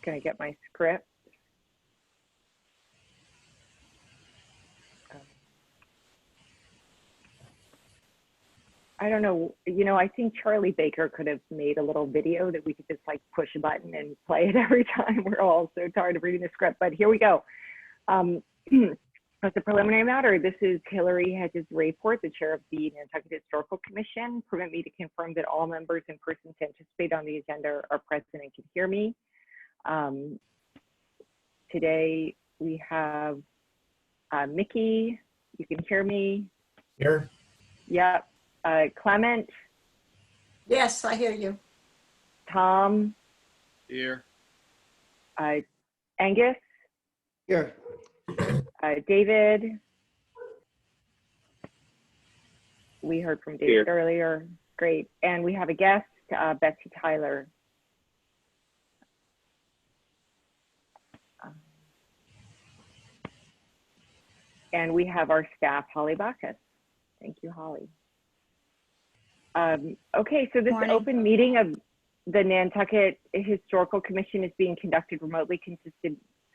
going to get my script. I don't know, I think Charlie Baker could have made a little video that we could just like push a button and play it every time. We're all so tired of reading the script, but here we go. As a preliminary matter, this is Hillary Hedges Rayport, the chair of the Nantucket Historical Commission. Permit me to confirm that all members and persons anticipated on the agenda are present and can hear me. Today we have Mickey, you can hear me? Here. Yep. Clement? Yes, I hear you. Tom? Here. Angus? Here. David? We heard from David earlier. Great. And we have a guest, Betsy Tyler. And we have our staff, Holly Bacchus. Thank you, Holly. Okay, so this open meeting of the Nantucket Historical Commission is being conducted remotely,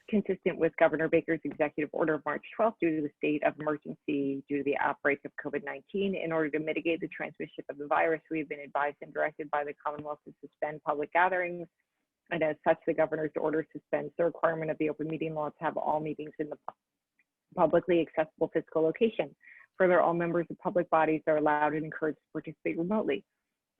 consistent with Governor Baker's executive order of March 12th due to the state of emergency due to the outbreak of COVID-19. In order to mitigate the transmission of the virus, we have been advised and directed by the Commonwealth to suspend public gatherings. And as such, the governor's order suspends the requirement of the open meeting law to have all meetings in the publicly accessible physical location. Further, all members of public bodies are allowed and encouraged to participate remotely.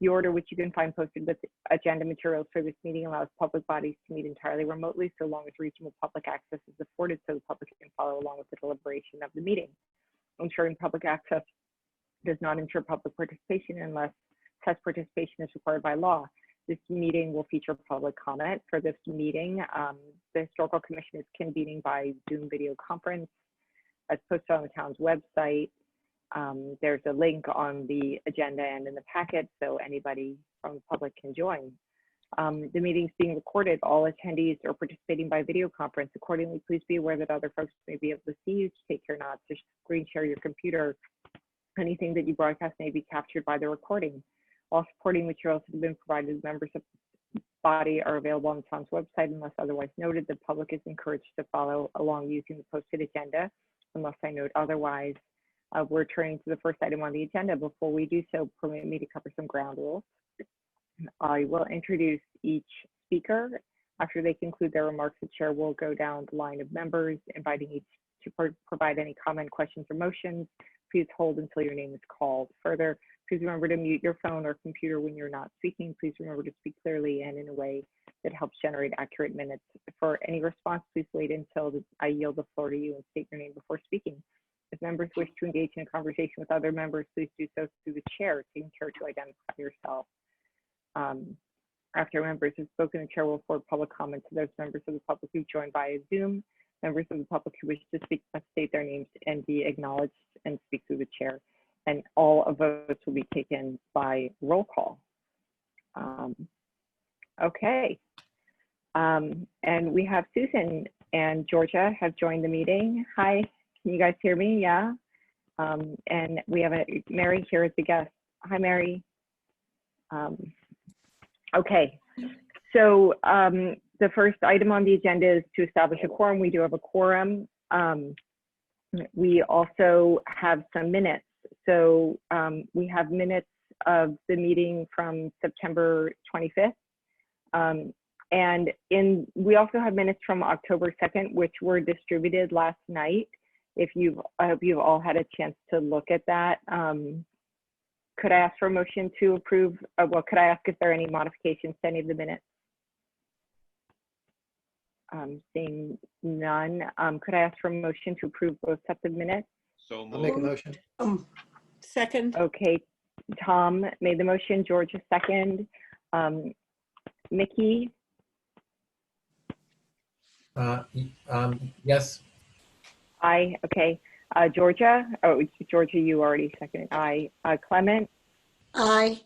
The order, which you can find posted with agenda materials for this meeting, allows public bodies to meet entirely remotely so long as reasonable public access is afforded so the public can follow along with the deliberation of the meeting. Ensuring public access does not ensure public participation unless such participation is required by law. This meeting will feature public comment. For this meeting, the Historical Commission is convening by Zoom video conference as posted on the town's website. There's a link on the agenda and in the packet, so anybody from the public can join. The meeting is being recorded. All attendees are participating by video conference. Accordingly, please be aware that other folks may be able to see you. Take care not to screen share your computer. Anything that you broadcast may be captured by the recording. All supporting materials have been provided. Members of the body are available on the town's website unless otherwise noted. The public is encouraged to follow along using the posted agenda unless I note otherwise. We're turning to the first item on the agenda. Before we do so, permit me to cover some ground rules. I will introduce each speaker. After they conclude their remarks, the chair will go down the line of members, inviting each to provide any comment, questions, or motions. Please hold until your name is called. Further, please remember to mute your phone or computer when you're not speaking. Please remember to speak clearly and in a way that helps generate accurate minutes. For any response, please wait until I yield the floor to you and state your name before speaking. If members wish to engage in a conversation with other members, please do so through the chair, taking care to identify yourself. After members have spoken, the chair will forward public comment to those members of the public who joined via Zoom. Members of the public who wish to speak must state their names and be acknowledged and speak through the chair. And all of votes will be taken by roll call. Okay. And we have Susan and Georgia have joined the meeting. Hi, can you guys hear me? Yeah. And we have Mary here as the guest. Hi, Mary. Okay, so the first item on the agenda is to establish a quorum. We do have a quorum. We also have some minutes. So we have minutes of the meeting from September 25th. And we also have minutes from October 2nd, which were distributed last night. I hope you've all had a chance to look at that. Could I ask for a motion to approve? Well, could I ask if there are any modifications to any of the minutes? Seeing none, could I ask for a motion to approve both sets of minutes? So I'll make a moved. motion. Second. Okay, Tom made the motion, Georgia second. Mickey? Yes. Aye, okay. Georgia? Oh, Georgia, you already seconded. Aye. Clement? Aye.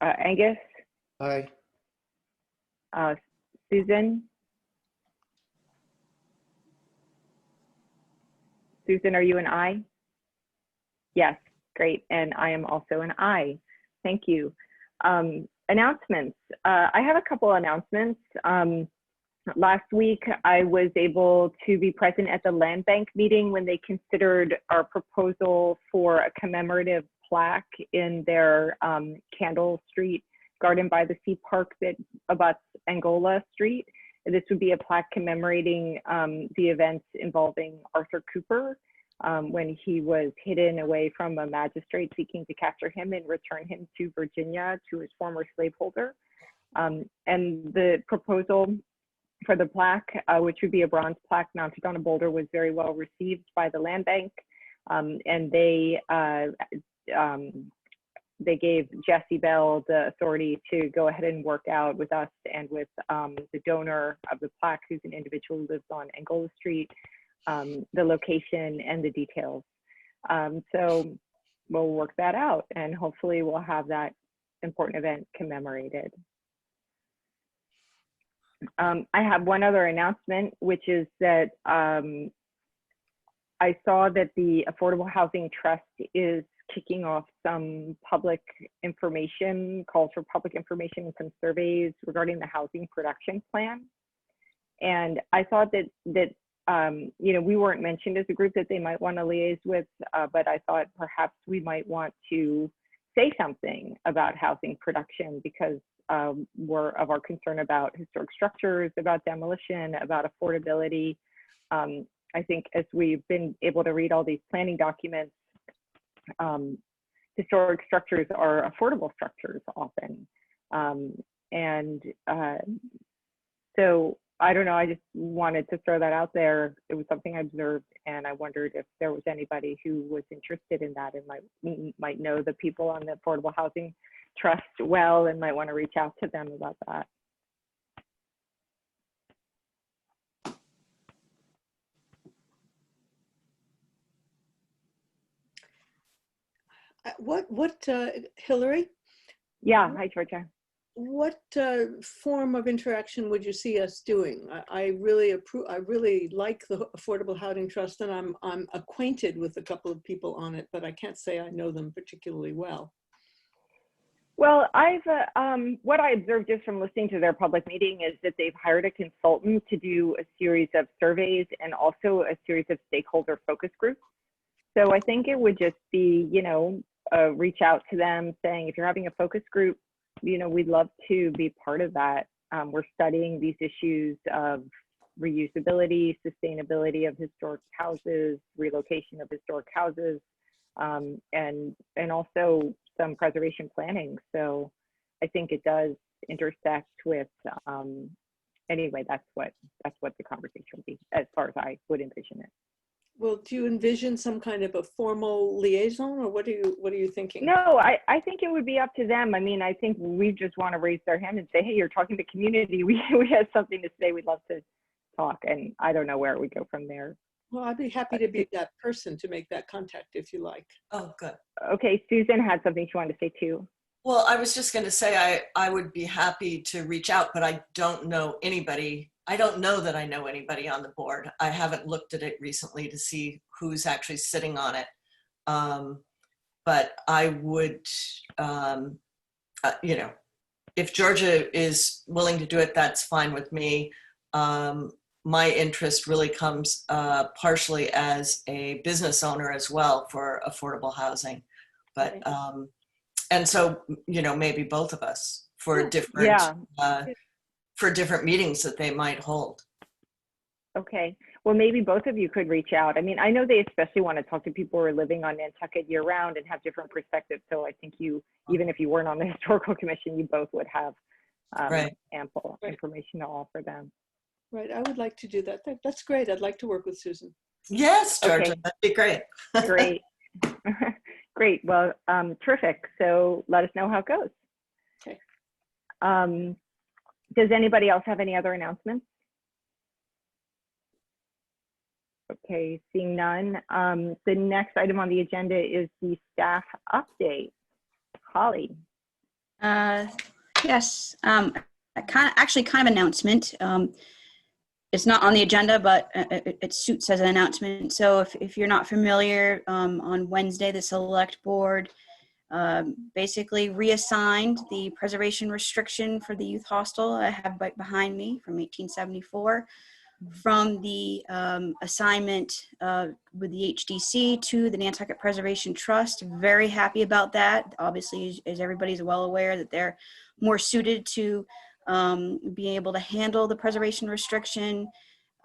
Angus? Aye. Susan? Susan, are you an aye? Yes, great. And I am also an aye. Thank you. Announcements. I have a couple announcements. Last week, I was able to be present at the land bank meeting when they considered our proposal for a commemorative plaque in their Candle Street Garden by the Sea Park that abuts Angola Street. This would be a plaque commemorating the events involving Arthur Cooper when he was hidden away from a magistrate seeking to capture him and return him to Virginia to his former slaveholder. And the proposal for the plaque, which would be a bronze plaque mounted on a boulder, was very well received by the land bank. And they gave Jesse Bell the authority to go ahead and work out with us and with the donor of the plaque, who's an individual who lives on Angola Street, the location and the details. So we'll work that out, and hopefully we'll have that important event commemorated. I have one other announcement, which is that I saw that the Affordable Housing Trust is kicking off some public information, calls for public information and some surveys regarding the housing production plan. And I thought that you know, we weren't mentioned as a group that they might want to liaise with, but I thought perhaps we might want to say something about housing production, because we're of our concern about historic structures, about demolition, about affordability. I think as we've been able to read all these planning documents, historic structures are affordable structures often. So I don't know, I just wanted to throw that out there. It was something I observed, and I wondered if there was anybody who was interested in that and might know the people on the Affordable Housing Trust well and might want to reach out to them about that. Hillary, Yeah, hi, Georgia. what form of interaction would you see us doing? I really like the Affordable Housing Trust, and I'm acquainted with a couple of people on it, but I can't say I know them particularly well. Well, what I observed just from listening to their public meeting is that they've hired a consultant to do a series of surveys and also a series of stakeholder focus groups. So I think it would just be, you know, reach out to them saying, if you're having a focus group, you know, we'd love to be part of that. We're studying these issues of reusability, sustainability of historic houses, relocation of historic houses, and also some preservation planning. So I think it does intersect with, anyway, that's what the conversation would be, as far as I would envision it. Well, do you envision some kind of a formal liaison, or what are you thinking? No, I think it would be up to them. I mean, I think we just want to raise their hand and say, hey, you're talking to the community. We have something to say. We'd love to talk. And I don't know where we go from there. Well, I'd be happy to be that person to make that contact if you like. Oh, good. Okay, Susan had something she wanted to say too. Well, I was just going to say I would be happy to reach out, but I don't know anybody. I don't know that I know anybody on the board. I haven't looked at it recently to see who's actually sitting on it. But I would, you know, if Georgia is willing to do it, that's fine with me. My interest really comes partially as a business owner as well for affordable housing. But, and so, you know, maybe both of us for different, for different meetings that they might hold. Okay, well, maybe both of you could reach out. I mean, I know they especially want to talk to people who are living on Nantucket year round and have different perspectives. So I think you, even if you weren't on the historical commission, you both would have ample information to offer them. Right, I would like to do that. That's great. I'd like to work with Susan. Yes, Georgia, okay. That'd be great. Great. Great. Well, terrific. So let us know how it goes. Okay. Does anybody else have any other announcements? Okay, seeing none. The next item on the agenda is the staff update. Holly. Yes, actually kind of announcement. It's not on the agenda, but it suits as an announcement. So if you're not familiar, on Wednesday, the select board basically reassigned the preservation restriction for the youth hostel I have right behind me from 1874 from the assignment with the HDC to the Nantucket Preservation Trust. Very happy about that. Obviously, as everybody's well aware, that they're more suited to being able to handle the preservation restriction.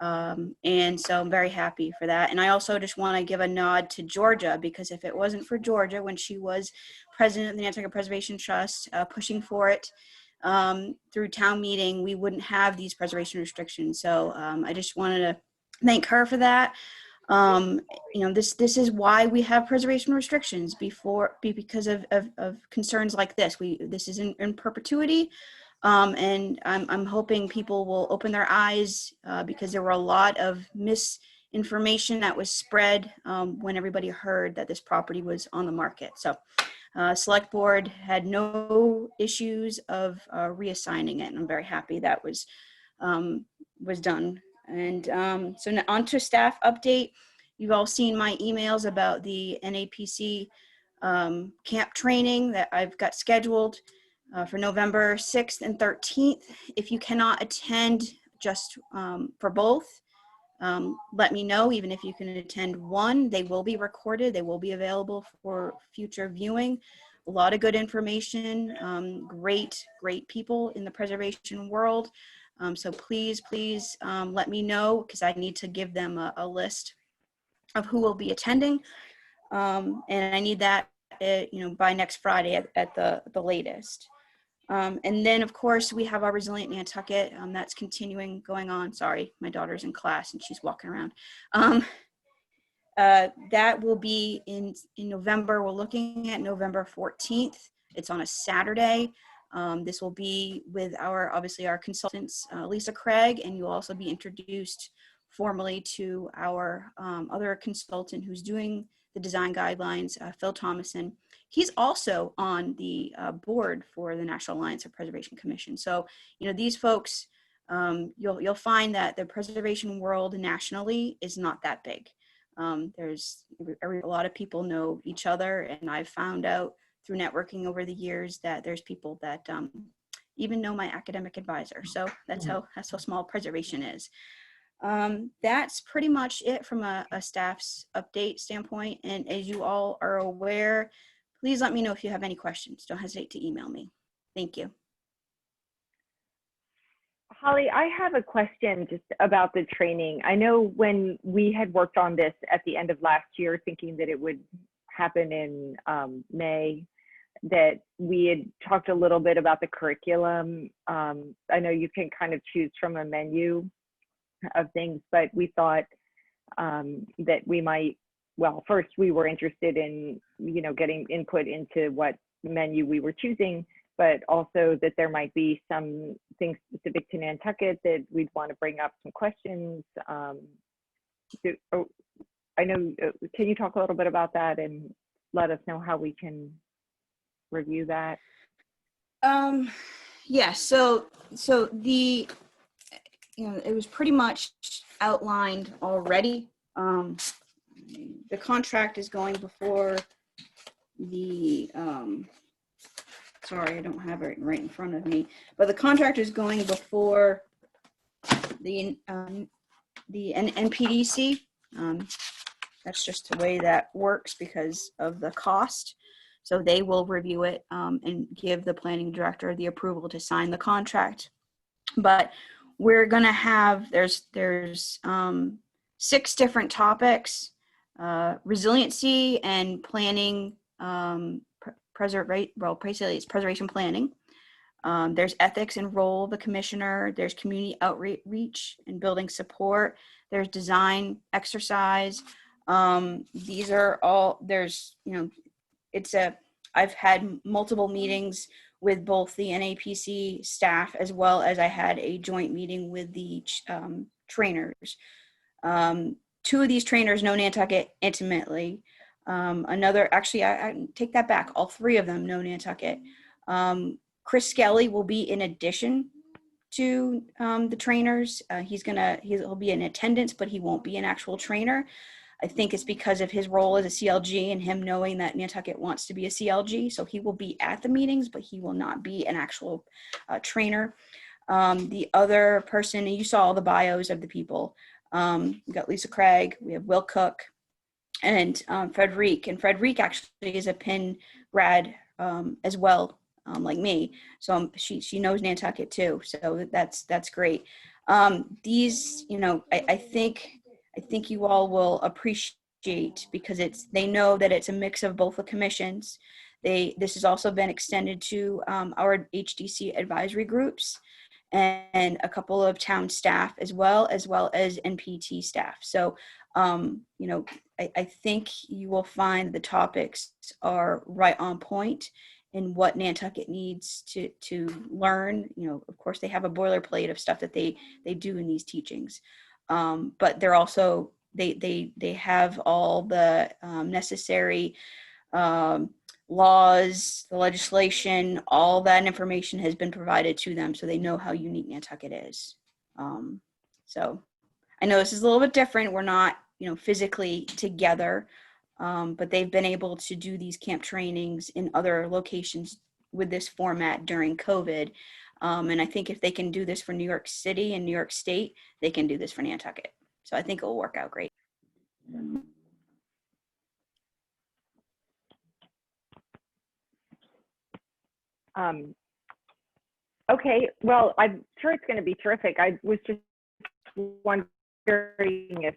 And so I'm very happy for that. And I also just want to give a nod to Georgia, because if it wasn't for Georgia, when she was president of the Nantucket Preservation Trust, pushing for it through town meeting, we wouldn't have these preservation restrictions. So I just wanted to thank her for that. This is why we have preservation restrictions because of concerns like this. This is in perpetuity. And I'm hoping people will open their eyes because there were a lot of misinformation that was spread when everybody heard that this property was on the market. So select board had no issues of reassigning it, and I'm very happy that was done. And so now on to staff update. You've all seen my emails about the NAPC camp training that I've got scheduled for November 6th and 13th. If you cannot attend just for both, let me know. Even if you can attend one, they will be recorded. They will be available for future viewing. A lot of good information, great people in the preservation world. So please let me know, because I need to give them a list of who will be attending. And I need that by next Friday at the latest. And then, of course, we have our Resilient Nantucket. That's continuing going on. Sorry, my daughter's in class and she's walking around. That will be in November. We're looking at November 14th. It's on a Saturday. This will be with obviously our consultants, Lisa Craig, and you'll also be introduced formally to our other consultant who's doing the design guidelines, Phil Thomason. He's also on the board for the National Alliance of Preservation Commission. So, these folks, you'll find that the preservation world nationally is not that big. There's a lot of people know each other, and I've found out through networking over the years that there's people that even know my academic advisor. So that's how small preservation is. That's pretty much it from a staff's update standpoint. And as you all are aware, please let me know if you have any questions. Don't hesitate to email me. Thank you. Holly, I have a question just about the training. I know when we had worked on this at the end of last year, thinking that it would happen in May, that we had talked a little bit about the curriculum. I know you can kind of choose from a menu of things, but we thought that we might, well, first we were interested in, getting input into what menu we were choosing, but also that there might be some things specific to Nantucket that we'd want to bring up some questions. I know, can you talk a little bit about that and let us know how we can review that? Yeah, so the, it was pretty much outlined already. The contract is going before the, sorry, I don't have it right in front of me, but the contract is going before the NPDC. That's just the way that works because of the cost. So they will review it and give the planning director the approval to sign the contract. But we're gonna have, there's 6 different topics: resiliency and planning, preservation planning. There's ethics and role of the commissioner. There's community outreach and building support. There's design exercise. These are all, I've had multiple meetings with both the NAPC staff as well as I had a joint meeting with the trainers. 2 of these trainers know Nantucket intimately. I take that back. All 3 of them know Nantucket. Chris Skelly will be in addition to the trainers. He'll be in attendance, but he won't be an actual trainer. I think it's because of his role as a CLG and him knowing that Nantucket wants to be a CLG. So he will be at the meetings, but he will not be an actual trainer. The other person, and you saw all the bios of the people. We got Lisa Craig, we have Will Cook, and Frederique. And Frederique actually is a Penn grad as well, like me. So she knows Nantucket too. So that's great. These, I think you all will appreciate, because they know that it's a mix of both the commissions. This has also been extended to our HDC advisory groups and a couple of town staff as well as NPT staff. So, I think you will find the topics are right on point in what Nantucket needs to learn. Of course, they have a boilerplate of stuff that they do in these teachings, but they're also they have all the necessary laws, the legislation, all that information has been provided to them, so they know how unique Nantucket is. So I know this is a little bit different. We're not, physically together, but they've been able to do these camp trainings in other locations with this format during COVID. And I think if they can do this for New York City and New York State, they can do this for Nantucket. So I think it will work out great. Okay, well, I'm sure it's going to be terrific. I was just wondering if,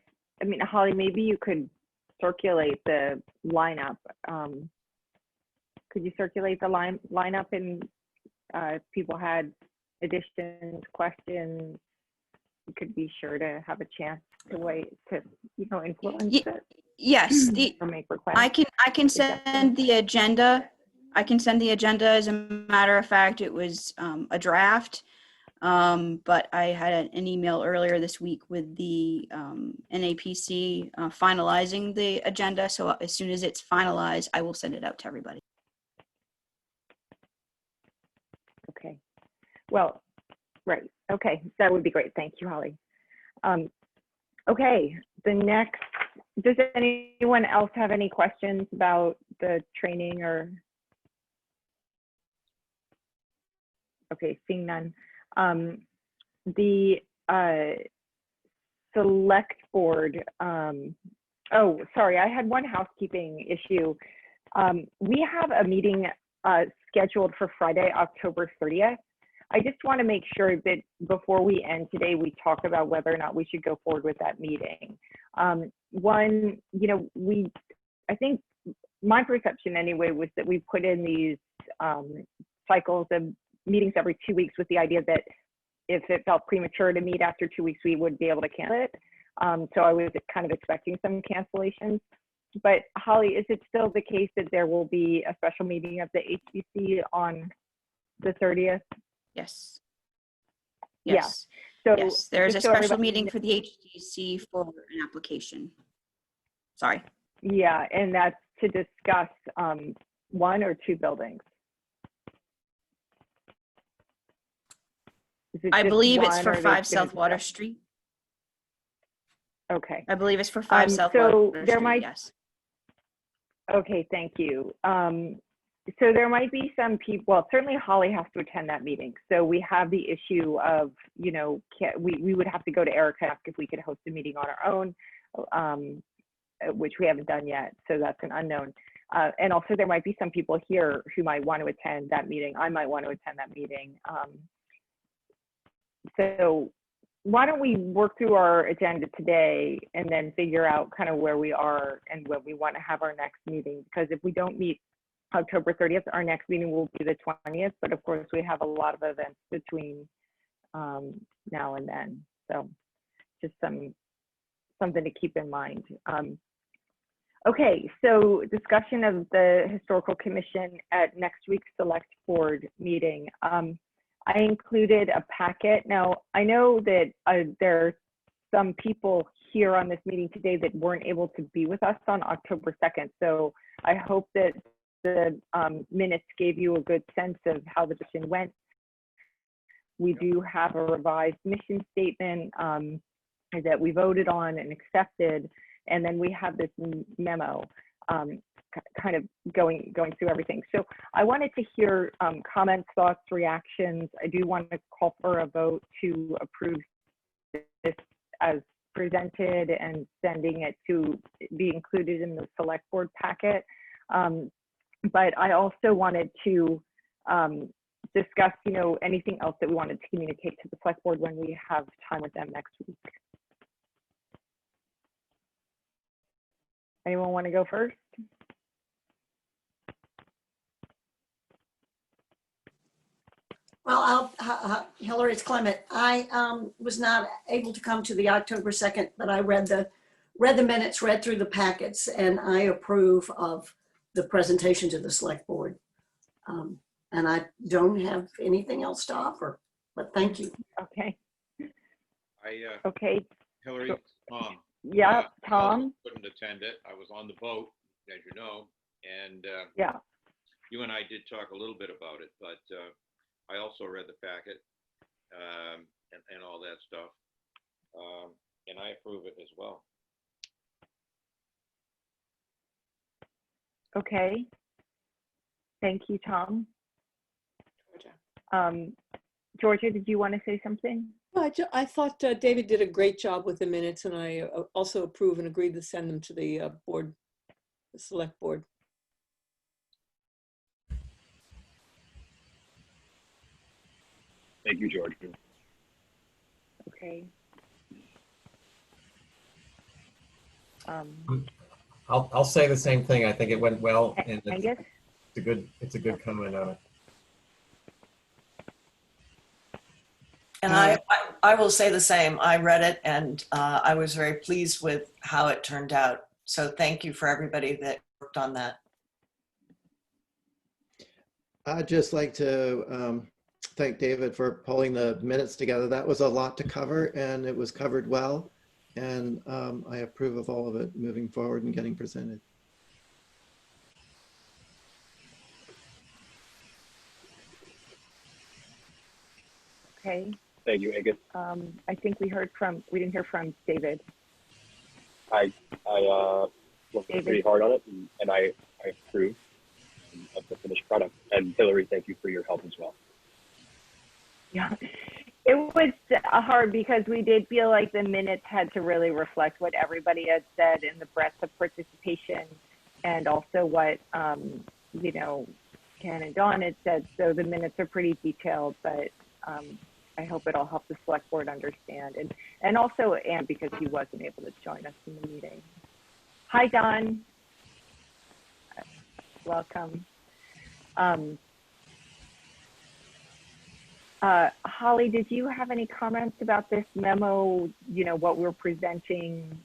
Holly, maybe you could circulate the lineup. Could you circulate the lineup, and if people had additions, questions, you could be sure to have a chance to influence it. Yes, or make requests. I can send the agenda. I can send the agenda. As a matter of fact, it was a draft, but I had an email earlier this week with the NAPC finalizing the agenda. So as soon as it's finalized, I will send it out to everybody. Okay. Well, right. Okay, that would be great. Thank you, Holly. Okay, does anyone else have any questions about the training or? Okay, seeing none. The select board, oh, sorry, I had one housekeeping issue. We have a meeting scheduled for Friday, October 30th. I just want to make sure that before we end today, we talk about whether or not we should go forward with that meeting. One, I think my perception anyway was that we put in these cycles of meetings every 2 weeks with the idea that if it felt premature to meet after 2 weeks, we would be able to cancel it. So I was kind of expecting some cancellations. But Holly, is it still the case that there will be a special meeting of the HBC on the 30th? Yes. Yes. So yes, there's a just so special everybody meeting for the HDC for an application. Sorry. Yeah, and that's to discuss one or two buildings. I believe it's for one, or 5 they gonna South Water discuss? Street. Okay. I believe it's for 5 South so Water there Street, might- yes. Okay, thank you. So there might be some people, well, certainly Holly has to attend that meeting. So we have the issue of, we would have to go to Erica ask if we could host a meeting on our own, which we haven't done yet. So that's an unknown. And also there might be some people here who might want to attend that meeting. I might want to attend that meeting. So why don't we work through our agenda today and then figure out kind of where we are and when we want to have our next meeting? Because if we don't meet October 30th, our next meeting will be the 20th, but of course we have a lot of events between now and then. So just something to keep in mind. Okay, so discussion of the Historical Commission at next week's Select Board meeting. I included a packet. Now, I know that there are some people here on this meeting today that weren't able to be with us on October 2nd. So I hope that the minutes gave you a good sense of how the mission went. We do have a revised mission statement that we voted on and accepted. And then we have this memo kind of going through everything. So I wanted to hear comments, thoughts, reactions. I do want to call for a vote to approve this as presented and sending it to be included in the select board packet. But I also wanted to discuss, anything else that we wanted to communicate to the select board when we have time with them next week. Anyone want to go first? Well, Hillary, it's Clement. I was not able to come to the October 2nd, but I read the minutes, read through the packets, and I approve of the presentation to the select board. And I don't have anything else to offer, but thank you. Okay. Okay. Hillary, Tom. Yeah, Tom. I couldn't attend it. I was on the boat, as you know, and Yeah. you and I did talk a little bit about it, but I also read the packet and all that stuff, and I approve it as well. Okay. Thank you, Tom. Georgia, did you want to say something? I thought David did a great job with the minutes, and I also approve and agree to send them to the board, the select board. Thank you, George. Okay. I'll say the same thing. I think it went well, and Angus? it's a good comment on it. And I will say the same. I read it and I was very pleased with how it turned out. So thank you for everybody that worked on that. I'd just like to thank David for pulling the minutes together. That was a lot to cover, and it was covered well. And I approve of all of it moving forward and getting presented. Okay. Thank you, Angus. I think we didn't hear from David. I worked pretty hard on it, and I approve of the finished product. And Hillary, thank you for your help as well. Yeah, it was hard because we did feel like the minutes had to really reflect what everybody had said in the breadth of participation, and also what Ken and Dawn had said. So the minutes are pretty detailed, but I hope it'll help the select board understand, and also Anne, because he wasn't able to join us in the meeting. Hi, Don. Welcome. Holly, did you have any comments about this memo, what we're presenting?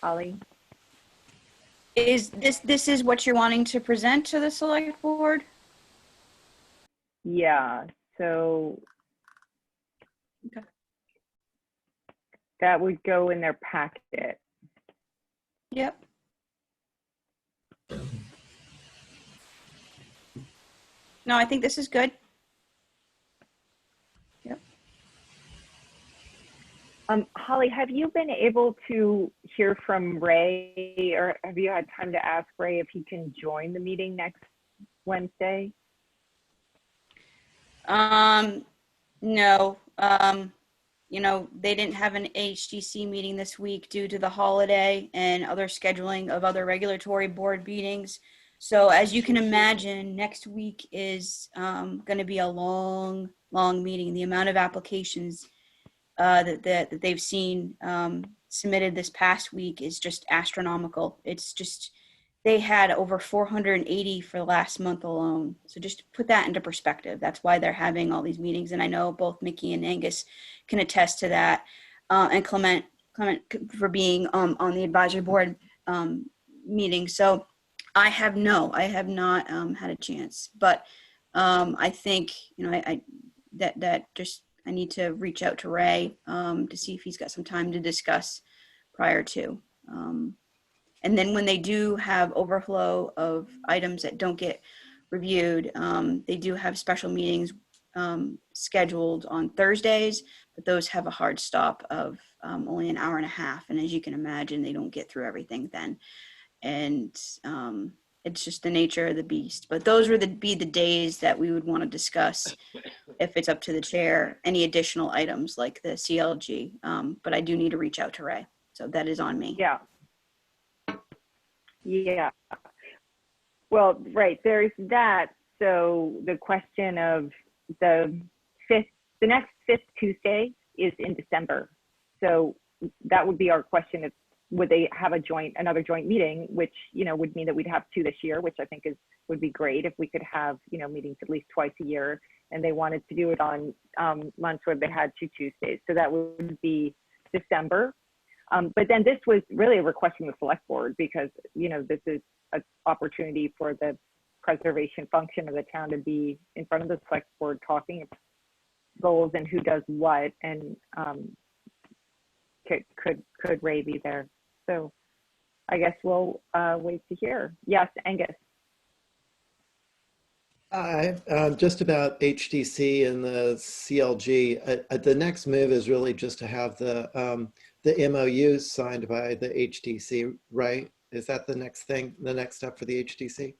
Holly? Is this is what you're wanting to present to the select board? Yeah, so Okay. that would go in their packet. Yep. No, I think this is good. Yep. Holly, have you been able to hear from Ray, or have you had time to ask Ray if he can join the meeting next Wednesday? No. They didn't have an HDC meeting this week due to the holiday and other scheduling of other regulatory board meetings. So as you can imagine, next week is going to be a long meeting. The amount of applications that they've seen submitted this past week is just astronomical. It's just, they had over 480 for the last month alone. So just put that into perspective. That's why they're having all these meetings. And I know both Mickey and Angus can attest to that. And Clement for being on the advisory board meeting. So I have not had a chance, but I think, I need to reach out to Ray to see if he's got some time to discuss prior to. And then when they do have overflow of items that don't get reviewed. They do have special meetings scheduled on Thursdays, but those have a hard stop of only an hour and a half. And as you can imagine, they don't get through everything then. And it's just the nature of the beast. But those would be the days that we would want to discuss, if it's up to the chair, any additional items like the CLG. But I do need to reach out to Ray. So that is on me. Yeah. Yeah. Well, right, there's that. So the question of the next fifth Tuesday is in December. So that would be our question of, would they have another joint meeting, which, would mean that we'd have 2 this year, which I think would be great if we could have, meetings at least twice a year, and they wanted to do it on months where they had 2 Tuesdays. So that would be December. But then this was really a request from the select board because, this is an opportunity for the preservation function of the town to be in front of the select board talking about goals and who does what, and could Ray be there? So I guess we'll wait to hear. Yes, Angus. Just about HDC and the CLG. The next move is really just to have the MOU signed by the HDC, right? Is that the next thing, the next step for the HDC?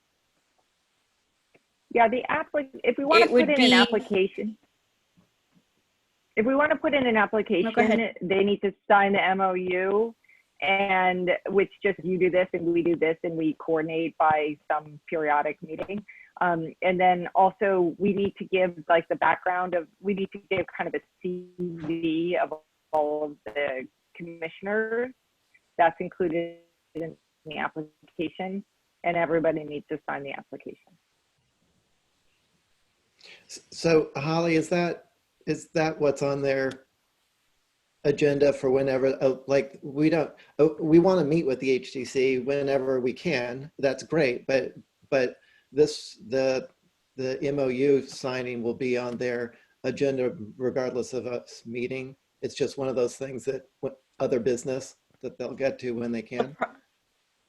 Yeah, if we want to put in an application, they need to sign the MOU, and which just you do this and we do this and we coordinate by some periodic meeting. And then also we need to give like the background we need to give kind of a CV of all of the commissioners. That's included in the application, and everybody needs to sign the application. So Holly, is that what's on their agenda for whenever, like we want to meet with the HDC whenever we can, that's great, but the MOU signing will be on their agenda regardless of us meeting. It's just one of those things that other business that they'll get to when they can.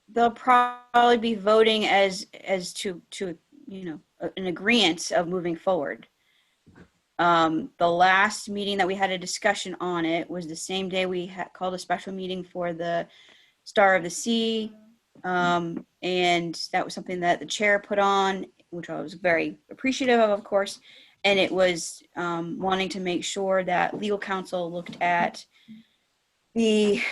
They'll probably be voting as to an agreement of moving forward. The last meeting that we had a discussion on it was the same day we called a special meeting for the Star of the Sea. And that was something that the chair put on, which I was very appreciative of course. And it was wanting to make sure that legal counsel looked at the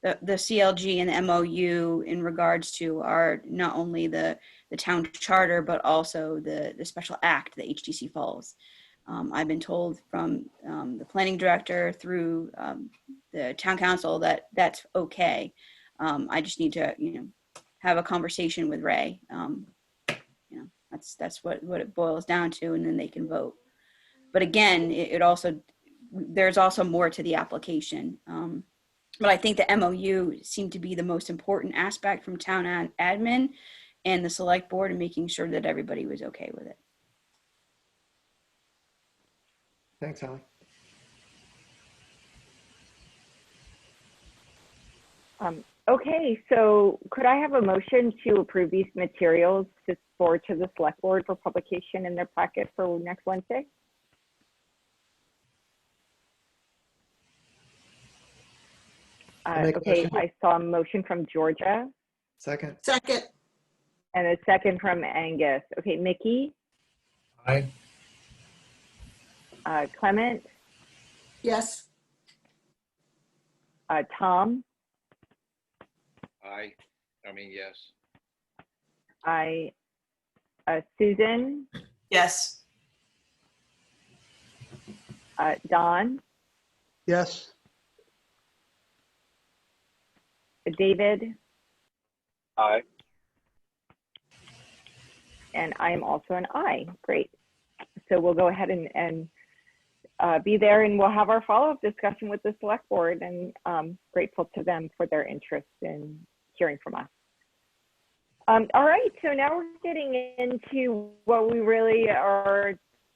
CLG and the MOU in regards to our, not only the town charter, but also the special act that HDC follows. I've been told from the planning director through the town council that that's okay. I just need to, have a conversation with Ray. That's what it boils down to, and then they can vote. But again, there's also more to the application. But I think the MOU seemed to be the most important aspect from town admin and the select board, and making sure that everybody was okay with it. Thanks, Holly. Okay, so could I have a motion to approve these materials to forward to the select board for publication in their packet for next Wednesday? Okay, I saw a motion from Georgia. Second. And a second from Angus. Okay, Mickey? Aye. Clement? Yes. Tom? Yes. Susan? Yes. Don? Yes. David? Aye. And I am also an aye. Great. So we'll go ahead and be there, and we'll have our follow-up discussion with the select board, and grateful to them for their interest in hearing from us. All right, so now we're getting into what we really are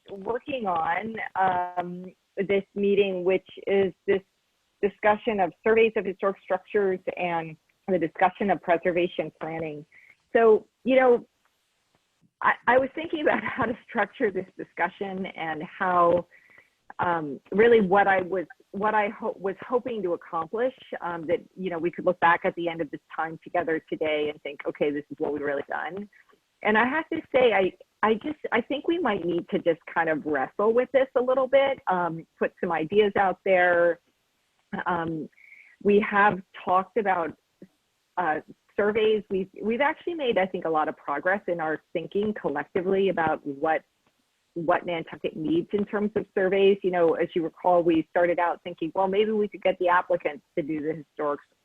working on this meeting, which is this discussion of surveys of historic structures and the discussion of preservation planning. So, I was thinking about how to structure this discussion and how really what I was hoping to accomplish, that, you know, we could look back at the end of this time together today and think, okay, this is what we've really done. And I have to say, I think we might need to just kind of wrestle with this a little bit, put some ideas out there. We have talked about surveys. We've actually made, I think, a lot of progress in our thinking collectively about what Nantucket needs in terms of surveys. You know, as you recall, we started out thinking, well, maybe we could get the applicants to do the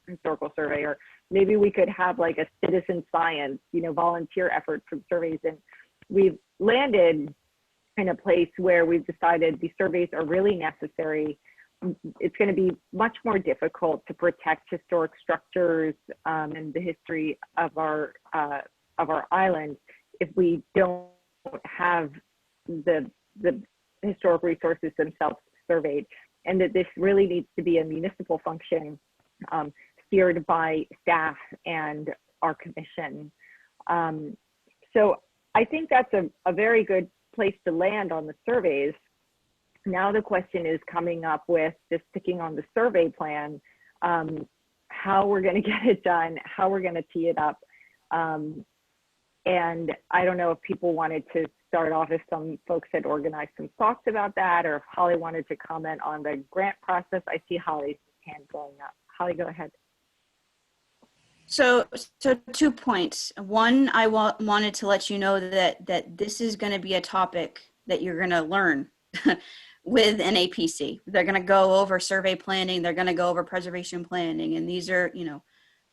historical survey, or maybe we could have like a citizen science, you know, volunteer effort from surveys. And we've landed in a place where we've decided these surveys are really necessary. It's going to be much more difficult to protect historic structures and the history of our island if we don't have the historic resources themselves surveyed, and that this really needs to be a municipal function steered by staff and our commission. So I think that's a very good place to land on the surveys. Now the question is coming up with just sticking on the survey plan, how we're going to get it done, how we're going to tee it up. And I don't know if people wanted to start off, if some folks had organized some thoughts about that, or if Holly wanted to comment on the grant process. I see Holly's hand going up. Holly, go ahead. So 2 points. One, I wanted to let you know that this is going to be a topic that you're going to learn with NAPC. They're going to go over survey planning. They're going to go over preservation planning. And these are, you know,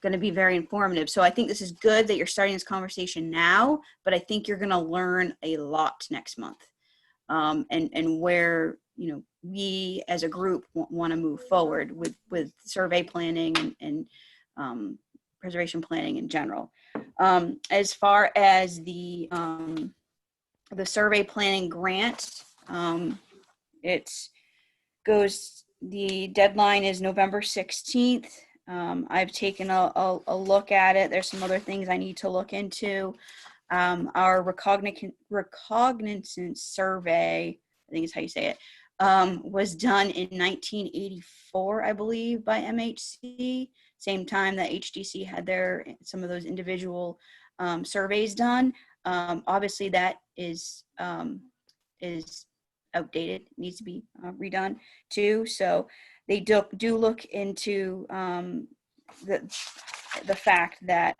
going to be very informative. So I think this is good that you're starting this conversation now, but I think you're going to learn a lot next month, and where, you know, we as a group want to move forward with survey planning and preservation planning in general. As far as the survey planning grant, the deadline is November 16th. I've taken a look at it. There's some other things I need to look into. Our recognizance survey, I think is how you say it, was done in 1984, I believe, by MHC. Same time that HDC had some of those individual surveys done. Obviously, that is outdated, needs to be redone too. So they do look into the fact that,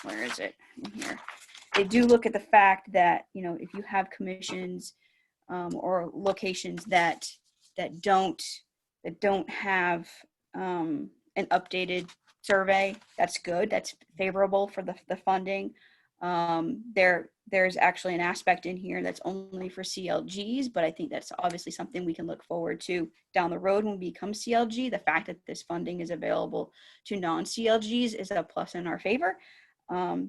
where is it in here? They do look at the fact that, you know, if you have commissions or locations that don't have an updated survey, that's good. That's favorable for the funding. There's actually an aspect in here that's only for CLGs, but I think that's obviously something we can look forward to down the road when we become CLG. The fact that this funding is available to non-CLGs is a plus in our favor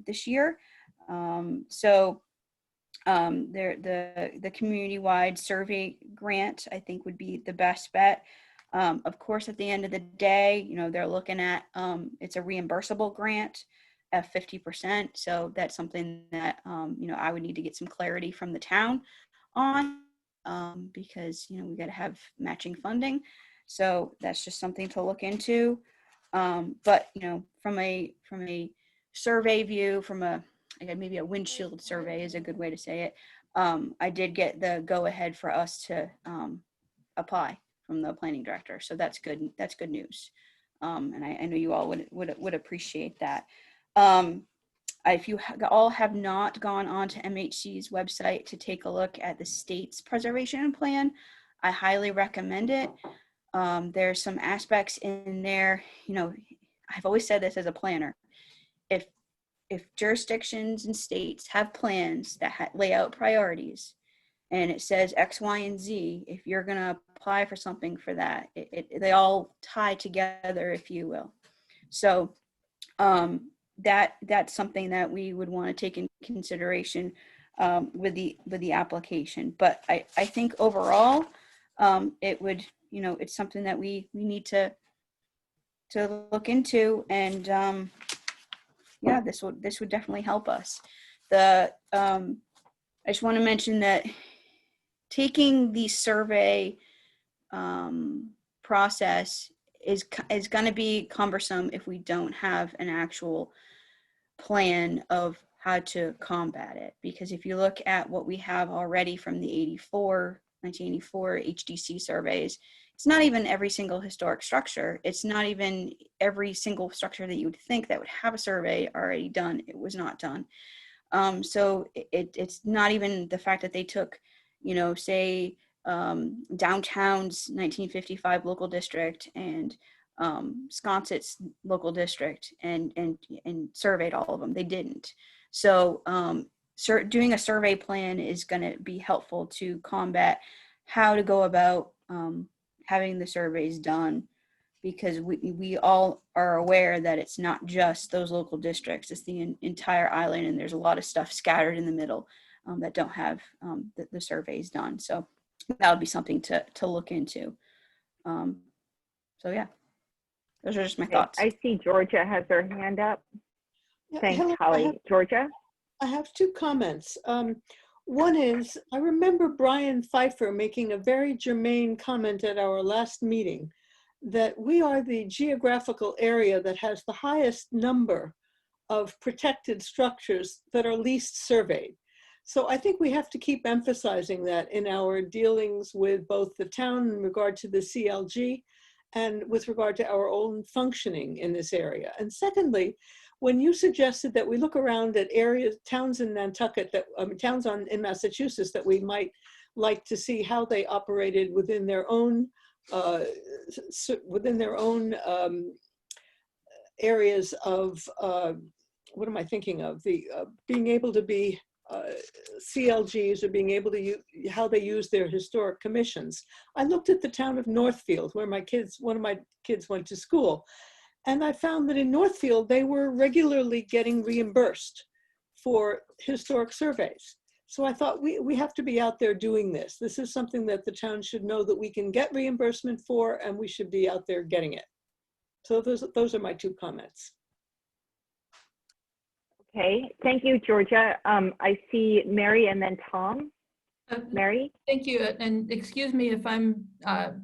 this year. The community-wide survey grant, I think, would be the best bet. Of course, at the end of the day, you know, they're looking at, it's a reimbursable grant at 50%. So that's something that, you know, I would need to get some clarity from the town on, because, you know, we got to have matching funding. So that's just something to look into. But, you know, from a survey view, maybe a windshield survey is a good way to say it. I did get the go ahead for us to apply from the planning director. So that's good. That's good news. And I know you all would appreciate that. If you all have not gone on to MHC's website to take a look at the state's preservation plan, I highly recommend it. There's some aspects in there, you know, I've always said this as a planner. If jurisdictions and states have plans that lay out priorities and it says X, Y, and Z, if you're going to apply for something for that, they all tie together, if you will. So that's something that we would want to take in consideration with the application. But I think overall, it would, you know, it's something that we need to look into, and yeah, this would definitely help us. I just want to mention that taking the survey process is going to be cumbersome if we don't have an actual plan of how to combat it. Because if you look at what we have already from the 1984 HDC surveys, it's not even every single historic structure. It's not even every single structure that you would think that would have a survey already done. It was not done. So it's not even the fact that they took, you know, say downtown's 1955 local district and Sconset's local district and surveyed all of them. They didn't. So doing a survey plan is going to be helpful to combat how to go about having the surveys done, because we all are aware that it's not just those local districts, it's the entire island, and there's a lot of stuff scattered in the middle that don't have the surveys done. So that would be something to look into. So yeah, those are just my thoughts. I see Georgia has her hand up. Yeah, Thanks, Hillary, Holly. Georgia? I have two comments. One is, I remember Brian Pfeiffer making a very germane comment at our last meeting that we are the geographical area that has the highest number of protected structures that are least surveyed. So I think we have to keep emphasizing that in our dealings with both the town in regard to the CLG and with regard to our own functioning in this area. And secondly, when you suggested that we look around at areas, towns in Nantucket, towns in Massachusetts that we might like to see how they operated within their own areas of, what am I thinking of? The being able to be CLGs, or being able to use how they use their historic commissions. I looked at the town of Northfield, where one of my kids went to school. And I found that in Northfield, they were regularly getting reimbursed for historic surveys. So I thought we have to be out there doing this. This is something that the town should know that we can get reimbursement for, and we should be out there getting it. So those are my two comments. Okay, thank you, Georgia. I see Mary and then Tom. Mary? Thank you, and excuse me if I'm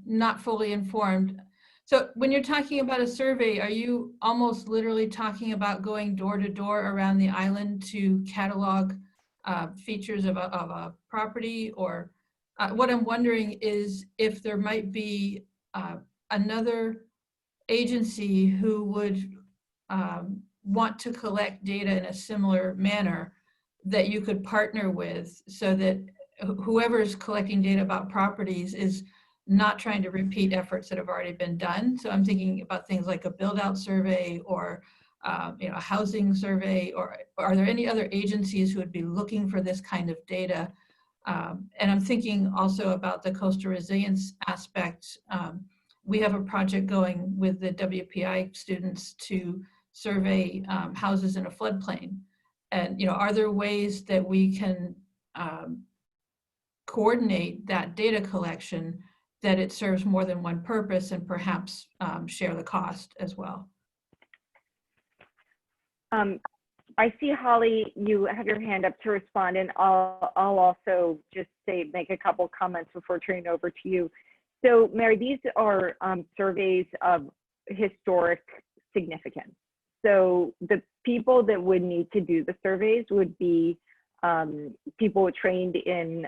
not fully informed. So when you're talking about a survey, are you almost literally talking about going door to door around the island to catalog features of a property? Or what I'm wondering is if there might be another agency who would want to collect data in a similar manner that you could partner with, so that whoever's collecting data about properties is not trying to repeat efforts that have already been done. So I'm thinking about things like a build-out survey or a housing survey, or are there any other agencies who would be looking for this kind of data? And I'm thinking also about the coastal resilience aspect. We have a project going with the WPI students to survey houses in a floodplain. And are there ways that we can coordinate that data collection that it serves more than one purpose, and perhaps share the cost as well? I see, Holly, you have your hand up to respond, and I'll also just make a couple comments before turning it over to you. So, Mary, these are surveys of historic significance. So the people that would need to do the surveys would be people trained in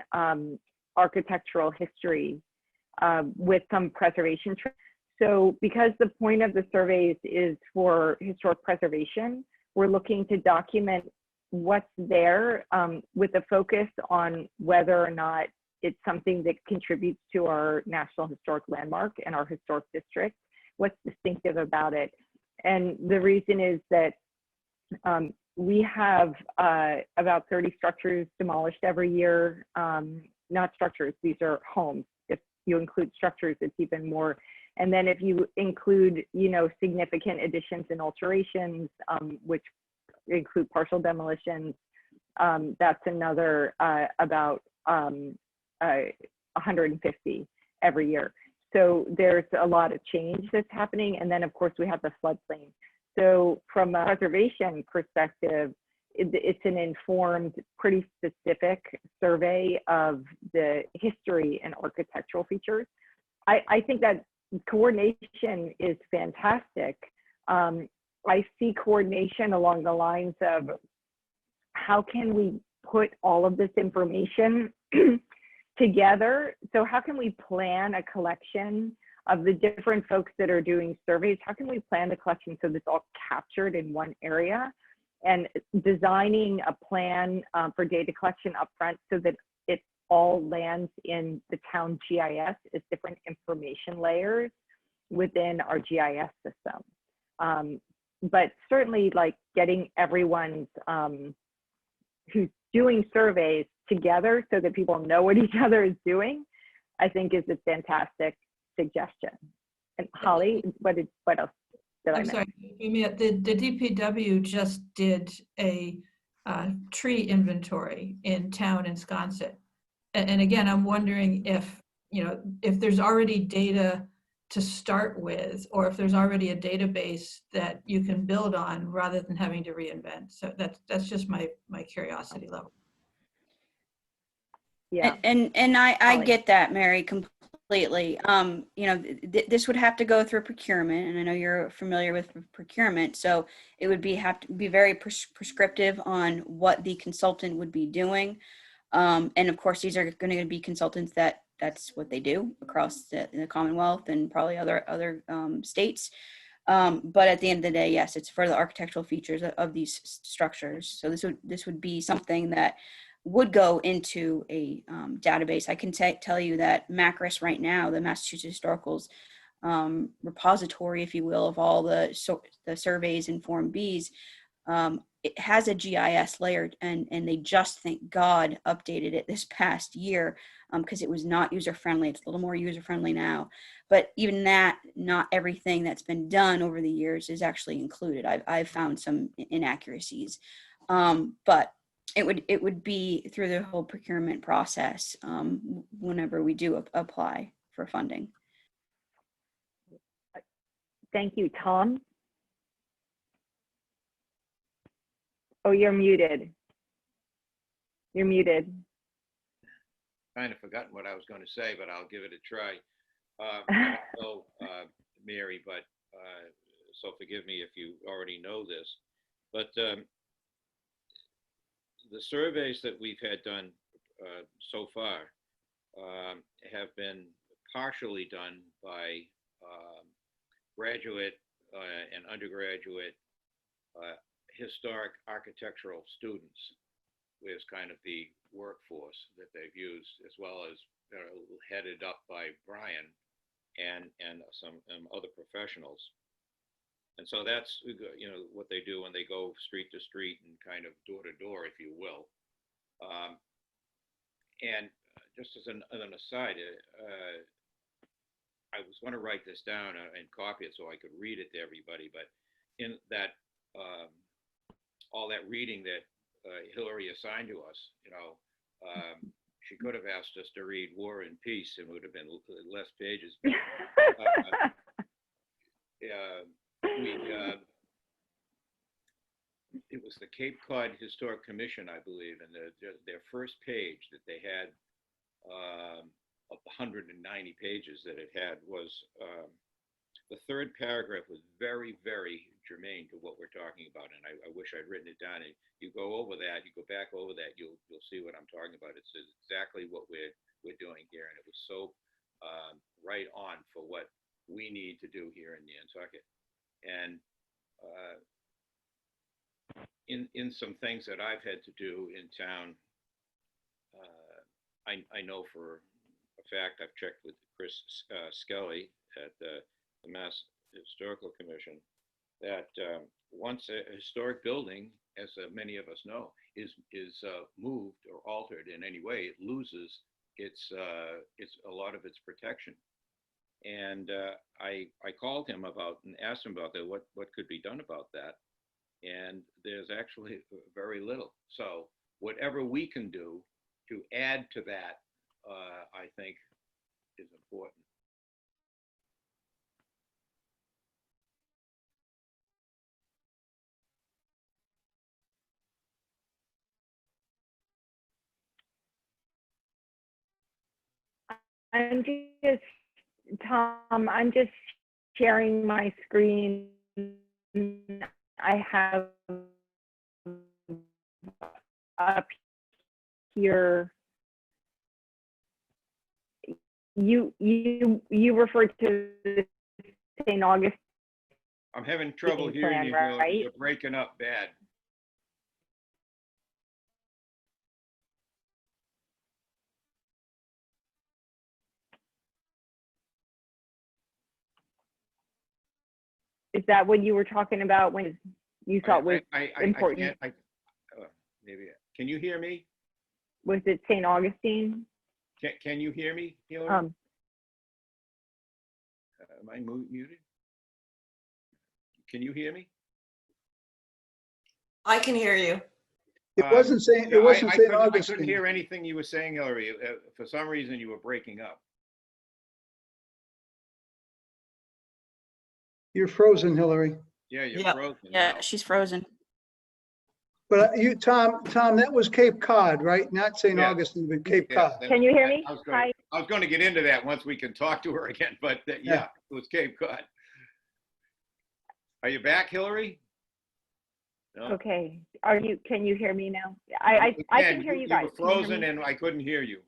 architectural history with some preservation. So because the point of the surveys is for historic preservation, we're looking to document what's there with a focus on whether or not it's something that contributes to our National Historic Landmark and our historic district, what's distinctive about it. And the reason is that we have about 30 structures demolished every year. Not structures, these are homes. If you include structures, it's even more. And then if you include, significant additions and alterations, which include partial demolitions, that's another about 150 every year. So there's a lot of change that's happening. And then of course we have the floodplain. So from a preservation perspective, it's an informed, pretty specific survey of the history and architectural features. I think that coordination is fantastic. I see coordination along the lines of how can we put all of this information together? So how can we plan a collection of the different folks that are doing surveys? How can we plan the collection so that's all captured in one area? And designing a plan for data collection upfront so that it all lands in the town GIS as different information layers within our GIS system. But certainly like getting everyone's who's doing surveys together so that people know what each other is doing, I think is a fantastic suggestion. And Holly, what else did I I'm miss? sorry, the DPW just did a tree inventory in town in Sconset. And again, I'm wondering if, if there's already data to start with, or if there's already a database that you can build on rather than having to reinvent. So that's just my curiosity level. Yeah. And I Holly. get that, Mary, completely. This would have to go through procurement, and I know you're familiar with procurement, so it would have to be very prescriptive on what the consultant would be doing. And of course, these are going to be consultants that's what they do across the Commonwealth and probably other states. But at the end of the day, yes, it's for the architectural features of these structures. So this would be something that would go into a database. I can tell you that MACRIS right now, the Massachusetts Historical's repository, if you will, of all the surveys and Form Bs, it has a GIS layer, and they just, thank God, updated it this past year because it was not user-friendly. It's a little more user-friendly now. But even that, not everything that's been done over the years is actually included. I've found some inaccuracies. But it would be through the whole procurement process whenever we do apply for funding. Thank you, Tom. Oh, you're muted. You're muted. Kind of forgotten what I was going to say, but I'll give it a try. So, Mary, but so forgive me if you already know this, but the surveys that we've had done so far have been partially done by graduate and undergraduate historic architectural students, is kind of the workforce that they've used, as well as headed up by Brian and some other professionals. And so that's what they do when they go street to street and kind of door to door, if you will. And just as an aside, I was going to write this down and copy it so I could read it to everybody, but in that all that reading that Hillary assigned to us, she could have asked us to read War and Peace, and it would have been less pages. It was the Cape Cod Historic Commission, I believe, and their first page that they had, 190 pages that it had, was the third paragraph was very, very germane to what we're talking about, and I wish I'd written it down. And you go over that, you go back over that, you'll see what I'm talking about. It's exactly what we're doing here, and it was so right on for what we need to do here in Nantucket. And in some things that I've had to do in town, I know for a fact, I've checked with Chris Skelly at the Mass Historical Commission, that once a historic building, as many of us know, is moved or altered in any way, it loses its a lot of its protection. And I called him about and asked him about that, what could be done about that, and there's actually very little. So whatever we can do to add to that, I think is important. I'm just, Tom, I'm just sharing my screen. I have up here, you referred to the St. Augustine I'm having trouble plan, hearing you, Hillary. right? You're breaking up bad. Is that what you were talking about when you thought was important? Maybe. Can you hear me? Was it St. Augustine? Can you hear me, Hillary? Am I muted? Can you hear me? I can hear you. It wasn't saying, Yeah, it wasn't I St. couldn't Augustine. hear anything you were saying, Hillary. For some reason, you were breaking up. You're frozen, Hillary. Yeah, you're Yep. frozen Yeah, now. she's frozen. But you, Tom, that was Cape Cod, right? Not St. Yeah. Augustine, but Cape Yeah, Cod. Can you hear me? I Hi. was going to get into that once we can talk to her again, but yeah, it was Cape Cod. Are you back, Hillary? No. Okay. Can you hear me now? I can hear you guys. You were frozen and I couldn't hear you.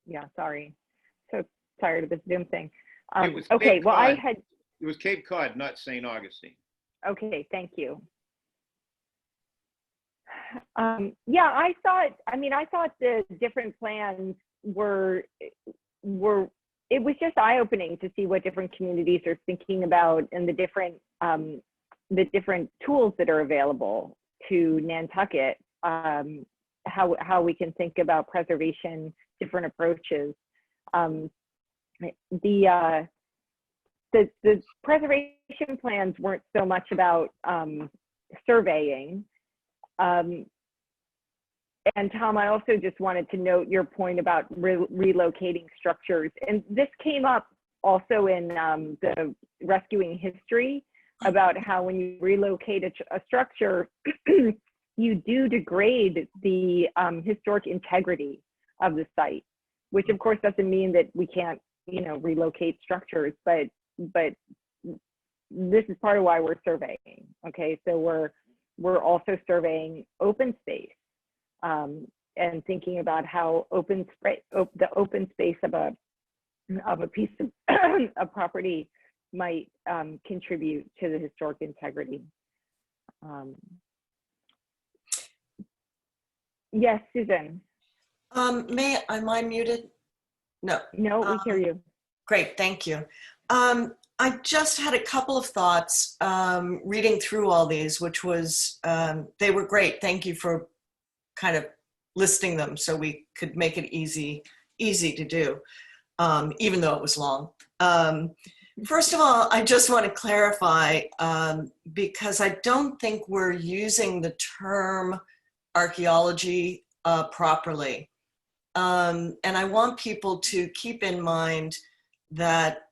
Yeah, sorry. So tired of this Zoom thing. It was Okay, Cape well, Cod. It was Cape Cod, not St. Augustine. Okay, thank you. Yeah, I thought the different plans were, it was just eye-opening to see what different communities are thinking about and the different tools that are available to Nantucket, how we can think about preservation, different approaches. The preservation plans weren't so much about surveying. And Tom, I also just wanted to note your point about relocating structures. And this came up also in the Rescuing History, about how when you relocate a structure, you do degrade the historic integrity of the site, which of course doesn't mean that we can't, relocate structures, but this is part of why we're surveying. Okay, so we're also surveying open space and thinking about how the open space of a piece of property might contribute to the historic integrity. Yes, Susan. Am I muted? No. No, we hear you. Great, thank you. I just had a couple of thoughts reading through all these, which was, they were great. Thank you for kind of listing them so we could make it easy to do, even though it was long. First of all, I just want to clarify, because I don't think we're using the term archaeology properly. And I want people to keep in mind that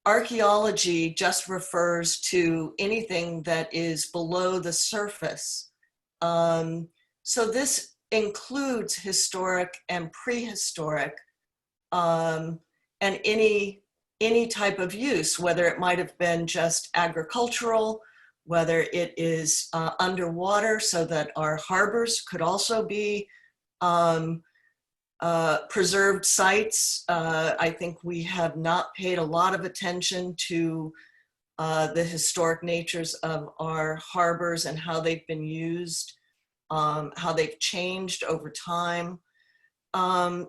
archaeology just refers to anything that is below the surface. So this includes historic and prehistoric, and any type of use, whether it might have been just agricultural, whether it is underwater, so that our harbors could also be preserved sites. I think we have not paid a lot of attention to the historic natures of our harbors and how they've been used, how they've changed over time.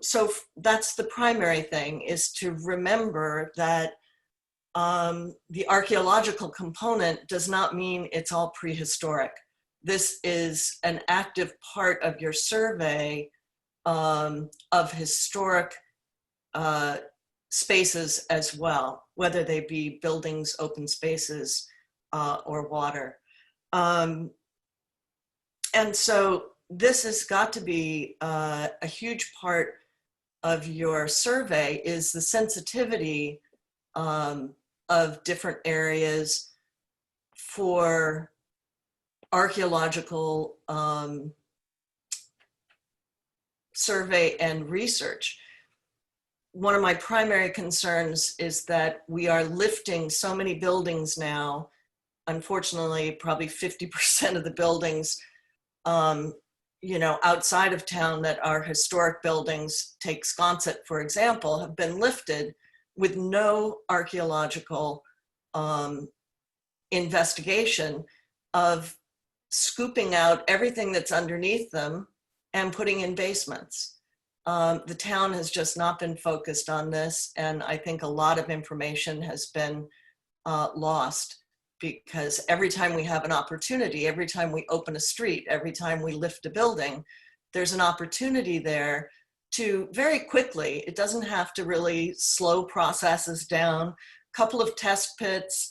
So that's the primary thing, is to remember that the archaeological component does not mean it's all prehistoric. This is an active part of your survey of historic spaces as well, whether they be buildings, open spaces, or water. And so this has got to be a huge part of your survey, is the sensitivity of different areas for archaeological survey and research. one of my primary concerns is that we are lifting so many buildings now. Unfortunately, probably 50% of the buildings, outside of town that are historic buildings, take Sconset, for example, have been lifted with no archaeological investigation of scooping out everything that's underneath them and putting in basements. The town has just not been focused on this, and I think a lot of information has been lost, because every time we have an opportunity, every time we open a street, every time we lift a building, there's an opportunity there to very quickly, it doesn't have to really slow processes down, couple of test pits,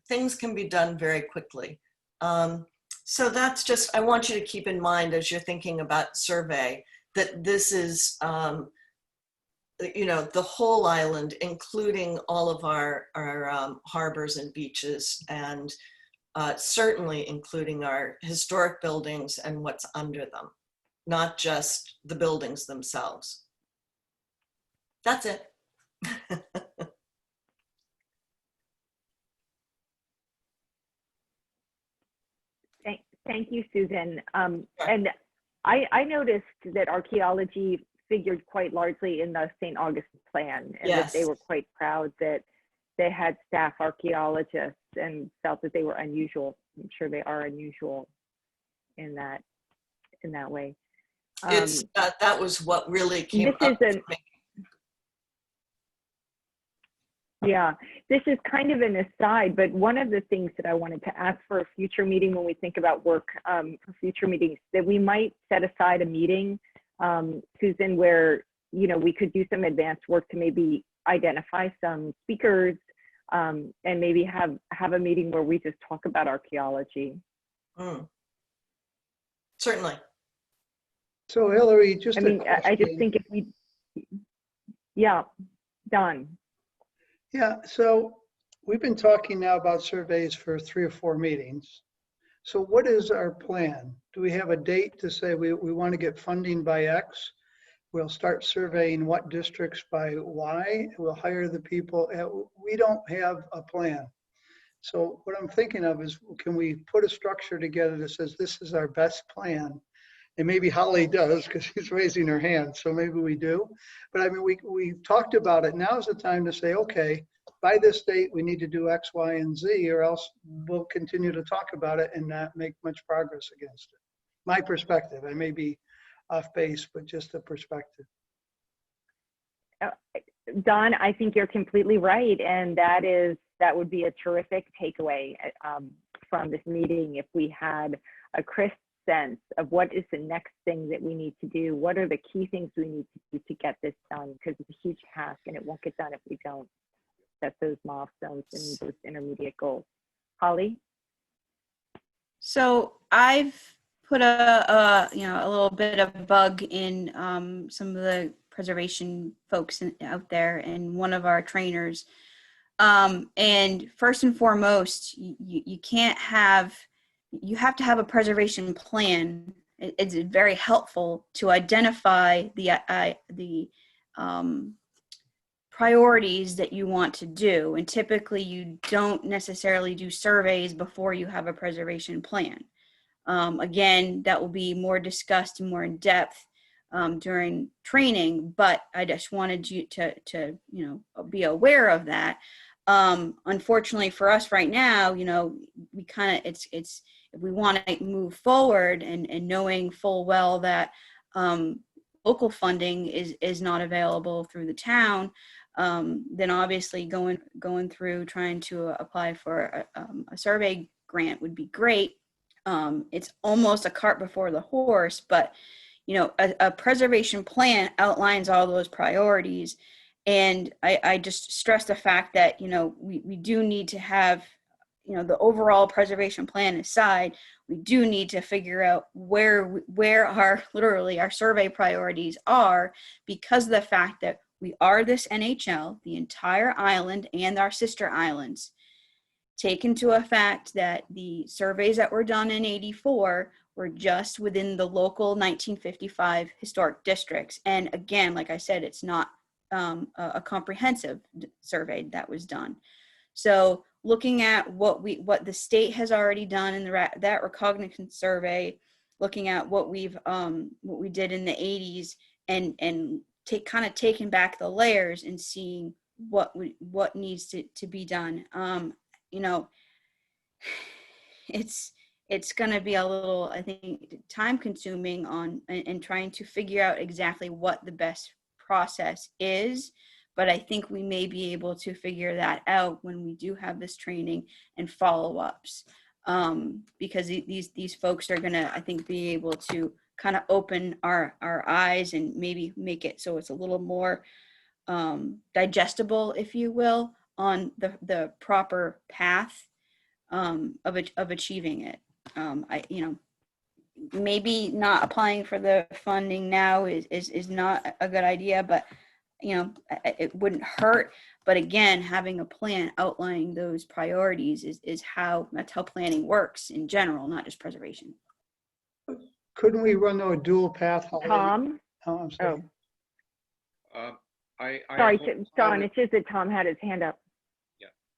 things can be done very quickly. So that's just, I want you to keep in mind as you're thinking about survey, that this is, the whole island, including all of our harbors and beaches, and certainly including our historic buildings and what's under them, not just the buildings themselves. That's it. Thank you, Susan. And I noticed that archaeology figured quite largely in the St. Augustine plan, and that they were quite proud that they had staff archaeologists and felt that they were unusual. I'm sure they are unusual in that way. It's that was what really came up for me. Yeah, this is kind of an aside, but one of the things that I wanted to ask for a future meeting when we think about work for future meetings, that we might set aside a meeting, Susan, where, we could do some advanced work to maybe identify some speakers and maybe have a meeting where we just talk about archaeology. Certainly. So Hillary, just I just think if we, Don. Yeah, so we've been talking now about surveys for 3 or 4 meetings. So what is our plan? Do we have a date to say we want to get funding by X? We'll start surveying what districts by Y. We'll hire the people. We don't have a plan. So what I'm thinking of is, can we put a structure together that says this is our best plan? And maybe Holly does, because she's raising her hand, so maybe we do. But I mean, we talked about it. Now's the time to say, okay, by this date, we need to do X, Y, and Z, or else we'll continue to talk about it and not make much progress against it. My perspective, I may be off base, but just a perspective. Don, I think you're completely right. And that would be a terrific takeaway from this meeting, if we had a crisp sense of what is the next thing that we need to do. What are the key things we need to do to get this done? Because it's a huge task and it won't get done if we don't set those milestones and those intermediate goals. Holly? So I've put a little bit of a bug in some of the preservation folks out there, and one of our trainers. And first and foremost, you have to have a preservation plan. It's very helpful to identify the priorities that you want to do. And typically you don't necessarily do surveys before you have a preservation plan. Again, that will be more discussed and more in depth during training, but I just wanted you to be aware of that. Unfortunately for us right now, we kind of, it's if we want to move forward and knowing full well that local funding is not available through the town, then obviously going through trying to apply for a survey grant would be great. It's almost a cart before the horse, but a preservation plan outlines all those priorities. And I just stress the fact that, we do need to have, the overall preservation plan aside, we do need to figure out where our survey priorities are, because of the fact that we are this NHL, the entire island and our sister islands. take into effect that the surveys that were done in 84 were just within the local 1955 historic districts. And again, like I said, it's not a comprehensive survey that was done. So looking at what the state has already done in that recognizance survey, looking at what we did in the 80s, and taking back the layers and seeing what needs to be done. You know, it's going to be a little, I think, time consuming and trying to figure out exactly what the best process is. But I think we may be able to figure that out when we do have this training and follow-ups, because these folks are going to, I think, be able to kind of open our eyes and maybe make it so it's a little more digestible, if you will, on the proper path of achieving it. Maybe not applying for the funding now is not a good idea, but it wouldn't hurt. But again, having a plan outlining those priorities that's how planning works in general, not just preservation. Couldn't we run a dual path? Tom? Oh, I'm sorry. Sorry, Don, it's just that Tom had his hand up.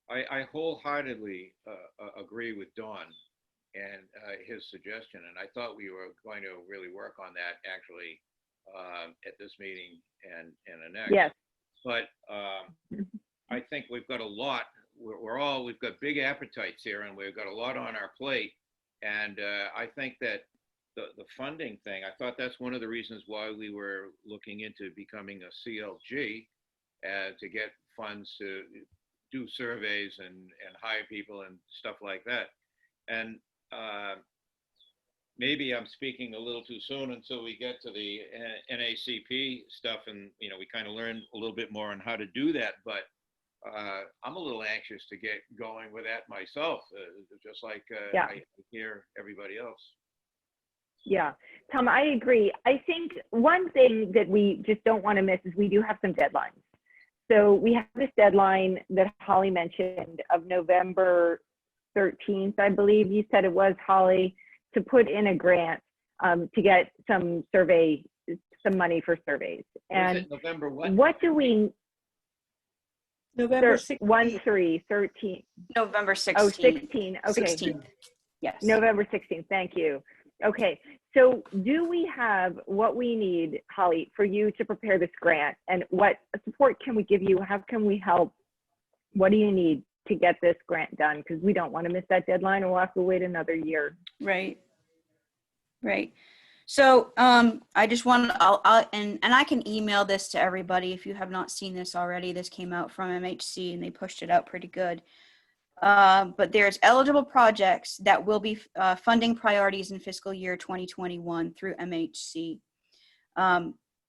I wholeheartedly agree with Don and his suggestion, and I thought we were going to really work on that actually at this meeting and the next. Yes. But I think we've got a lot. We've got big appetites here, and we've got a lot on our plate. And I think that the funding thing, I thought that's one of the reasons why we were looking into becoming a CLG, to get funds to do surveys and hire people and stuff like that. And maybe I'm speaking a little too soon until we get to the NACP stuff, and we kind of learn a little bit more on how to do that. But I'm a little anxious to get going with that myself, just like I hear everybody else. Yeah, Tom, I agree. I think one thing that we just don't want to miss is we do have some deadlines. So we have this deadline that Holly mentioned of November 13th, I believe you said it was, Holly, to put in a grant to get some money for surveys. And November what? What do we? November 16th. 13. November 16th. Oh, 16. Okay. 16th. Yes. November 16th. Thank you. Okay. So do we have what we need, Holly, for you to prepare this grant? And what support can we give you? How can we help? What do you need to get this grant done? Because we don't want to miss that deadline, or we'll have to wait another year. Right. So I just want and I can email this to everybody if you have not seen this already. This came out from MHC and they pushed it out pretty good. But there's eligible projects that will be funding priorities in fiscal year 2021 through MHC.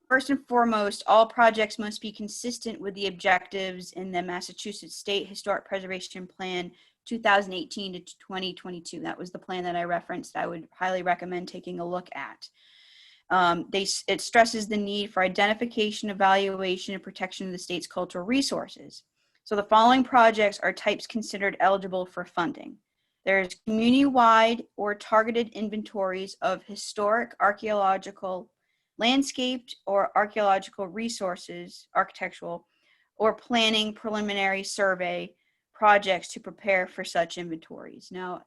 First and foremost, all projects must be consistent with the objectives in the Massachusetts State Historic Preservation Plan 2018 to 2022. That was the plan that I referenced. I would highly recommend taking a look at. It stresses the need for identification, evaluation, and protection of the state's cultural resources. So the following projects are types considered eligible for funding. There's community-wide or targeted inventories of historic, archaeological, landscaped or archaeological resources, architectural, or planning preliminary survey projects to prepare for such inventories. Now,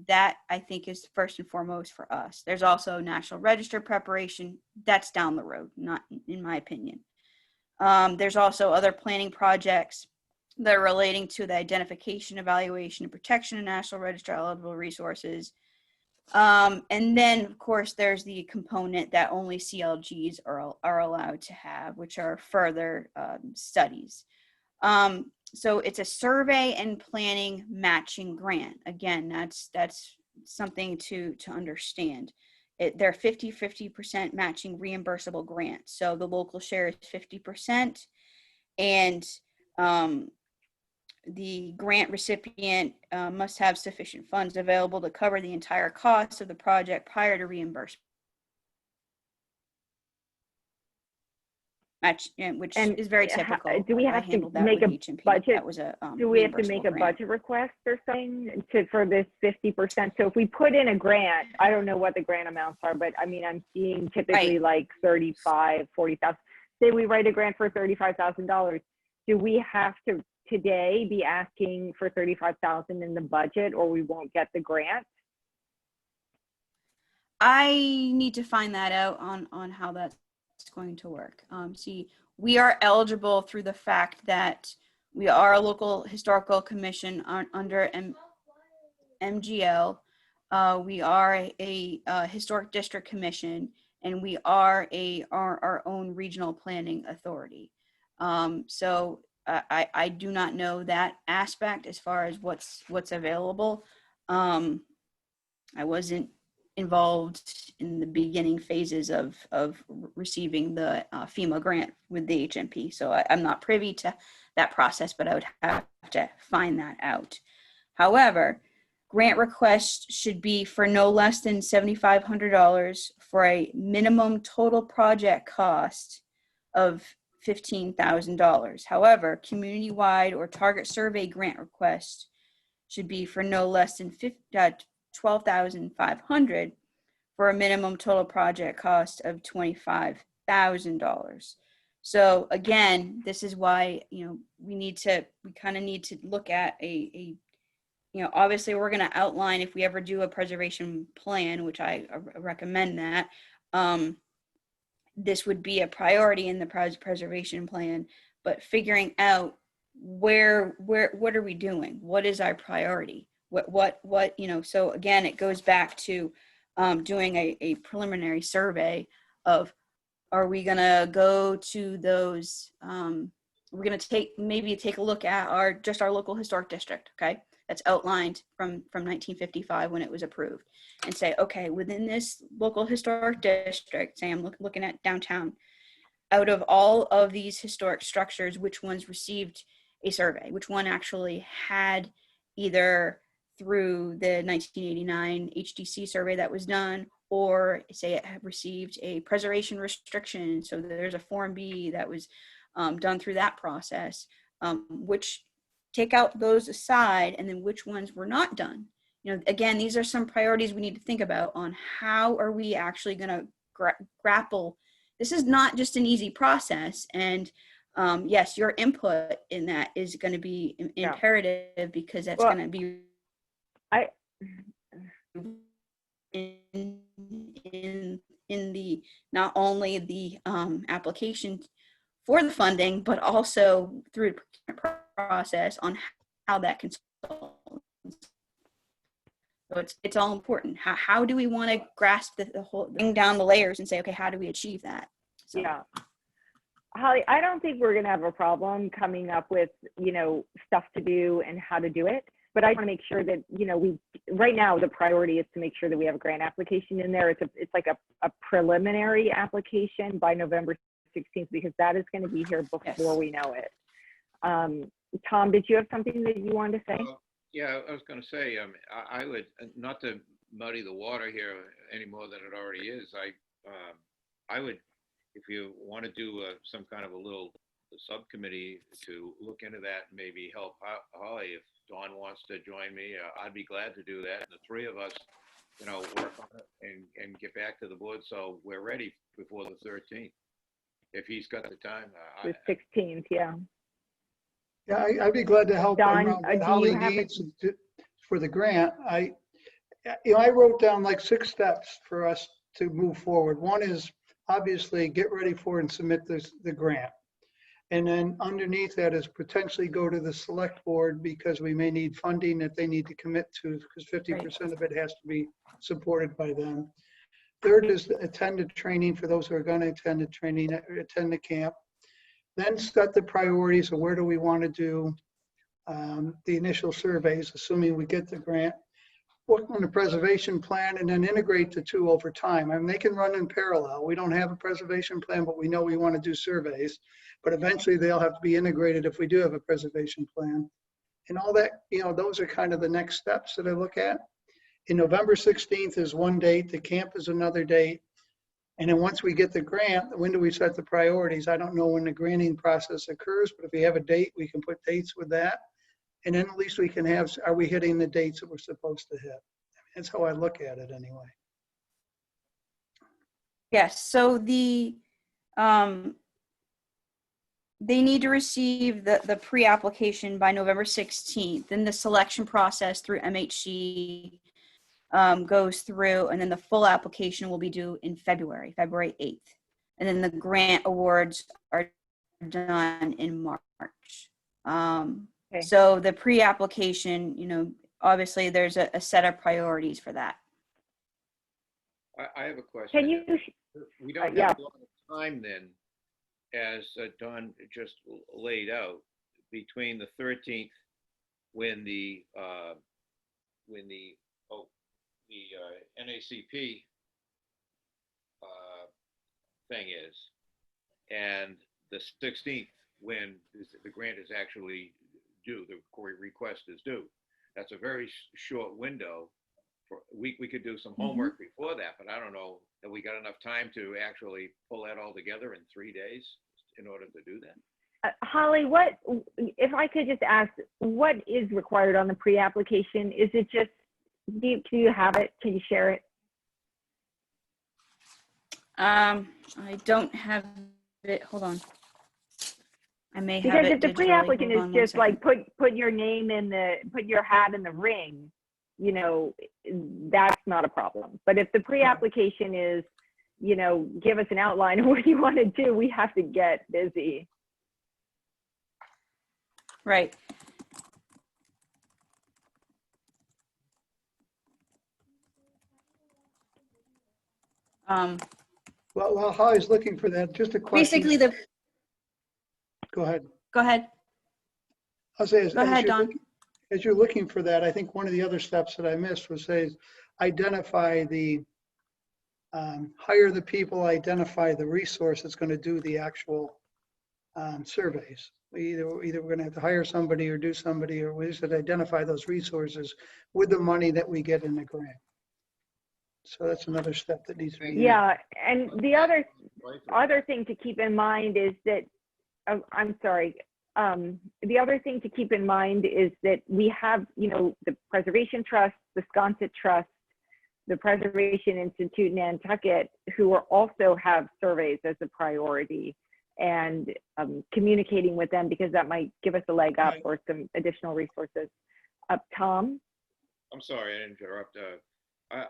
that I think is first and foremost for us. There's also National Register preparation. That's down the road, not in my opinion. There's also other planning projects that are relating to the identification, evaluation, and protection of National Register eligible resources. And then, of course, there's the component that only CLGs are allowed to have, which are further studies. So it's a survey and planning matching grant. Again, that's something to understand. They're 50% matching reimbursable grants. So the local share is 50%, and the grant recipient must have sufficient funds available to cover the entire cost of the project prior to reimbursement. match, which And is very ha- typical. do we I have to handled that make with a HMP. budget? That was a Do we have to make reimbursable a grant. budget request or something for this 50%? So if we put in a grant, I don't know what the grant amounts are, but I mean, I'm seeing typically like 35, 40,000. Say we write a grant for $35,000. Do we have to today be asking for 35,000 in the budget, or we won't get the grant? I need to find that out on how that's going to work. See, we are eligible through the fact that we are a local historical commission under MGL. We are a historic district commission, and we are our own regional planning authority. So I do not know that aspect as far as what's available. I wasn't involved in the beginning phases of receiving the FEMA grant with the HMP. So I'm not privy to that process, but I would have to find that out. However, grant requests should be for no less than $7,500 for a minimum total project cost of $15,000. However, community-wide or target survey grant requests should be for no less than $12,500 for a minimum total project cost of $25,000. So again, this is why, we kind of need to look at obviously we're going to outline if we ever do a preservation plan, which I recommend that, this would be a priority in the preservation plan, but figuring out what are we doing? What is our priority? So again, it goes back to doing a preliminary survey of, are we going to go to those, we're going to take a look at our local historic district, okay? That's outlined from 1955 when it was approved, and say, okay, within this local historic district, say I'm looking at downtown, out of all of these historic structures, which ones received a survey, which one actually had either through the 1989 HDC survey that was done, or say it had received a preservation restriction. So there's a Form B that was done through that process, which take out those aside, and then which ones were not done. Again, these are some priorities we need to think about on how are we actually going to grapple. This is not just an easy process. And yes, your input in that is going to be imperative, because that's going to be in the not only the application for the funding, but also through the process on how that can solve. So it's all important. How do we want to grasp the whole, bring down the layers and say, okay, how do we achieve that? So. Yeah. Holly, I don't think we're going to have a problem coming up with, stuff to do and how to do it. But I want to make sure that, right now the priority is to make sure that we have a grant application in there. It's like a preliminary application by November 16th, because that is going to be here before we know it. Tom, did you have something that you wanted to say? Yeah, I was going to say, I would, not to muddy the water here any more than it already is, I would, if you want to do some kind of a little subcommittee to look into that, and maybe help Holly, if Dawn wants to join me, I'd be glad to do that. And the three of us, work on it and get back to the board so we're ready before the 13th. If he's got the time. The 16th, yeah. Yeah, I'd be glad to help. Don, what do Holly you have needs for the grant. I wrote down like 6 steps for us to move forward. One is obviously get ready for and submit the grant. And then underneath that is potentially go to the select board, because we may need funding that they need to commit to, because 50% of it has to be supported by them. Third is attend the training for those who are going to attend the training, attend the camp. Then set the priorities of where do we want to do the initial surveys, assuming we get the grant. Work on the preservation plan, and then integrate the two over time. I mean, they can run in parallel. We don't have a preservation plan, but we know we want to do surveys. But eventually they'll have to be integrated if we do have a preservation plan. And all that, those are kind of the next steps that I look at. In November 16th is one date, the camp is another date. And then once we get the grant, when do we set the priorities? I don't know when the granting process occurs, but if we have a date, we can put dates with that. And then at least we can have, are we hitting the dates that we're supposed to hit? That's how I look at it anyway. Yes, so the, they need to receive the pre-application by November 16th. Then the selection process through MHC goes through, and then the full application will be due in February 8th. And then the grant awards are done in March. Okay. So the pre-application, you know, obviously there's a set of priorities for that. I have a question. Can you, We don't yeah. have a lot of time then, as Don just laid out, between the 13th when the NACP thing is, and the 16th when the grant is actually due, the request is due. That's a very short window. We could do some homework before that, but I don't know that we got enough time to actually pull that all together in 3 days in order to do that. Holly, what, if I could just ask, what is required on the pre-application? Is it just, do you have it? Can you share it? I don't have it. Hold on. I may have Because it if the digitally. pre-applicant Hold is on one just second. like put your name in the, put your hat in the ring, you know, that's not a problem. But if the pre-application is, you know, give us an outline of what you want to do, we have to get busy. Right. Well, while Holly's looking for that, just a question. Basically the, Go ahead. go ahead. I'll say, Go ahead, Don. as you're looking for that, I think one of the other steps that I missed was say, identify the, hire the people, identify the resource that's going to do the actual surveys. Either we're going to have to hire somebody or do somebody, or we should identify those resources with the money that we get in the grant. So that's another step that needs to be. Yeah, and the other thing to keep in mind is that, I'm sorry, the other thing to keep in mind is that we have, you know, the Preservation Trust, the Sconset Trust, the Preservation Institute Nantucket, who are also have surveys as a priority, and communicating with them, because that might give us a leg up or some additional resources. Tom? I'm sorry, I didn't interrupt.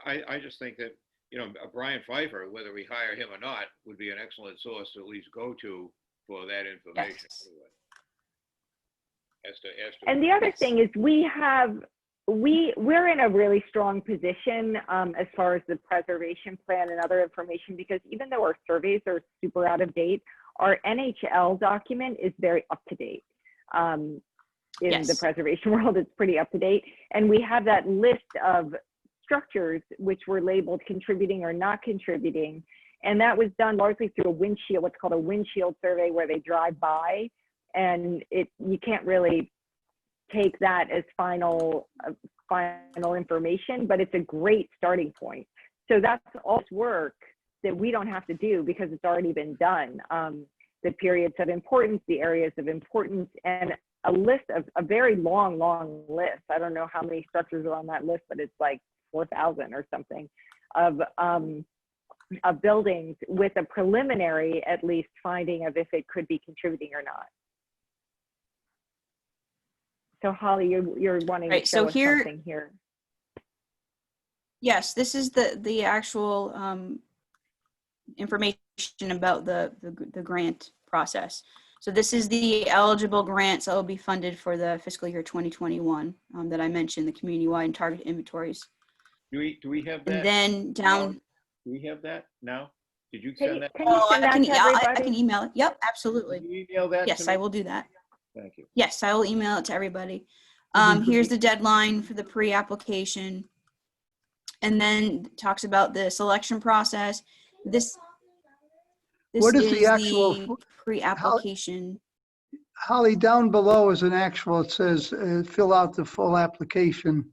I just think that, you know, Brian Pfeiffer, whether we hire him or not, would be an excellent source to at least go to for that information. Yes. Anyway. As to And the other thing is we're in a really strong position as far as the preservation plan and other information, because even though our surveys are super out of date, our NHL document is very up to date. In the preservation world, it's pretty up to date. And we have that list of structures which were labeled contributing or not contributing. And that was done largely through a windshield, what's called a windshield survey, where they drive by, and you can't really take that as final information, but it's a great starting point. So that's all work that we don't have to do because it's already been done. The periods of importance, the areas of importance, and a list of a very long list. I don't know how many structures are on that list, but it's like 4,000 or something of buildings, with a preliminary, at least, finding of if it could be contributing or not. So Holly, you're wanting to show us something here. Yes, this is the actual information about the grant process. So this is the eligible grants that will be funded for the fiscal year 2021 that I mentioned, the community-wide and target inventories. do we have that? And then down. Do we have that now? Did you Can send you, that? can you send that to everybody? I can email it. Yep, absolutely. Can you email that? Yes, to me? I will do that. Thank you. Yes, I will email it to everybody. Here's the deadline for the pre-application. And then talks about the selection process. This What is the is actual the pre-application. Holly, down below is an actual, it says, fill out the full application.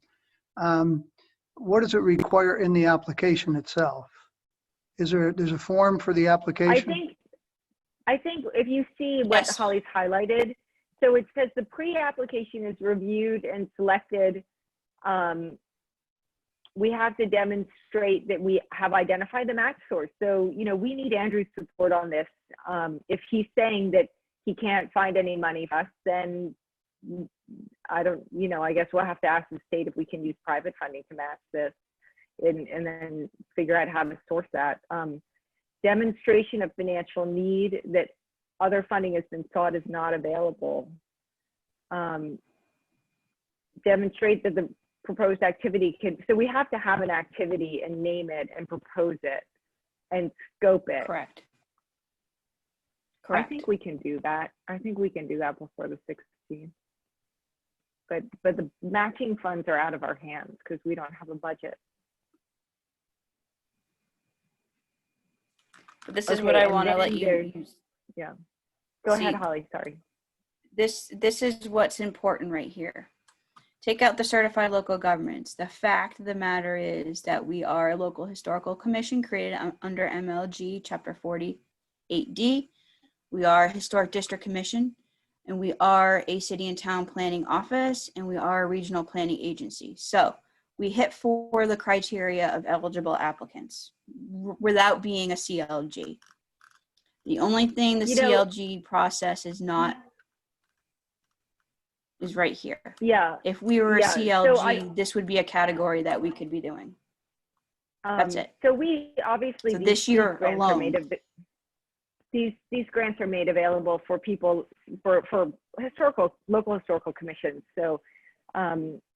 What does it require in the application itself? there's a form for the application? I think if you see what Yes. Holly's highlighted, so it says the pre-application is reviewed and selected. We have to demonstrate that we have identified the match source. So, you know, we need Andrew's support on this. If he's saying that he can't find any money for us, then I don't, you know, I guess we'll have to ask the state if we can use private funding to match this and then figure out how to source that. Demonstration of financial need that other funding has been sought is not available. Demonstrate that the proposed activity so we have to have an activity and name it and propose it and scope it. Correct. I Correct. think we can do that. I think we can do that before the 16th. But the matching funds are out of our hands because we don't have a budget. But this is Okay, what I and want to then let you there's- use. Yeah. Go ahead, See, Holly, sorry. This is what's important right here. Take out the certified local governments. The fact of the matter is that we are a local historical commission created under MLG Chapter 48D. We are a historic district commission, and we are a city and town planning office, and we are a regional planning agency. So we hit for the criteria of eligible applicants without being a CLG. The only thing the You know- CLG process is not is right here. Yeah. If we were a Yeah, so CLG, this would be a category that we could be doing. That's it. So we obviously So these- this year these grants are made alone. of these grants are made available for people for local historical commissions. So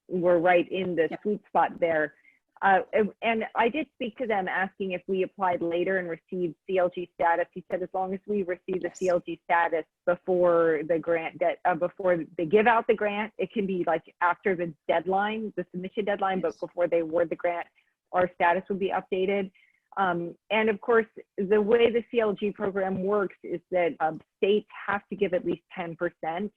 we're right in the sweet spot there. And I did speak to them asking if we applied later and received CLG status. He said as long as we receive the CLG status before the grant before they give out the grant, it can be like after the deadline, the submission deadline, but before they award the grant, our status would be updated. And of course, the way the CLG program works is that states have to give at least 10%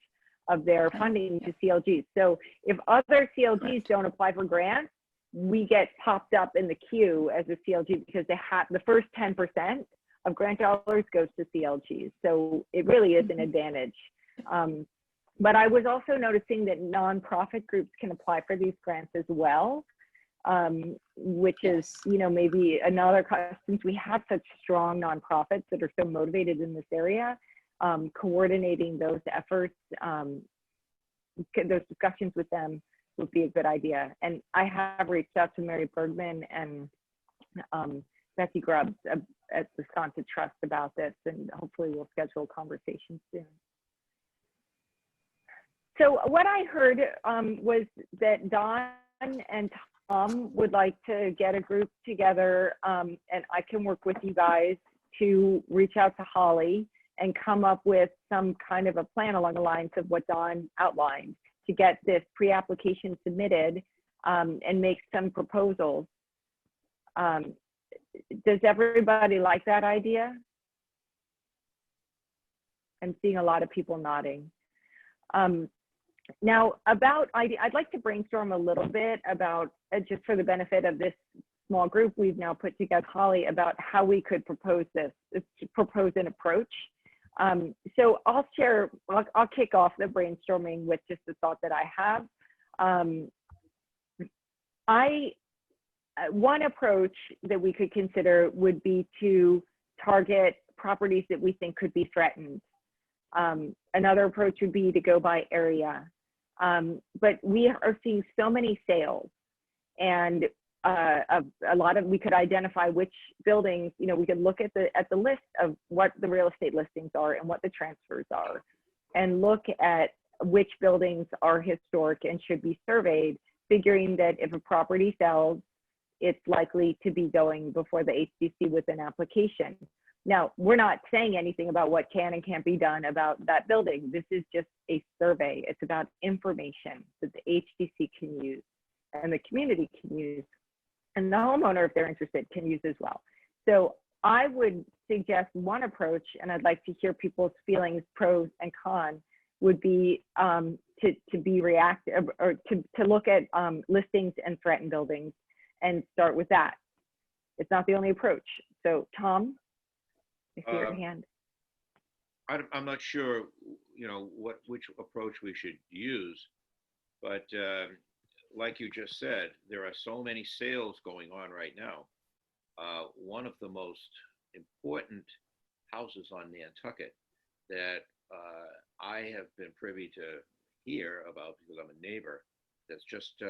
of their funding to CLGs. So if other CLGs don't apply for grants, we get popped up in the queue as a CLG because they have the first 10% of grant dollars goes to CLGs. So it really is an advantage. But I was also noticing that nonprofit groups can apply for these grants as well, which is, you know, maybe another cost since we have such strong nonprofits that are so motivated in this area. Coordinating those efforts, those discussions with them would be a good idea. And I have reached out to Mary Bergman and Becky Grubbs at Wisconsin Trust about this, and hopefully we'll schedule a conversation soon. So what I heard was that Don and Tom would like to get a group together, and I can work with you guys to reach out to Holly and come up with some kind of a plan along the lines of what Don outlined to get this pre-application submitted and make some proposals. Does everybody like that idea? I'm seeing a lot of people nodding. Now, I'd like to brainstorm a little bit about, just for the benefit of this small group we've now put together, Holly, about how we could propose this, propose an approach. So I'll kick off the brainstorming with just the thought that I have. One approach that we could consider would be to target properties that we think could be threatened. Another approach would be to go by area. But we are seeing so many sales, and a lot of, we could identify which buildings, you know, we could look at the list of what the real estate listings are and what the transfers are, and look at which buildings are historic and should be surveyed, figuring that if a property sells, it's likely to be going before the HDC with an application. Now, we're not saying anything about what can and can't be done about that building. This is just a survey. It's about information that the HDC can use and the community can use, and the homeowner, if they're interested, can use as well. So I would suggest one approach, and I'd like to hear people's feelings, pros and cons, would be to be reactive, or to look at listings and threatened buildings and start with that. It's not the only approach. So Tom, I see your Um, hand. I'm not sure, which approach we should use, but like you just said, there are so many sales going on right now. One of the most important houses on Nantucket that I have been privy to hear about because I'm a neighbor, that's just,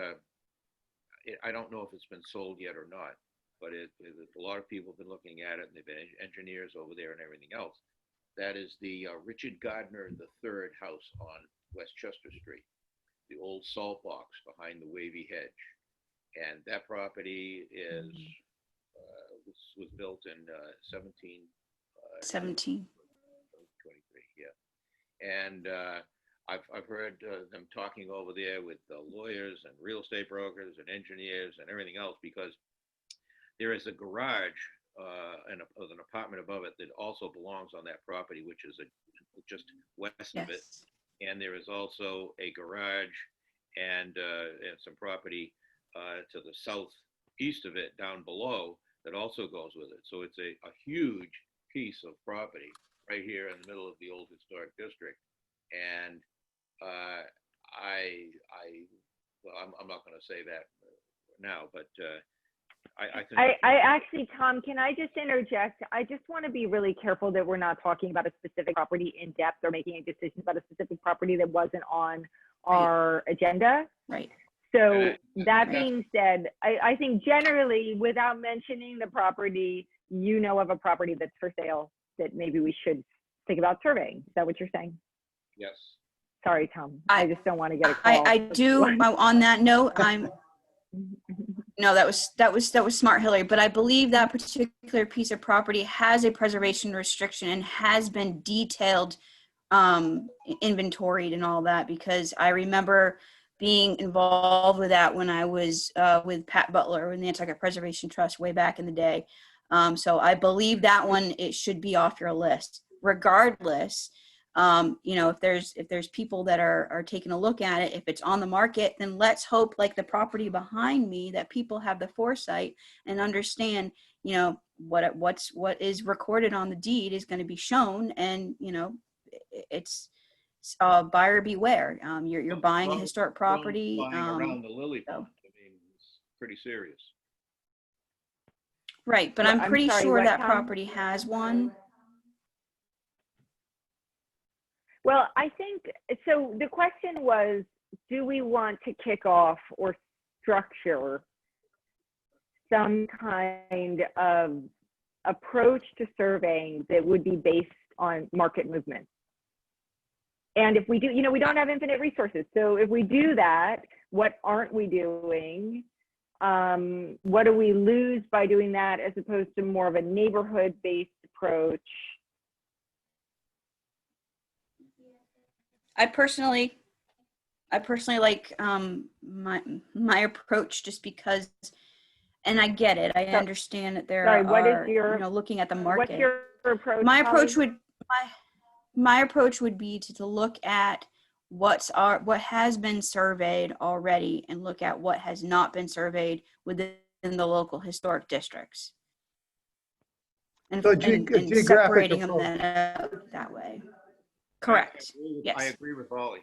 I don't know if it's been sold yet or not, but a lot of people have been looking at it, and they've been engineers over there and everything else. That is the Richard Gardner III house on Westchester Street, the old salt box behind the wavy hedge. And that property was built in 1723, 17. yeah. And I've heard them talking over there with lawyers and real estate brokers and engineers and everything else, because there is a garage and an apartment above it that also belongs on that property, which is just west of it. Yes. And there is also a garage and some property to the southeast of it down below that also goes with it. So it's a huge piece of property right here in the middle of the old historic district. And I'm not going to say that now, but I think. I actually, Tom, can I just interject? I just want to be really careful that we're not talking about a specific property in depth or making a decision about a specific property that wasn't on our agenda. Right. So that being said, I think generally, without mentioning the property, of a property that's for sale that maybe we should think about surveying. Is that what you're saying? Yes. Sorry, Tom. I just don't want to get a call. I do. On that note, No, that was smart, Hillary. But I believe that particular piece of property has a preservation restriction and has been detailed, inventoried and all that, because I remember being involved with that when I was with Pat Butler with the Nantucket Preservation Trust way back in the day. So I believe that one, it should be off your list. Regardless, if there's people that are taking a look at it, if it's on the market, then let's hope, like the property behind me, that people have the foresight and understand, what is recorded on the deed is going to be shown, and it's buyer beware. You're buying a historic property. Flying around the lily pond. I mean, it's pretty serious. Right, but Well, I'm pretty sorry, sure what, that Tom? property has one. Well, I think, so the question was, do we want to kick off or structure some kind of approach to surveying that would be based on market movement? And if we do, we don't have infinite resources. So if we do that, what aren't we doing? What do we lose by doing that as opposed to more of a neighborhood-based approach? I personally like my approach, just because, and I get it. I understand that there Sorry, are, what is your, looking at the market. what's your approach? My Holly? approach would my approach would be to look at what has been surveyed already and look at what has not been surveyed within the local historic districts, and, So and geographic separating them approach. that way. Correct. Yes. I agree with Holly.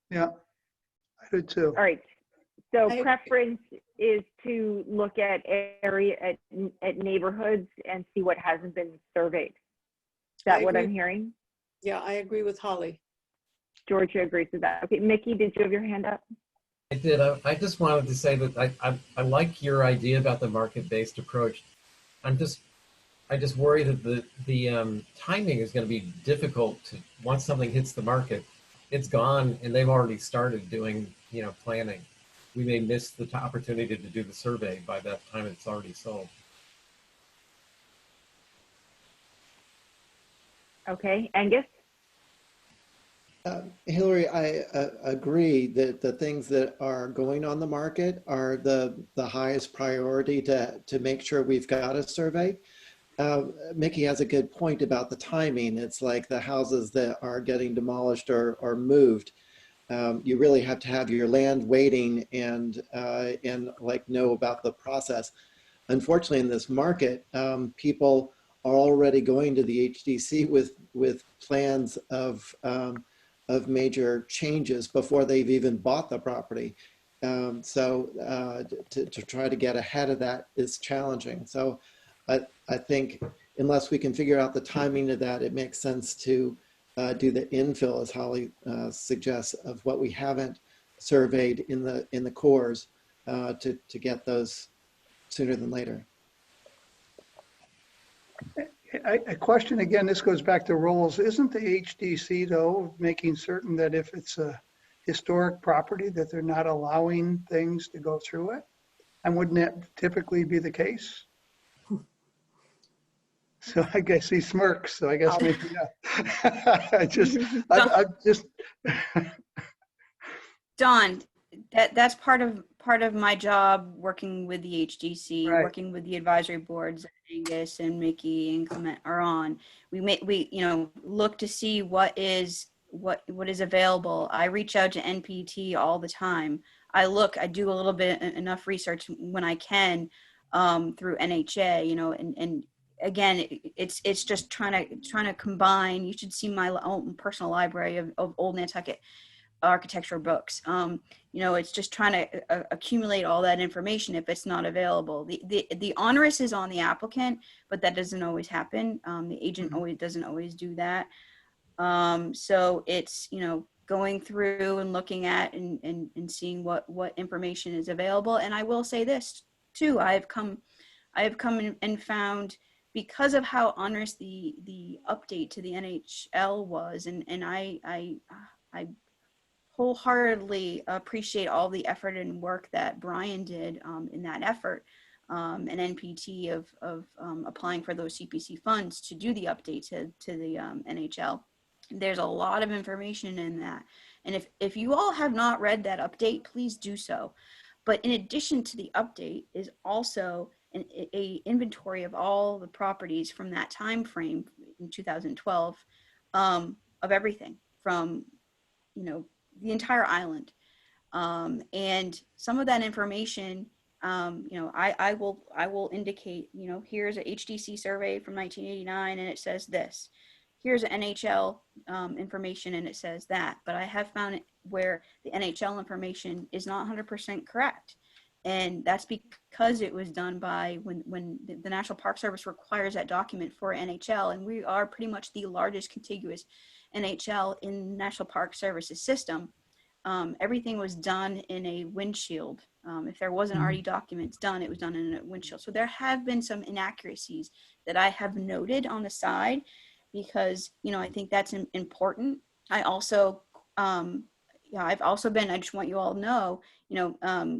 Yeah, I do too. All right. So I- preference is to look at at neighborhoods and see what hasn't been surveyed. Is that I what I'm agree. hearing? Yeah, I agree with Holly. Georgia agrees with that. Okay, Mickey, did you have your hand up? I did. I just wanted to say that I like your idea about the market-based approach. I just worry that the timing is going to be difficult. Once something hits the market, it's gone, and they've already started doing planning. We may miss the opportunity to do the survey by that time it's already sold. Okay, Angus? Hillary, I agree that the things that are going on the market are the highest priority to make sure we've got a survey. Mickey has a good point about the timing. It's like the houses that are getting demolished or moved. You really have to have your land waiting and like know about the process. unfortunately, in this market, people are already going to the HDC with plans of major changes before they've even bought the property. So to try to get ahead of that is challenging. So I think unless we can figure out the timing of that, it makes sense to do the infill, as Holly suggests, of what we haven't surveyed in the cores to get those sooner than later. A question again, this goes back to roles. Isn't the HDC though making certain that if it's a historic property that they're not allowing things to go through it? And wouldn't that typically be the case? So I guess he smirks, so I guess maybe, yeah. I just. Don, that's part of my job, working with the HDC, Right. working with the advisory boards that Angus and Mickey and Clement are on. We look to see what is available. I reach out to NPT all the time. I do a little bit enough research when I can through NHA, and again, it's just trying to combine. You should see my own personal library of old Nantucket architectural books. It's just trying to accumulate all that information if it's not available. The onerous is on the applicant, but that doesn't always happen. The agent doesn't always do that. So it's, going through and looking at and seeing what information is available. And I will say this too, I have come and found, because of how onerous the update to the NHL was, and I wholeheartedly appreciate all the effort and work that Brian did in that effort, and NPT of applying for those CPC funds to do the update to the NHL. There's a lot of information in that. And if you all have not read that update, please do so. But in addition to the update is also a inventory of all the properties from that time frame in 2012, of everything from, the entire island. And some of that information, I will indicate, here's a HDC survey from 1989 and it says this. Here's an NHL information and it says that. But I have found it where the NHL information is not 100% correct. And that's because it was done by when the National Park Service requires that document for NHL. And we are pretty much the largest contiguous NHL in National Park Service's system. Everything was done in a windshield. If there wasn't already documents done, it was done in a windshield. So there have been some inaccuracies that I have noted on the side because, I think that's important. I also, I've also been, I just want you all to know,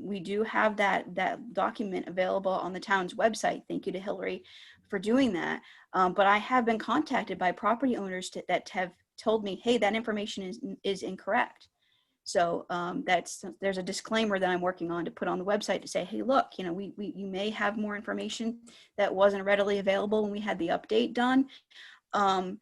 we do have that document available on the town's website. Thank you to Hillary for doing that. But I have been contacted by property owners that have told me, hey, that information is incorrect. So there's a disclaimer that I'm working on to put on the website to say, hey, look, you may have more information that wasn't readily available when we had the update done. No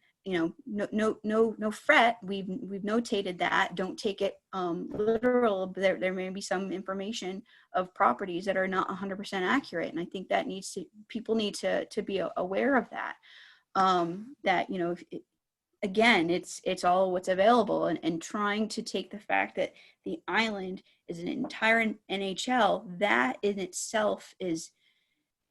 fret. We've notated that. Don't take it literal. There may be some information of properties that are not 100% accurate, and I think that people need to be aware of that. Again, it's all what's available, and trying to take the fact that the island is an entire NHL, that in itself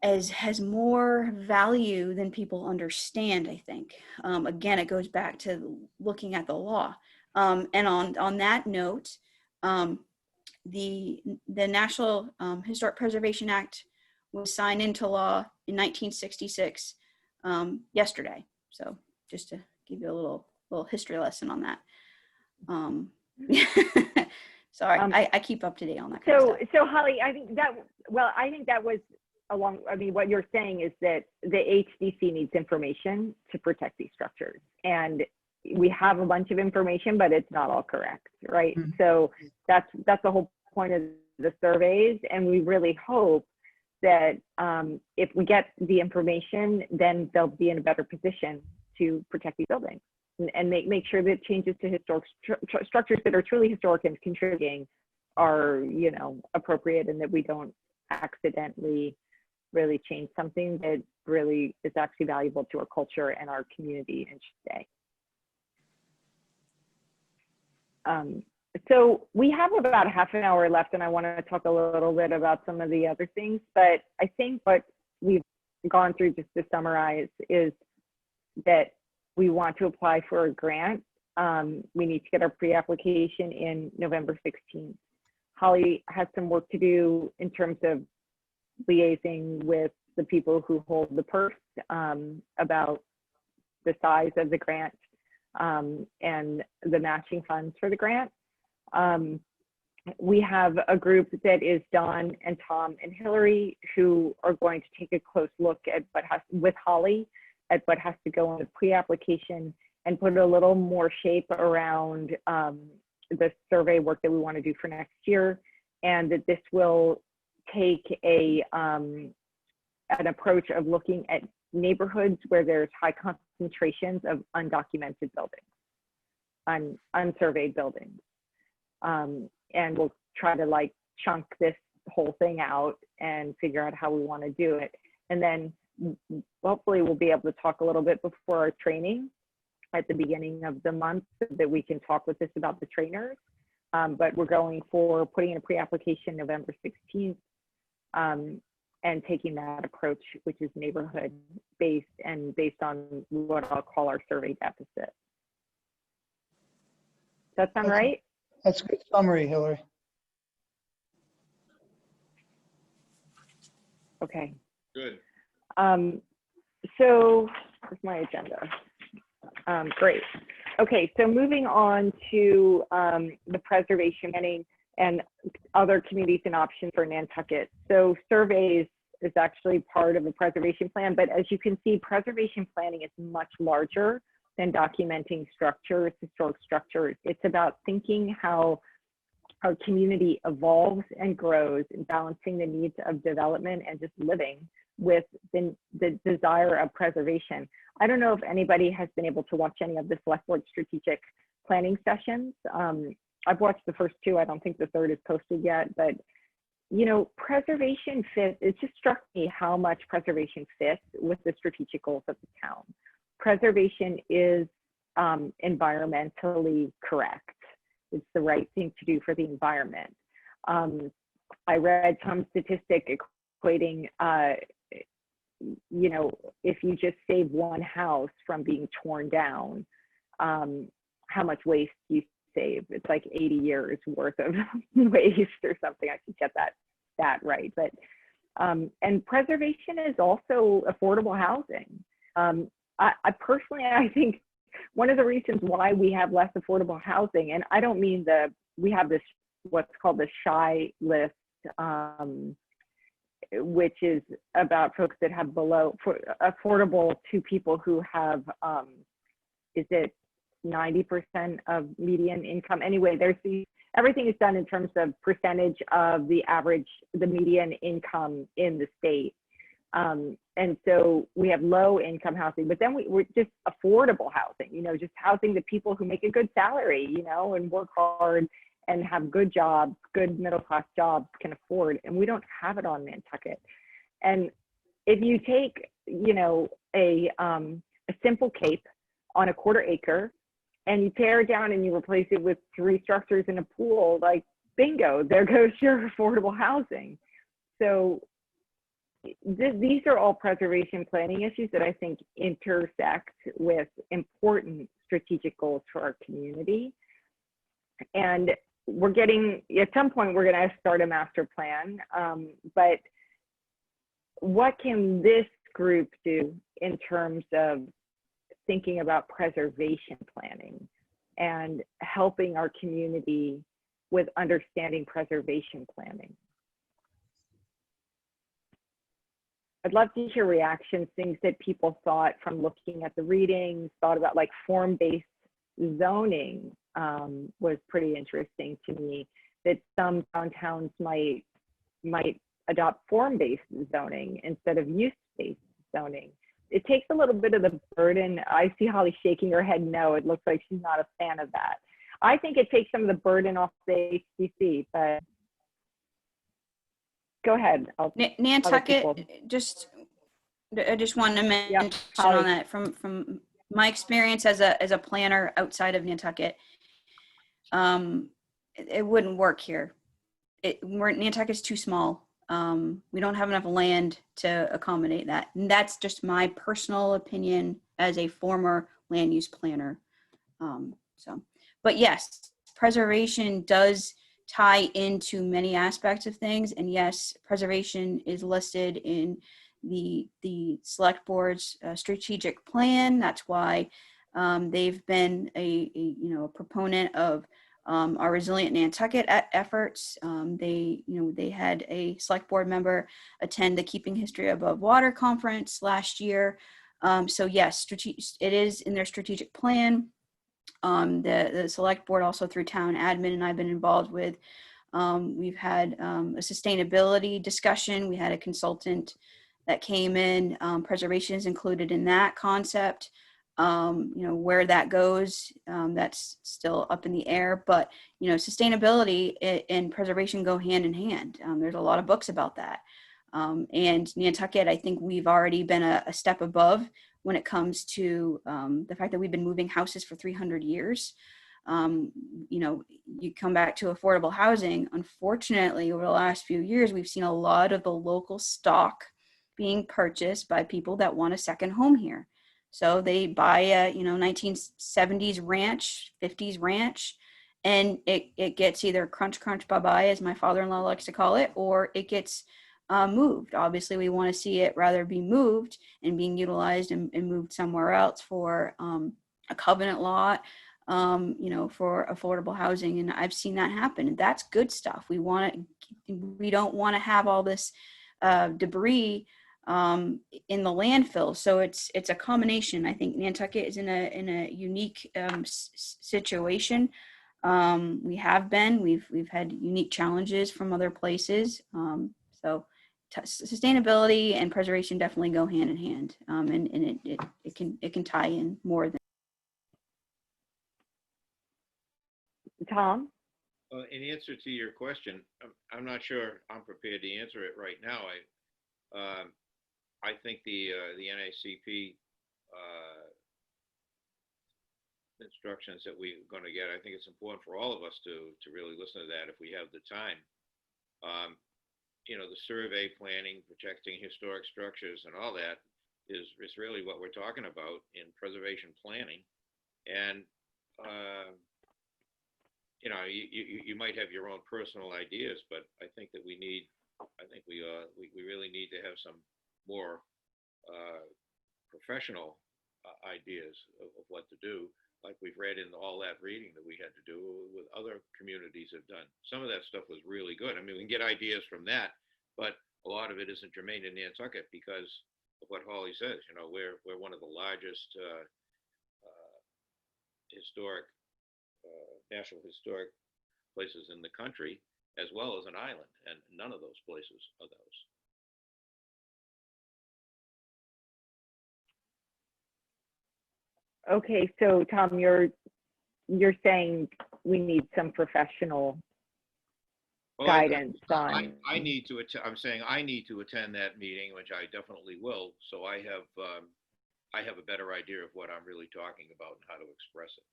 has more value than people understand, I think. Again, it goes back to looking at the law. And on that note, the National Historic Preservation Act was signed into law in 1966 yesterday. So just to give you a little history lesson on that. Sorry, I keep up to date on that kind of stuff. So Holly, I think that was what you're saying is that the HDC needs information to protect these structures. And we have a bunch of information, but it's not all correct, right? Mm-hmm. So that's the whole point of the surveys. And we really hope that if we get the information, then they'll be in a better position to protect these buildings and make sure that changes to historic structures that are truly historic and contributing are, appropriate, and that we don't accidentally really change something that really is actually valuable to our culture and our community and should stay. So we have about half an hour left, and I want to talk a little bit about some of the other things, but I think what we've gone through, just to summarize, is that we want to apply for a grant. We need to get our pre-application in November 16th. Holly has some work to do in terms of liaising with the people who hold the purse about the size of the grant and the matching funds for the grant. We have a group that is Don and Tom and Hillary who are going to take a close look at what has, with Holly, at what has to go in the pre-application and put a little more shape around the survey work that we want to do for next year, and that this will take an approach of looking at neighborhoods where there's high concentrations of undocumented buildings, unsurveyed buildings. And we'll try to like chunk this whole thing out and figure out how we want to do it. And then hopefully we'll be able to talk a little bit before our training at the beginning of the month so that we can talk with this about the trainers. But we're going for putting in a pre-application November 16th and taking that approach, which is neighborhood based and based on what I'll call our survey deficit. Does that sound right? That's a good summary, Hillary. Okay. Good. So where's my agenda? Great. Okay, so moving on to the preservation planning and other communities and options for Nantucket. So surveys is actually part of the preservation plan, but as you can see, preservation planning is much larger than documenting structures, historic structures. It's about thinking how our community evolves and grows and balancing the needs of development and just living with the desire of preservation. I don't know if anybody has been able to watch any of the Select Board strategic planning sessions. I've watched the first two. I don't think the third is posted yet, but you know, preservation fits, it just struck me how much preservation fits with the strategic goals of the town. Preservation is environmentally correct. It's the right thing to do for the environment. I read some statistic equating, you know, if you just save one house from being torn down, how much waste you save. It's like 80 years worth of waste or something. I should get that right. But and preservation is also affordable housing. I personally, I think one of the reasons why we have less affordable housing, and I don't mean we have this, what's called the SHY list, which is about folks that have affordable to people who have, is it 90% of median income? Anyway, everything is done in terms of percentage of the median income in the state. And so we have low income housing, but then we're just affordable housing, you know, just housing the people who make a good salary, you know, and work hard and have good jobs, good middle-class jobs can afford, and we don't have it on Nantucket. And if you take, you know, a simple cape on a 1/4 acre and you tear it down and you replace it with 3 structures and a pool, like bingo, there goes your affordable housing. So these are all preservation planning issues that I think intersect with important strategic goals for our community. And we're getting, at some point, we're going to start a master plan. But what can this group do in terms of thinking about preservation planning and helping our community with understanding preservation planning? I'd love to hear reactions, things that people thought from looking at the readings, thought about like form-based zoning was pretty interesting to me, that some towns might adopt form-based zoning instead of use-based zoning. It takes a little bit of the burden. I see Holly shaking her head no. It looks like she's not a fan of that. I think it takes some of the burden off the HDC, but go ahead. Nantucket, people. I just wanted to mention Holly. on that from my experience as a planner outside of Nantucket, it wouldn't work here. Nantucket's too small. We don't have enough land to accommodate that. And that's just my personal opinion as a former land use planner. But yes, preservation does tie into many aspects of things. And yes, preservation is listed in the select board's strategic plan. That's why they've been a proponent of our Resilient Nantucket efforts. They had a select board member attend the Keeping History Above Water conference last year. So yes, it is in their strategic plan. The select board also through town admin and I've been involved with. We've had a sustainability discussion. We had a consultant that came in. Preservation is included in that concept. Where that goes, that's still up in the air, but sustainability and preservation go hand in hand. There's a lot of books about that. And Nantucket, I think we've already been a step above when it comes to the fact that we've been moving houses for 300 years. You come back to affordable housing. Unfortunately, over the last few years, we've seen a lot of the local stock being purchased by people that want a second home here. So they buy a 1970s ranch, 50s ranch, and it gets either crunch, bye-bye, as my father-in-law likes to call it, or it gets moved. Obviously, we want to see it rather be moved and being utilized and moved somewhere else for a covenant lot, for affordable housing. And I've seen that happen. And that's good stuff. We don't want to have all this debris in the landfill. So it's a combination. I think Nantucket is in a unique situation. We've had unique challenges from other places. So sustainability and preservation definitely go hand in hand. And it can tie in more than. Tom? In answer to your question, I'm not sure I'm prepared to answer it right now. I think the NACP instructions that we're going to get, I think it's important for all of us to really listen to that if we have the time. The survey planning, protecting historic structures and all that is really what we're talking about in preservation planning. And, you might have your own personal ideas, but I think that we really need to have some more professional ideas of what to do, like we've read in all that reading that we had to do with other communities have done. Some of that stuff was really good. I mean, we can get ideas from that, but a lot of it isn't germane to Nantucket because of what Holly says. We're one of the largest national historic places in the country, as well as an island, and none of those places are those. Okay, so Tom, you're saying we need some professional guidance on. I need to attend. I'm saying I need to attend that meeting, which I definitely will. So I have a better idea of what I'm really talking about and how to express it.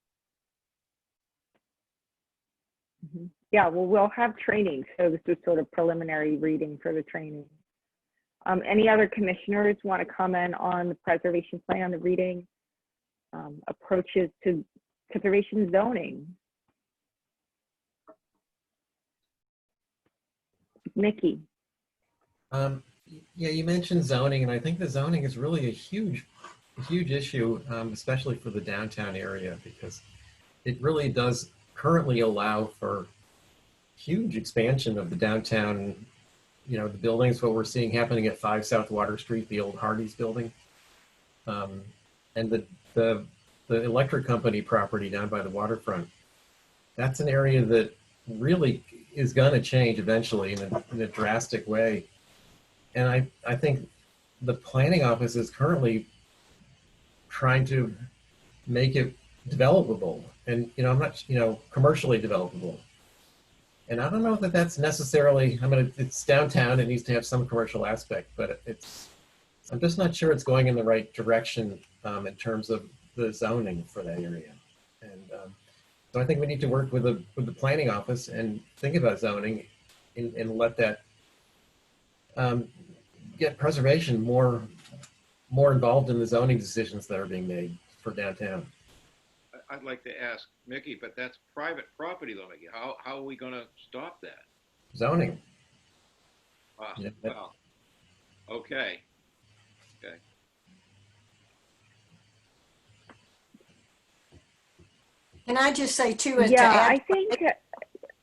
Mm-hmm. Yeah, well, we'll have training. So this is sort of preliminary reading for the training. Any other commissioners want to comment on the preservation plan, the reading, approaches to conservation zoning? Nikki. Yeah, you mentioned zoning, and I think the zoning is really a huge issue, especially for the downtown area, because it really does currently allow for huge expansion of the downtown, the buildings, what we're seeing happening at 5 South Water Street, the old Hardee's building, and the electric company property down by the waterfront. That's an area that really is going to change eventually in a drastic way. And I think the planning office is currently trying to make it developable and, I'm not, commercially developable. And I don't know that that's necessarily, I mean, it's downtown, it needs to have some commercial aspect, but I'm just not sure it's going in the right direction in terms of the zoning for that area. And so I think we need to work with the planning office and think about zoning and let that get preservation more involved in the zoning decisions that are being made for downtown. I'd like to ask Mickey, but that's private property though, Mickey. How are we going to stop that? Zoning. Yeah, Well, okay. Okay. Can I just say too, to Yeah, add, I think,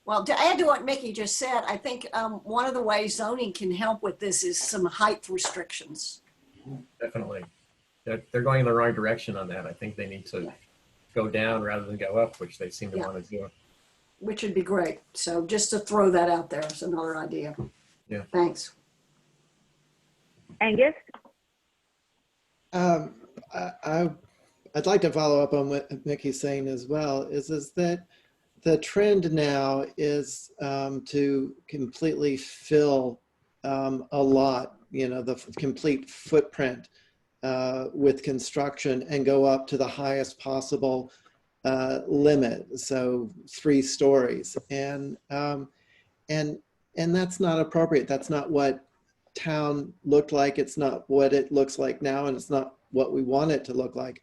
well, to add to what Mickey just said, I think one of the ways zoning can help with this is some height restrictions. definitely. They're going in the wrong direction on that. I think they need to go down rather than go up, which they seem to want to do. Which would be great. So just to throw that out there is another idea. Yeah. Thanks. Angus? I'd like to follow up on what Mickey's saying as well, is that the trend now is to completely fill a lot, the complete footprint with construction and go up to the highest possible limit, so 3 stories. And that's not appropriate. That's not what town looked like. It's not what it looks like now, and it's not what we want it to look like.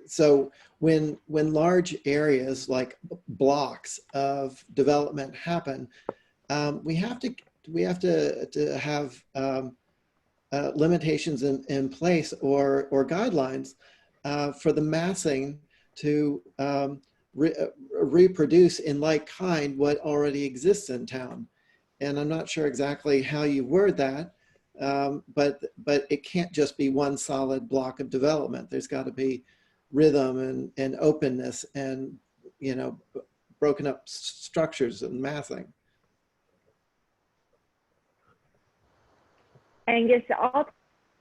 So when large areas like blocks of development happen, we have to have limitations in place or guidelines for the massing to reproduce in like kind what already exists in town. And I'm not sure exactly how you word that, but it can't just be one solid block of development. There's got to be rhythm and openness and, broken up structures and massing. Angus, I'll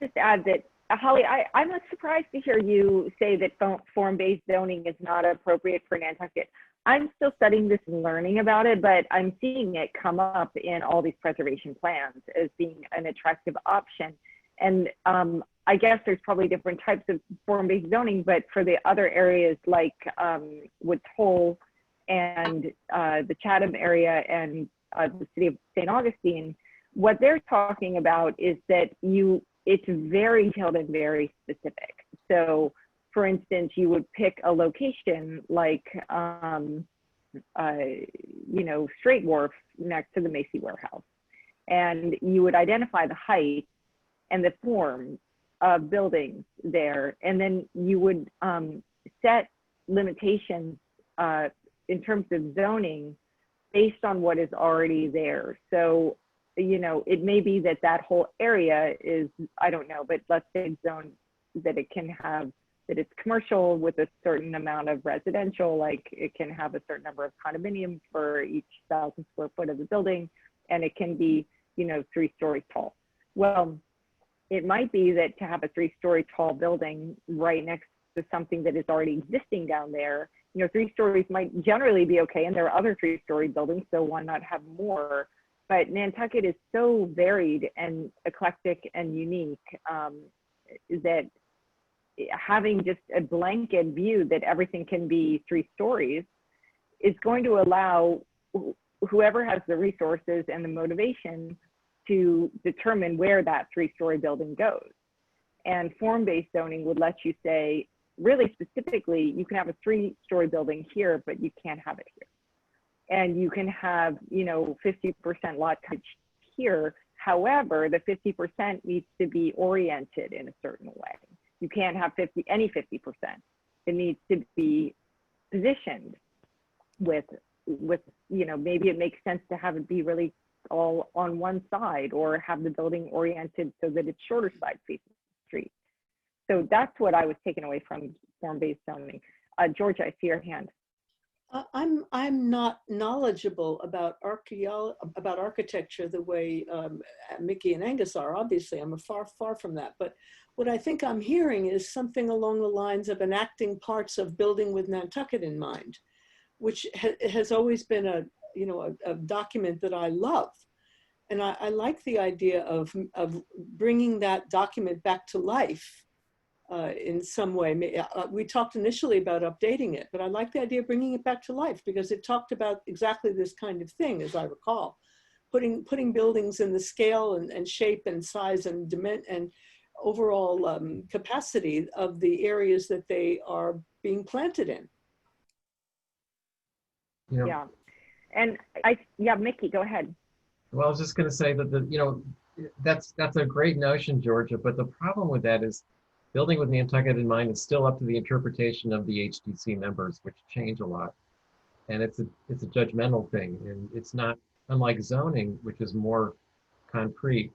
just add that, Holly, I'm not surprised to hear you say that form-based zoning is not appropriate for Nantucket. I'm still studying this and learning about it, but I'm seeing it come up in all these preservation plans as being an attractive option. And I guess there's probably different types of form-based zoning, but for the other areas like Woods Hole and the Chatham area and the city of St. Augustine, what they're talking about is that it's very detailed and very specific. So for instance, you would pick a location like, Straight Wharf next to the Macy warehouse. And you would identify the height and the form of buildings there. And then you would set limitations in terms of zoning based on what is already there. So, it may be that whole area is, I don't know, but let's say zone that it can have, that it's commercial with a certain amount of residential, like it can have a certain number of condominiums for each 1,000 square foot of the building, and it can be, 3 stories tall. Well, it might be that to have a 3-story tall building right next to something that is already existing down there, 3 stories might generally be okay, and there are other 3-story buildings, so why not have more? But Nantucket is so varied and eclectic and unique that having just a blanket view that everything can be 3 stories is going to allow whoever has the resources and the motivation to determine where that 3-story building goes. And form-based zoning would let you say, really specifically, you can have a 3-story building here, but you can't have it here. And you can have, 50% lot coverage here. However, the 50% needs to be oriented in a certain way. You can't have any 50%. It needs to be positioned with, maybe it makes sense to have it be really all on one side, or have the building oriented so that it's shorter side facing the street. So that's what I was taking away from form-based zoning. George, I see your hand. I'm not knowledgeable about architecture the way Mickey and Angus are. Obviously, I'm far from that. But what I think I'm hearing is something along the lines of enacting parts of Building with Nantucket in mind, which has always been a document that I love. And I like the idea of bringing that document back to life in some way. We talked initially about updating it, but I like the idea of bringing it back to life because it talked about exactly this kind of thing, as I recall. Putting buildings in the scale and shape and size and dimension and overall capacity of the areas that they are being planted in. Yeah. And Mickey, go ahead. Well, I was just going to say that that's a great notion, Georgia. But the problem with that is, building with Nantucket in mind is still up to the interpretation of the HDC members, which change a lot, and it's a judgmental thing, and it's not unlike zoning, which is more concrete.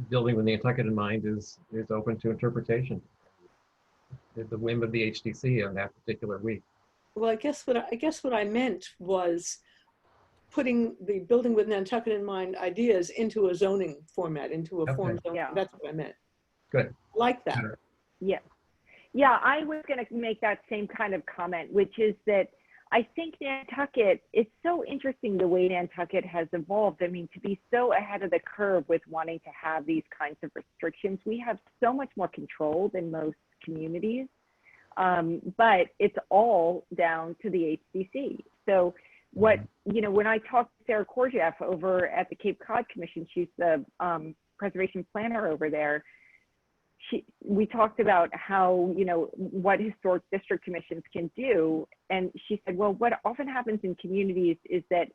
Building with Nantucket in mind is open to interpretation. The whim of the HDC on that particular week. Well, I guess what I meant was putting the building with Nantucket in mind ideas into a zoning format, into a form zone. Yeah. That's what I meant. Good. Like that. Yeah. Yeah, I was going to make that same kind of comment, which is that I think Nantucket, it's so interesting the way Nantucket has evolved. I mean, to be so ahead of the curve with wanting to have these kinds of restrictions, we have so much more control than most communities, but it's all down to the HDC. So when I talked to Sarah Korjeff over at the Cape Cod Commission, she's the preservation planner over there, we talked about how, what historic district commissions can do. And she said, well, what often happens in communities is that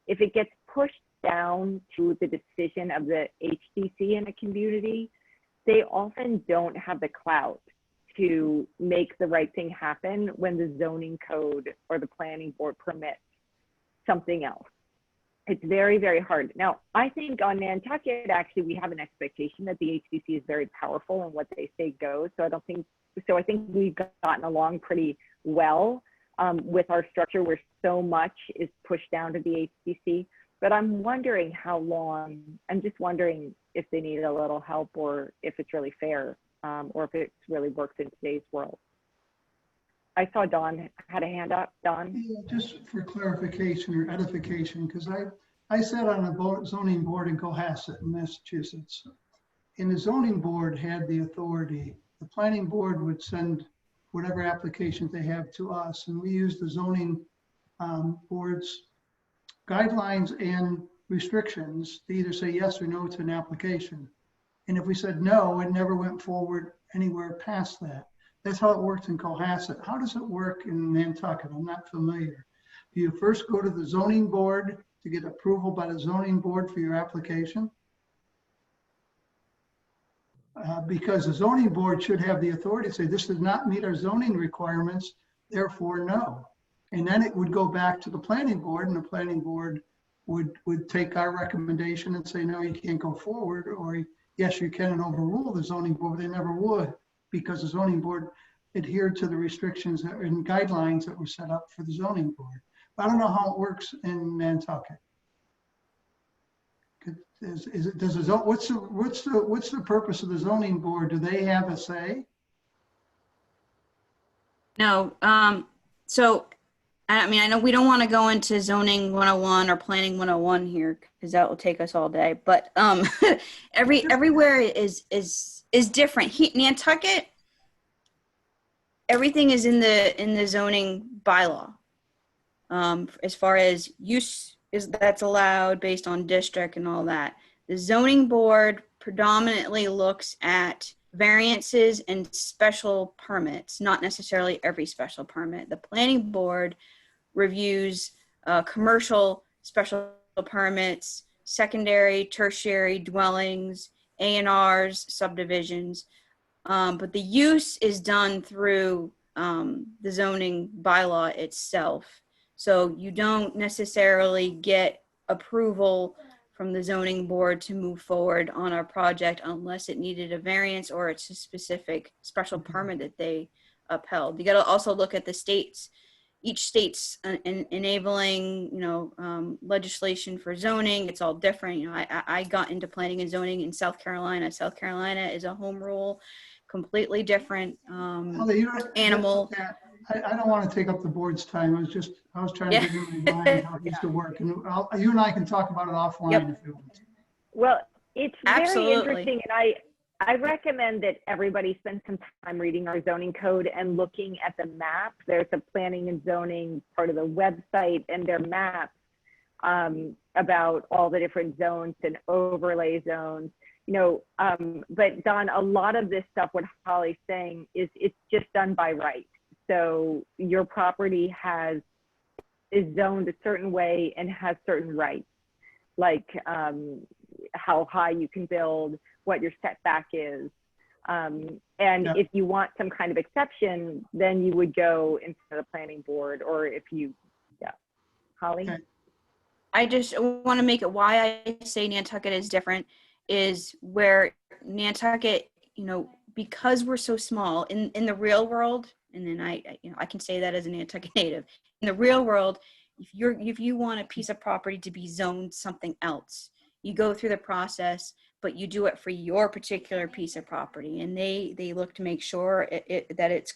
if it gets pushed down to the decision of the HDC in a community, they often don't have the clout to make the right thing happen when the zoning code or the planning board permits something else. It's very, very hard. Now, I think on Nantucket, actually, we have an expectation that the HDC is very powerful and what they say goes. So I think we've gotten along pretty well with our structure where so much is pushed down to the HDC. But I'm wondering how long, I'm just wondering if they need a little help or if it's really fair or if it really works in today's world. I saw Don had a hand up. Don? Yeah, just for clarification or edification, because I sat on a zoning board in Cohasset in Massachusetts. And the zoning board had the authority. The planning board would send whatever applications they have to us, and we use the zoning board's guidelines and restrictions to either say yes or no to an application. And if we said no, it never went forward anywhere past that. That's how it works in Cohasset. How does it work in Nantucket? I'm not familiar. Do you first go to the zoning board to get approval by the zoning board for your application? Because the zoning board should have the authority to say this does not meet our zoning requirements, therefore no. And then it would go back to the planning board, and the planning board would take our recommendation and say, no, you can't go forward, or yes, you can, and overrule the zoning board. They never would, because the zoning board adhered to the restrictions and guidelines that were set up for the zoning board. But I don't know how it works in Nantucket. What's the purpose of the zoning board? Do they have a say? No. So, I mean, I know we don't want to go into zoning 101 or planning 101 here because that will take us all day. But everywhere is different. Nantucket, everything is in the zoning bylaw. As far as use that's allowed based on district and all that. The zoning board predominantly looks at variances and special permits, not necessarily every special permit. The planning board reviews commercial special permits, secondary, tertiary dwellings, A&Rs, subdivisions. But the use is done through the zoning bylaw itself. So you don't necessarily get approval from the zoning board to move forward on our project unless it needed a variance or it's a specific special permit that they upheld. You got to also look at the states, each state's enabling, legislation for zoning. It's all different. I got into planning and zoning in South Carolina. South Carolina is a home rule, completely different animal. I don't want to take up the board's time. I was trying to Yeah. get in my mind how it used to work. And you and I can talk about it offline if you want. Well, it's very Absolutely. interesting, and I recommend that everybody spend some time reading our zoning code and looking at the map. There's a planning and zoning part of the website, and their maps about all the different zones and overlay zones. You know, but Don, a lot of this stuff, what Holly's saying is it's just done by right. So your property is zoned a certain way and has certain rights, like how high you can build, what your setback is. And if you want some kind of exception, then you would go into the planning board, or if you, Holly? Okay. I just want to make it why I say Nantucket is different is where Nantucket, you know, because we're so small in the real world, and then I can say that as a Nantucket native, in the real world, if you want a piece of property to be zoned something else, you go through the process, but you do it for your particular piece of property, and they look to make sure that it's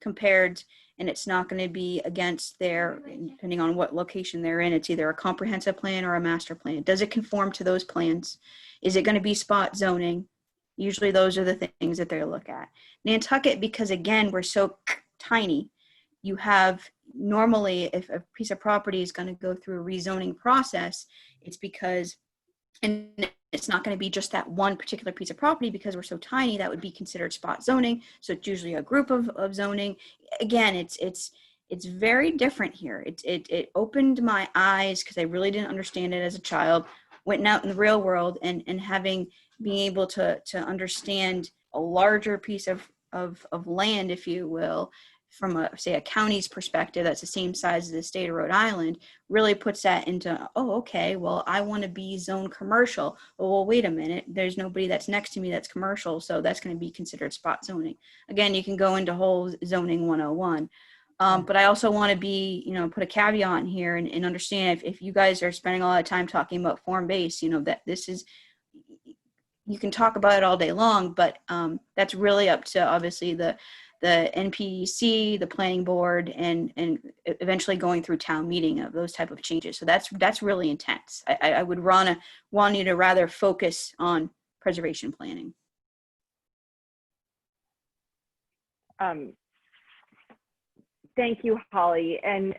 compared, and it's not going to be against their, depending on what location they're in, it's either a comprehensive plan or a master plan. Does it conform to those plans? Is it going to be spot zoning? Usually those are the things that they look at. Nantucket, because again, we're so tiny, you have normally, if a piece of property is going to go through a rezoning process, it's because, and it's not going to be just that one particular piece of property because we're so tiny, that would be considered spot zoning. So it's usually a group of zoning. Again, it's very different here. It opened my eyes because I really didn't understand it as a child. Went out in the real world and being able to understand a larger piece of land, if you will, from a county's perspective that's the same size as the state of Rhode Island, really puts that into, oh, okay, well, I want to be zone commercial. Well, wait a minute, there's nobody that's next to me that's commercial, so that's going to be considered spot zoning. Again, you can go into whole zoning 101. But I also want to be, you know, put a caveat in here and understand if you guys are spending a lot of time talking about form-based, you know, that this is, you can talk about it all day long, but that's really up to obviously the NPC, the planning board, and eventually going through town meeting of those type of changes. So that's really intense. I would want you to rather focus on preservation planning. Thank you, Holly. And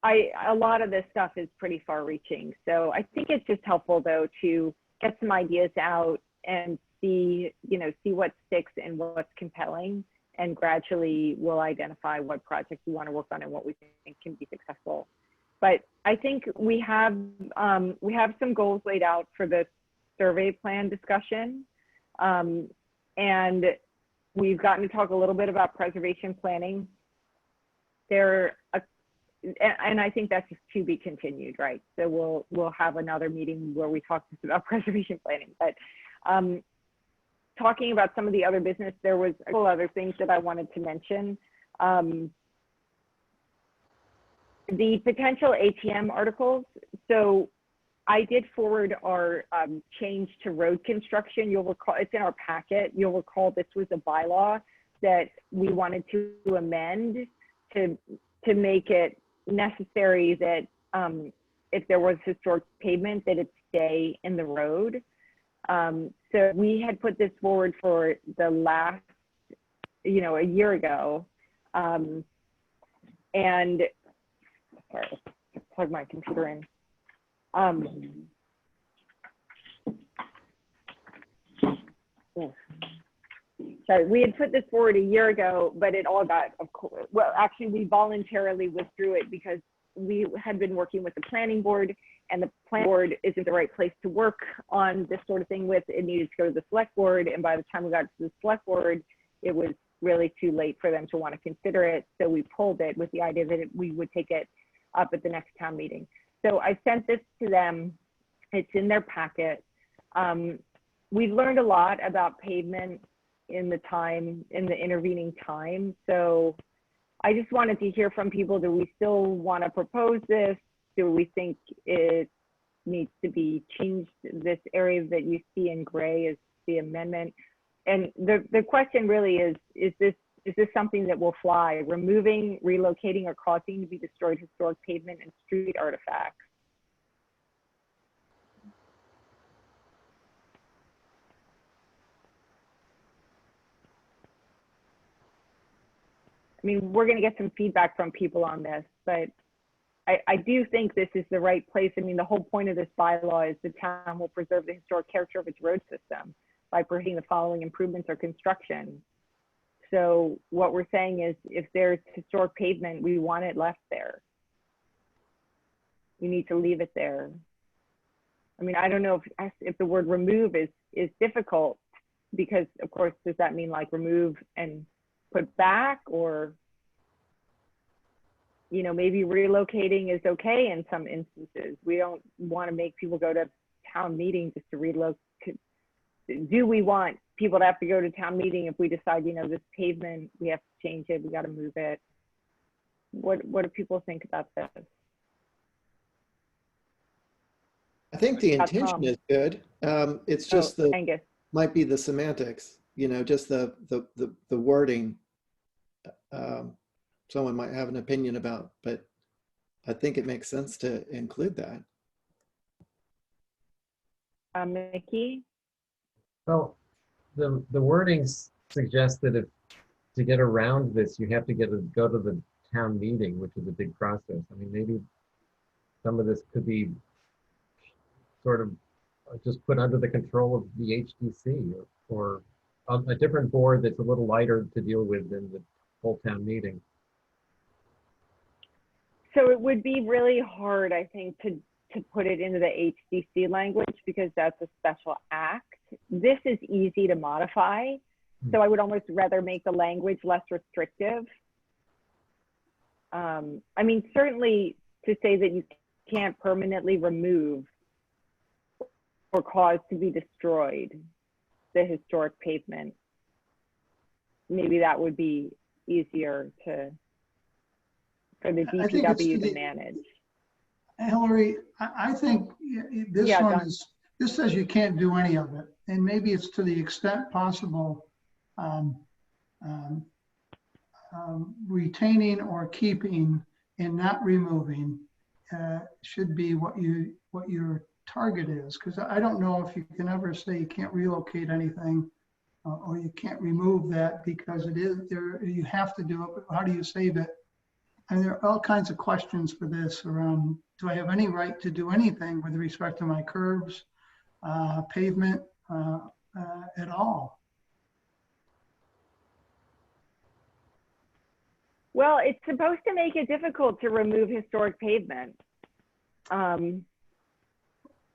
a lot of this stuff is pretty far reaching. So I think it's just helpful though to get some ideas out and see what sticks and what's compelling, and gradually we'll identify what projects we want to work on and what we think can be successful. But I think we have some goals laid out for the survey plan discussion. And we've gotten to talk a little bit about preservation planning. And I think that's just to be continued, right? So we'll have another meeting where we talk just about preservation planning. But talking about some of the other business, there was a couple other things that I wanted to mention. The potential ATM articles. So I did forward our change to road construction. You'll recall, it's in our packet. You'll recall this was a bylaw that we wanted to amend to make it necessary that if there was historic pavement, that it stay in the road. So we had put this forward for the last, a year ago. And sorry, let's plug my computer in. Sorry, we had put this forward a year ago, but it all got, of course, well, actually we voluntarily withdrew it because we had been working with the planning board, and the planning board isn't the right place to work on this sort of thing with. It needed to go to the select board, and by the time we got to the select board, it was really too late for them to want to consider it. So we pulled it with the idea that we would take it up at the next town meeting. So I sent this to them. It's in their packet. We've learned a lot about pavement in the intervening time. So I just wanted to hear from people. Do we still want to propose this? Do we think it needs to be changed? This area that you see in gray is the amendment. And the question really is this is this something that will fly? Removing, relocating, or causing to be destroyed historic pavement and street artifacts. I mean, we're going to get some feedback from people on this, but I do think this is the right place. I mean, the whole point of this bylaw is the town will preserve the historic character of its road system by prohibiting the following improvements or construction. So what we're saying is if there's historic pavement, we want it left there. We need to leave it there. I mean, I don't know if the word remove is difficult, because of course, does that mean like remove and put back, or, you know, maybe relocating is okay in some instances. We don't want to make people go to town meeting just to relocate. Do we want people to have to go to town meeting if we decide, you know, this pavement, we have to change it, we got to move it? What do people think about this? I think the intention is good. It's just Angus. might be the semantics, you know, just the wording. Someone might have an opinion about, but I think it makes sense to include that. Mickey? Well, the wording suggests that if to get around this, you have to go to the town meeting, which is a big process. I mean, maybe some of this could be sort of just put under the control of the HDC or a different board that's a little lighter to deal with than the whole town meeting. So it would be really hard, I think, to put it into the HDC language, because that's a special act. This is easy to modify. So I would almost rather make the language less restrictive. I mean, certainly to say that you can't permanently remove or cause to be destroyed the historic pavement, maybe that would be easier for the DPW to manage. Hillary, I think this one this says you can't do any of it. And maybe it's to the extent possible, retaining or keeping and not removing should be what your target is. Because I don't know if you can ever say you can't relocate anything or you can't remove that because it is there. You have to do it, but how do you save it? And there are all kinds of questions for this around, do I have any right to do anything with respect to my curbs, pavement, at all? Well, it's supposed to make it difficult to remove historic pavement.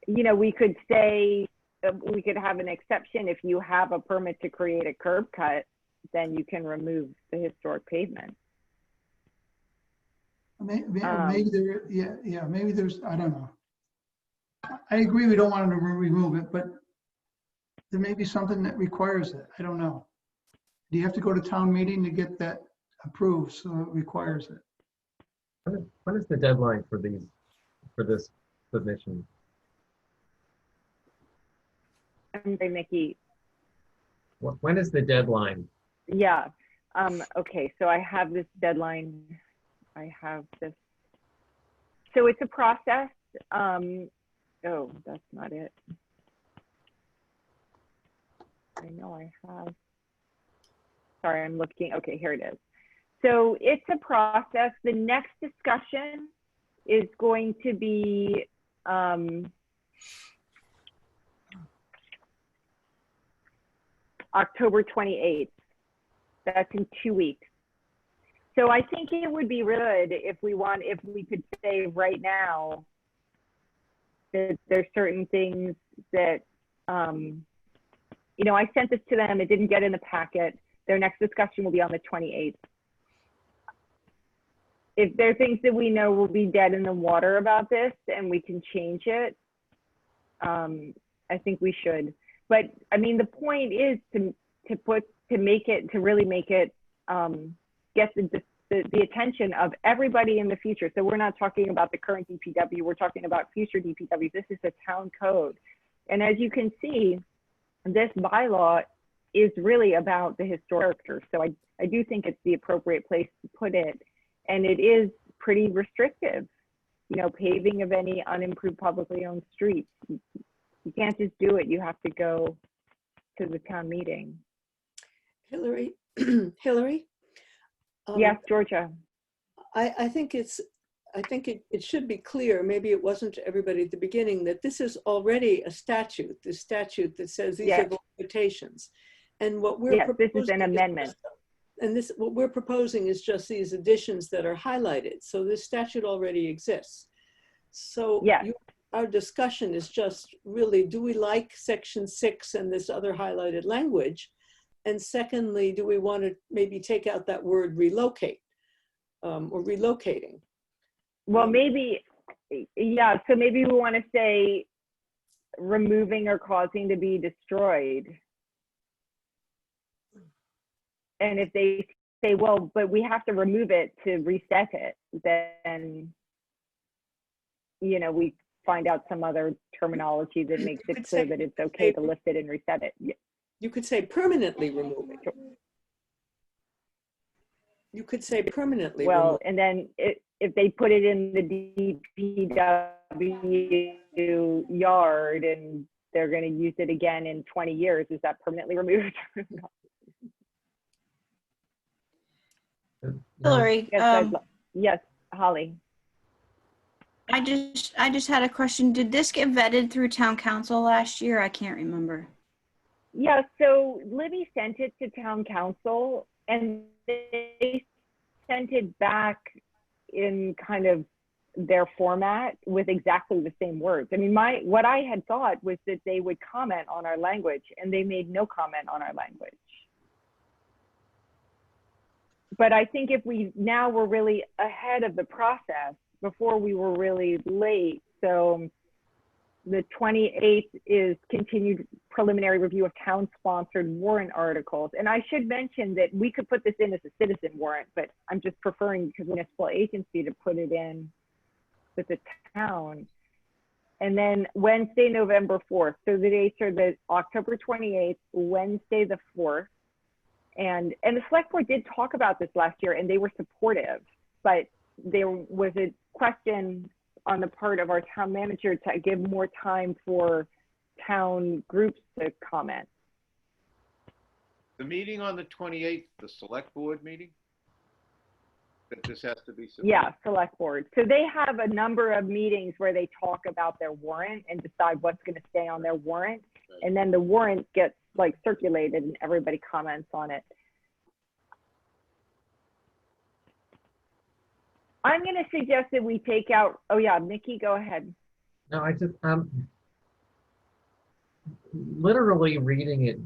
You know, we could say, we could have an exception. If you have a permit to create a curb cut, then you can remove the historic pavement. Maybe there, maybe there's, I don't know. I agree we don't want to remove it, but there may be something that requires it. I don't know. Do you have to go to town meeting to get that approved so it requires it? When is the deadline for this submission? I'm sorry, Mickey. When is the deadline? Yeah. Okay, so I have this deadline. I have this. So it's a process. Oh, that's not it. I know I have. Sorry, I'm looking. Okay, here it is. So it's a process. The next discussion is going to be October 28th. That's in 2 weeks. So I think it would be good if we could say right now that there's certain things that, you know, I sent this to them, it didn't get in the packet. Their next discussion will be on the 28th. If there are things that we know will be dead in the water about this and we can change it, I think we should. But I mean, the point is to really make it get the attention of everybody in the future. So we're not talking about the current DPW, we're talking about future DPW. This is a town code. And as you can see, this bylaw is really about the historic character. So I do think it's the appropriate place to put it. And it is pretty restrictive, you know, paving of any unimproved publicly owned streets. You can't just do it. You have to go to the town meeting. Hillary, Hillary? Yes, Georgia. I think it should be clear, maybe it wasn't to everybody at the beginning, that this is already a statute, the statute that says these are the limitations. And what we're proposing, this is an amendment. What we're proposing is just these additions that are highlighted. So this statute already exists. So our discussion is just really, do we like section 6 and this other highlighted language? And secondly, do we want to maybe take out that word relocate or relocating? Well, maybe, yeah, so maybe we want to say removing or causing to be destroyed. And if they say, well, but we have to remove it to reset it, then, you know, we find out some other terminology that makes it clear that it's okay to lift it and reset it. You could say permanently remove it. You could say permanently well, remove it. And then if they put it in the DPW yard and they're going to use it again in 20 years, is that permanently removed? Hillary, yes, Holly. I just had a question. Did this get vetted through town council last year? I can't remember. Yeah, so Libby sent it to town council and they sent it back in kind of their format with exactly the same words. I mean, what I had thought was that they would comment on our language, and they made no comment on our language. But I think if now we're really ahead of the process, before we were really late. So the 28th is continued preliminary review of town-sponsored warrant articles. And I should mention that we could put this in as a citizen warrant, but I'm just preferring, because municipal agency, to put it in with the town. And then Wednesday, November 4th. So the dates are the October 28th, Wednesday the 4th. And the select board did talk about this last year and they were supportive, but there was a question on the part of our town manager to give more time for town groups to comment. The meeting on the 28th, the select board meeting? That this has to be submitted? Yeah, select board. So they have a number of meetings where they talk about their warrant and decide what's going to stay on their warrant. Right. And then the warrant gets like circulated and everybody comments on it. I'm going to suggest that we take out, oh yeah, Nikki, go ahead. No, I just, literally reading it,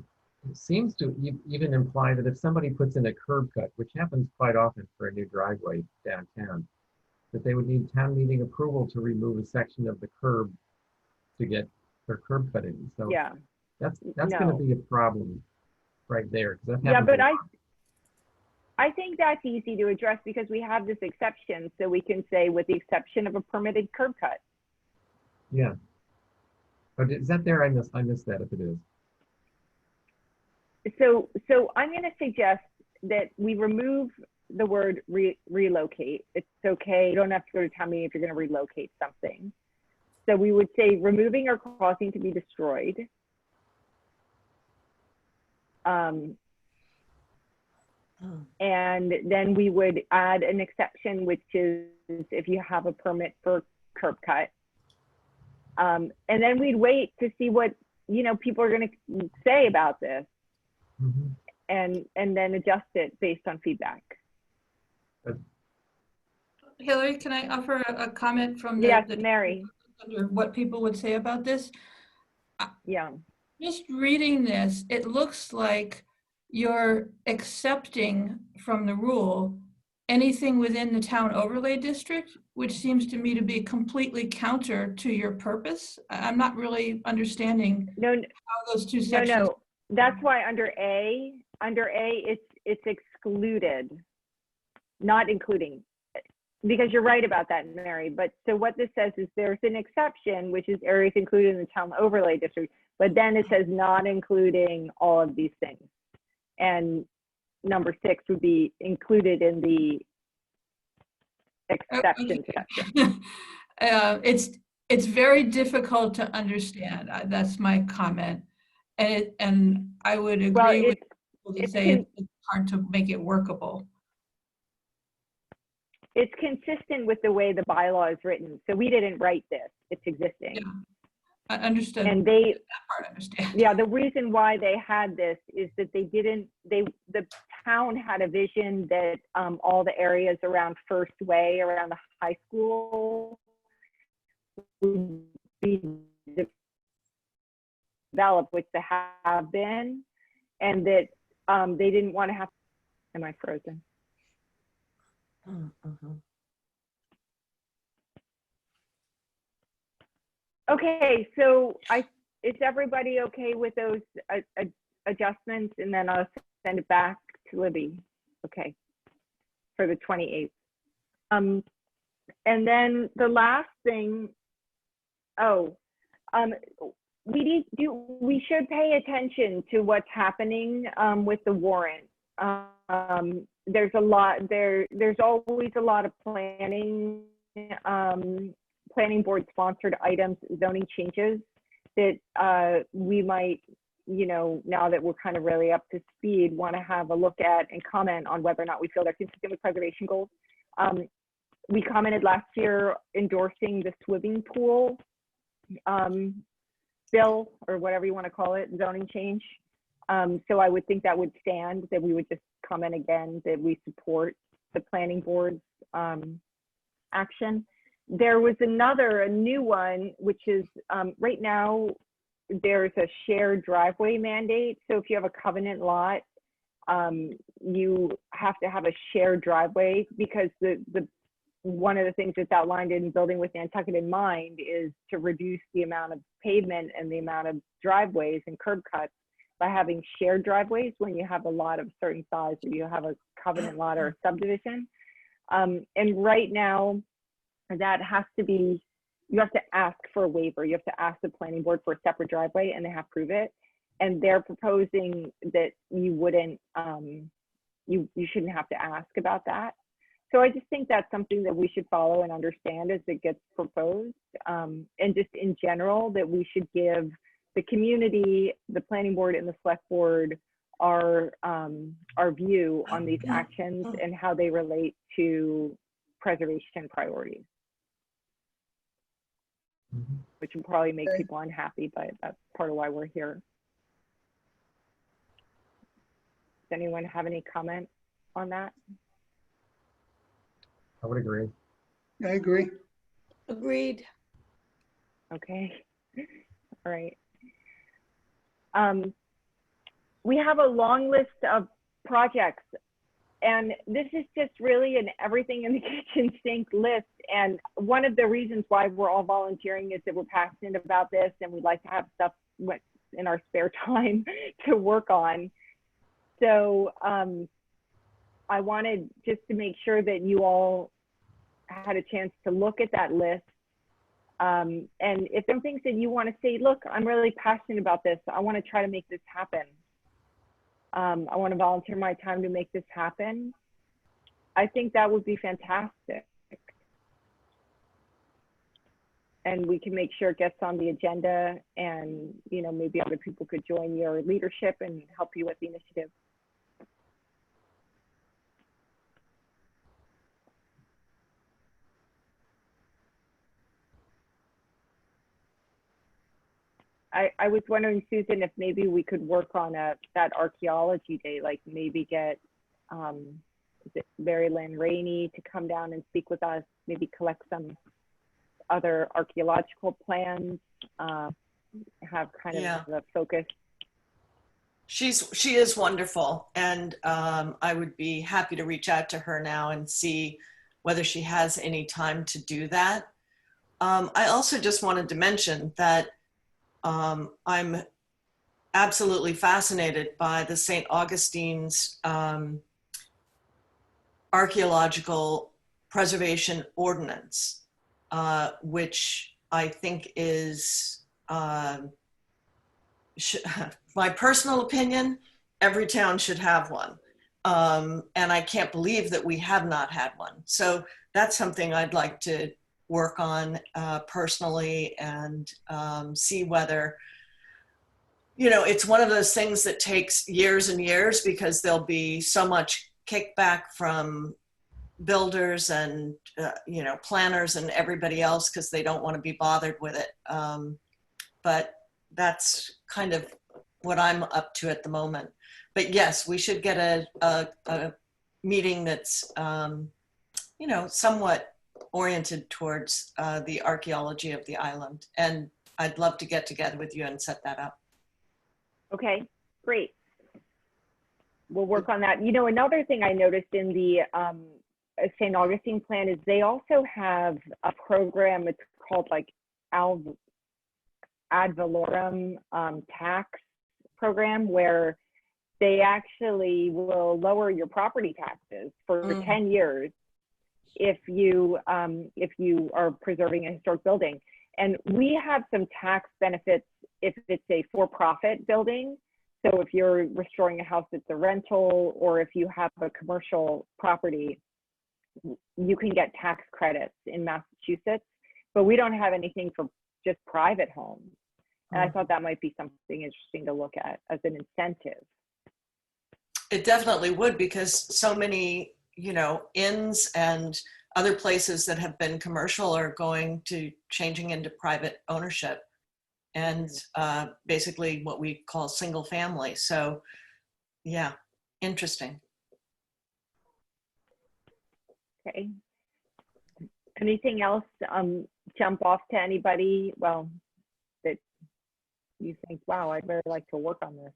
it seems to even imply that if somebody puts in a curb cut, which happens quite often for a new driveway downtown, that they would need town meeting approval to remove a section of the curb to get their curb cut in. So yeah, that's going to be a problem right there. Yeah, but I think that's easy to address because we have this exception, so we can say with the exception of a permitted curb cut. Yeah. But is that there? I missed that if it is. So I'm going to suggest that we remove the word relocate. It's okay. You don't have to go to town meeting if you're going to relocate something. So we would say removing or causing to be destroyed. And then we would add an exception, which is if you have a permit for curb cut. And then we'd wait to see what, you know, people are going to say about this. Mm-hmm. and then adjust it based on feedback. Hillary, can I offer a comment from the Mary? What people would say about this? Yeah. Just reading this, it looks like you're accepting from the rule anything within the town overlay district, which seems to me to be completely counter to your purpose. I'm not really understanding how those two sections. No. That's why under A, it's excluded, not including, because you're right about that, Mary. But so what this says is there's an exception, which is areas included in the town overlay district, But then it says not including all of these things. And number 6 would be included in the exception section. It's very difficult to understand. That's my comment. And I would agree Well, with people that say it's hard to make it workable. It's consistent with the way the bylaw is written. So we didn't write this, it's existing. Yeah, I understood. And that part I understand. yeah, the reason why they had this is that the town had a vision that all the areas around First Way, around the high school, would be developed, which they have been, and that they didn't want to have. Am I frozen? Okay, so is everybody okay with those adjustments? And then I'll send it back to Libby. Okay, for the 28th. And then the last thing, we should pay attention to what's happening with the warrant. There's always a lot of planning board sponsored items, zoning changes that we might, now that we're kind of really up to speed, want to have a look at and comment on whether or not we feel they're consistent with preservation goals. We commented last year endorsing the swimming pool bill, or whatever you want to call it, zoning change. So I would think that would stand, that we would just comment again that we support the planning board's action. There was a new one, which is right now there's a shared driveway mandate. So if you have a covenant lot, you have to have a shared driveway, because one of the things that's outlined in Building with Nantucket in Mind is to reduce the amount of pavement and the amount of driveways and curb cuts by having shared driveways when you have a lot of certain size, or you have a covenant lot or a subdivision. And right now, that has to be, you have to ask for a waiver. You have to ask the planning board for a separate driveway, and they have to prove it. And they're proposing that you wouldn't, you shouldn't have to ask about that. So I just think that's something that we should follow and understand as it gets proposed. And just in general, that we should give the community, the planning board, and the select board our view on these actions and how they relate to preservation priorities, which will probably make people unhappy, but that's part of why we're here. Does anyone have any comment on that? I would agree. I agree. Agreed. Okay, all right. We have a long list of projects, and this is just really an everything in the kitchen sink list. And one of the reasons why we're all volunteering is that we're passionate about this, and we'd like to have stuff in our spare time to work on. So I wanted just to make sure that you all had a chance to look at that list. And if there are things that you want to say, look, I'm really passionate about this, I want to try to make this happen. I want to volunteer my time to make this happen. I think that would be fantastic. And we can make sure it gets on the agenda, and maybe other people could join your leadership and help you with the initiative. I was wondering, Susan, if maybe we could work on that archaeology day, like maybe get is it Mary Lynn Rainey to come down and speak with us, maybe collect some other archaeological plans, have kind of a focus. She is wonderful, and I would be happy to reach out to her now and see whether she has any time to do that. I also just wanted to mention that I'm absolutely fascinated by the St. Augustine's Archaeological Preservation Ordinance, which I think is my personal opinion, every town should have one. And I can't believe that we have not had one. So that's something I'd like to work on personally, and see whether, it's one of those things that takes years and years, because there'll be so much kickback from builders and, planners and everybody else, because they don't want to be bothered with it. But that's kind of what I'm up to at the moment. But yes, we should get a meeting that's, somewhat oriented towards the archaeology of the island. And I'd love to get together with you and set that up. Okay, great. We'll work on that. Another thing I noticed in the St. Augustine plan is they also have a program. It's called like ad valorem tax program, where they actually will lower your property taxes for 10 years if you are preserving a historic building. And we have some tax benefits if it's a for-profit building. So if you're restoring a house that's a rental, or if you have a commercial property, you can get tax credits in Massachusetts, but we don't have anything for just private homes. And I thought that might be something interesting to look at as an incentive. It definitely would, because so many, inns and other places that have been commercial are changing into private ownership, and basically what we call single family. So yeah, interesting. Okay. Anything else jump off to anybody? Well, that you think, wow, I'd really like to work on this.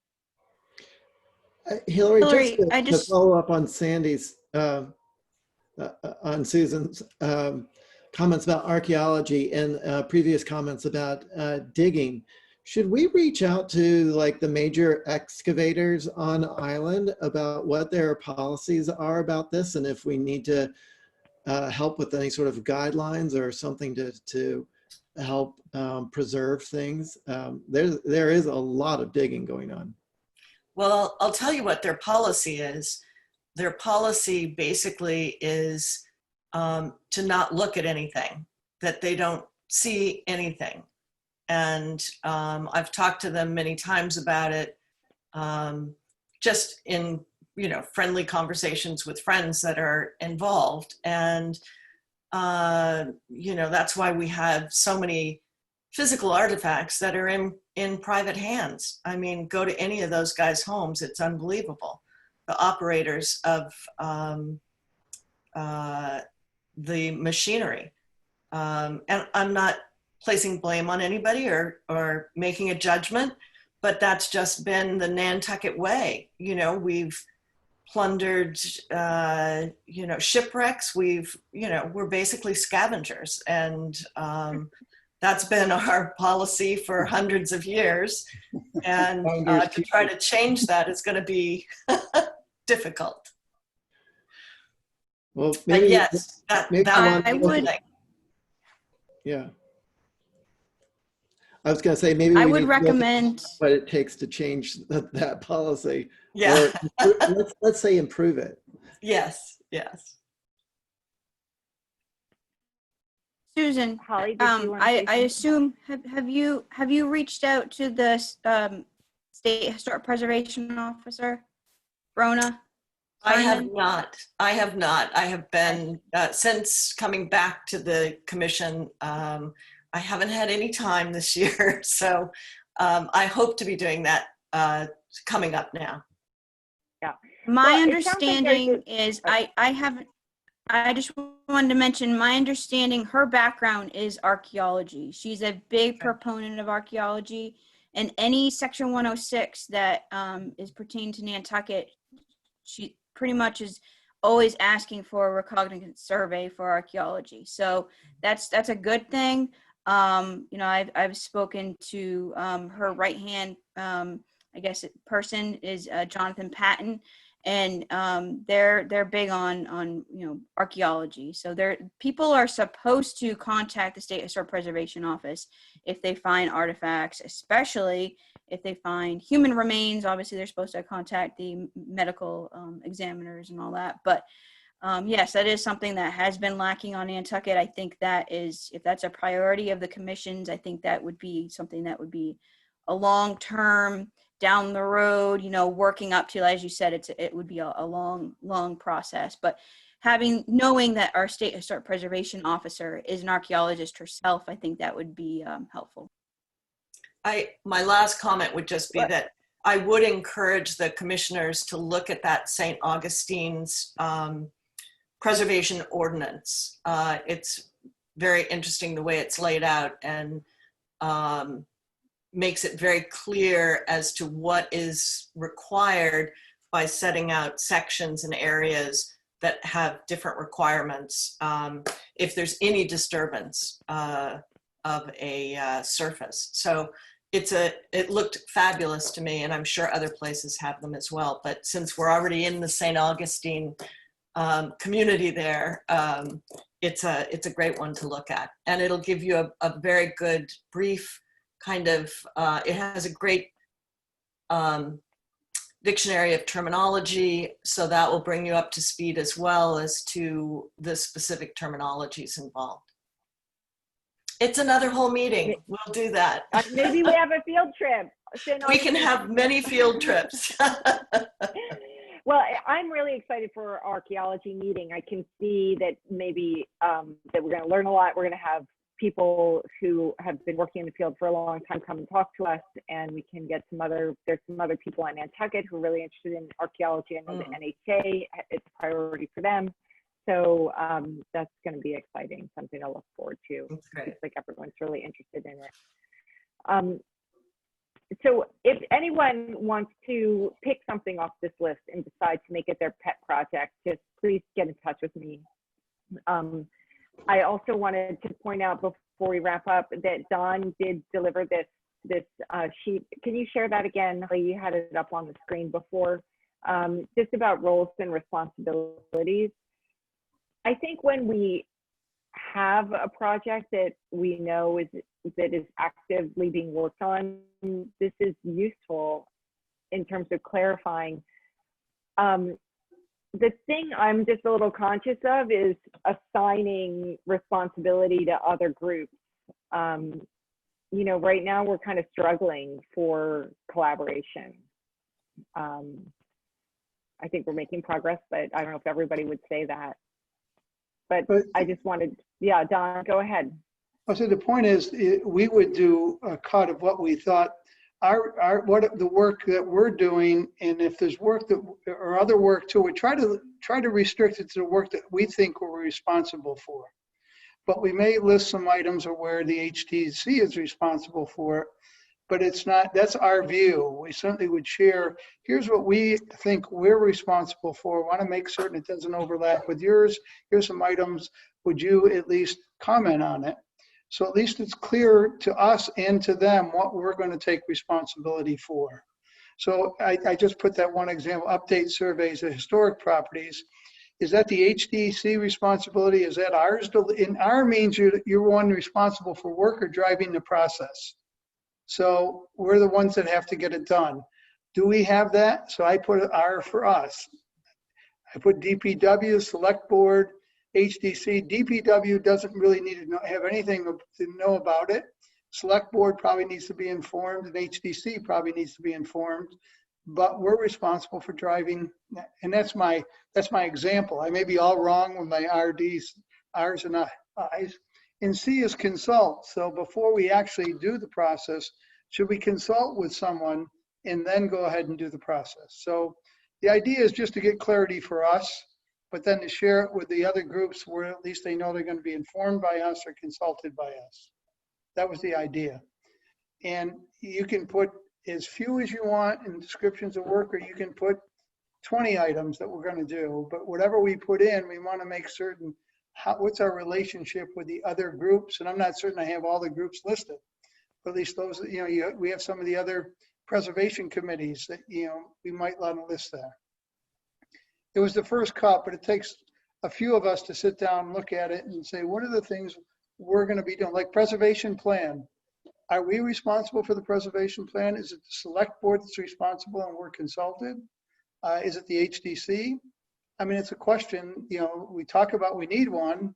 Hillary, I to follow up on Sandy's, on Susan's comments about archaeology and previous comments about digging, should we reach out to like the major excavators on island about what their policies are about this, and if we need to help with any sort of guidelines or something to help preserve things? There is a lot of digging going on. Well, I'll tell you what their policy is. Their policy basically is to not look at anything, that they don't see anything. And I've talked to them many times about it, just in, friendly conversations with friends that are involved. And, that's why we have so many physical artifacts that are in private hands. I mean, go to any of those guys' homes, it's unbelievable. The operators of the machinery. And I'm not placing blame on anybody or making a judgment, but that's just been the Nantucket way. We've plundered, shipwrecks. We're basically scavengers, and that's been our policy for hundreds of years. And to try to change that is going to be difficult. Well, maybe, but yes, I would. Yeah. I was going to say, maybe I would recommend what it takes to change that policy. Yeah. Or let's say improve it. Yes. Susan, Holly, did you want to say I assume, have you reached out to the State Historic Preservation Officer, Rona? I have not. I have been, since coming back to the commission, I haven't had any time this year. So I hope to be doing that coming up now. Yeah. My Well, understanding is, I just wanted to mention, my understanding, her background is archaeology. She's a big proponent of archaeology, and any Section 106 that is pertaining to Nantucket, she pretty much is always asking for a recognizance survey for archaeology. So that's a good thing. I've spoken to her right hand, person is Jonathan Patton, and they're big on archaeology. So people are supposed to contact the State Historic Preservation Office if they find artifacts, especially if they find human remains, obviously they're supposed to contact the medical examiners and all that. But yes, that is something that has been lacking on Nantucket. I think that is, if that's a priority of the commissions, I think that would be something that would be a long-term, down the road, you know, working up to, as you said, it would be a long process. But knowing that our state historic preservation officer is an archaeologist herself, I think that would be helpful. My last comment would just be that I would encourage the commissioners to look at that St. Augustine's preservation ordinance. It's very interesting the way it's laid out, and makes it very clear as to what is required by setting out sections and areas that have different requirements if there's any disturbance of a surface. So it looked fabulous to me, and I'm sure other places have them as well. But since we're already in the St. Augustine community there, it's a great one to look at, and it'll give you a very good brief kind of, it has a great dictionary of terminology, so that will bring you up to speed as well as to the specific terminologies involved. It's another whole meeting. We'll do that. Maybe we have a field trip. We can have many field trips. Well, I'm really excited for our archaeology meeting. I can see that maybe that we're going to learn a lot. We're going to have people who have been working in the field for a long time come and talk to us, and we can get there's some other people in Nantucket who are really interested in archaeology. I know the NHA, it's a priority for them. So that's going to be exciting, something to look forward to. It's like everyone's really interested in it. So if anyone wants to pick something off this list and decide to make it their pet project, just please get in touch with me. I also wanted to point out before we wrap up that Don did deliver this sheet. Can you share that again? You had it up on the screen before, just about roles and responsibilities. I think when we have a project that we know is actively being worked on, this is useful in terms of clarifying. The thing I'm just a little conscious of is assigning responsibility to other groups. You know, right now we're kind of struggling for collaboration. I think we're making progress, but I don't know if everybody would say that. But I just wanted, yeah, Don, go ahead. So the point is, we would do a cut of what we thought the work that we're doing, and if there's work or other work too, we try to restrict it to the work that we think we're responsible for. But we may list some items where the HTC is responsible for it, but it's not. That's our view. We certainly would share. Here's what we think we're responsible for. Want to make certain it doesn't overlap with yours. Here's some items. Would you at least comment on it? So at least it's clear to us and to them what we're going to take responsibility for. So I just put that one example, update surveys of historic properties. Is that the HDC responsibility? Is that ours? In our means, you're one responsible for work or driving the process. So we're the ones that have to get it done. Do we have that? So I put R for us. I put DPW, select board, HDC. DPW doesn't really need to have anything to know about it. Select board probably needs to be informed, and HDC probably needs to be informed. But we're responsible for driving, and that's my example. I may be all wrong with my RDs, R's and I's. And C is consult. So before we actually do the process, should we consult with someone and then go ahead and do the process? So the idea is just to get clarity for us, but then to share it with the other groups where at least they know they're going to be informed by us or consulted by us. That was the idea. And you can put as few as you want in descriptions of work, or you can put 20 items that we're going to do. But whatever we put in, we want to make certain what's our relationship with the other groups. And I'm not certain I have all the groups listed, but at least those, we have some of the other preservation committees that, we might want to list there. It was the first cut, but it takes a few of us to sit down and look at it and say, what are the things we're going to be doing? Like preservation plan. are we responsible for the preservation plan? Is it the select board that's responsible and we're consulted? Is it the HDC? I mean, it's a question, you know, we talk about we need one,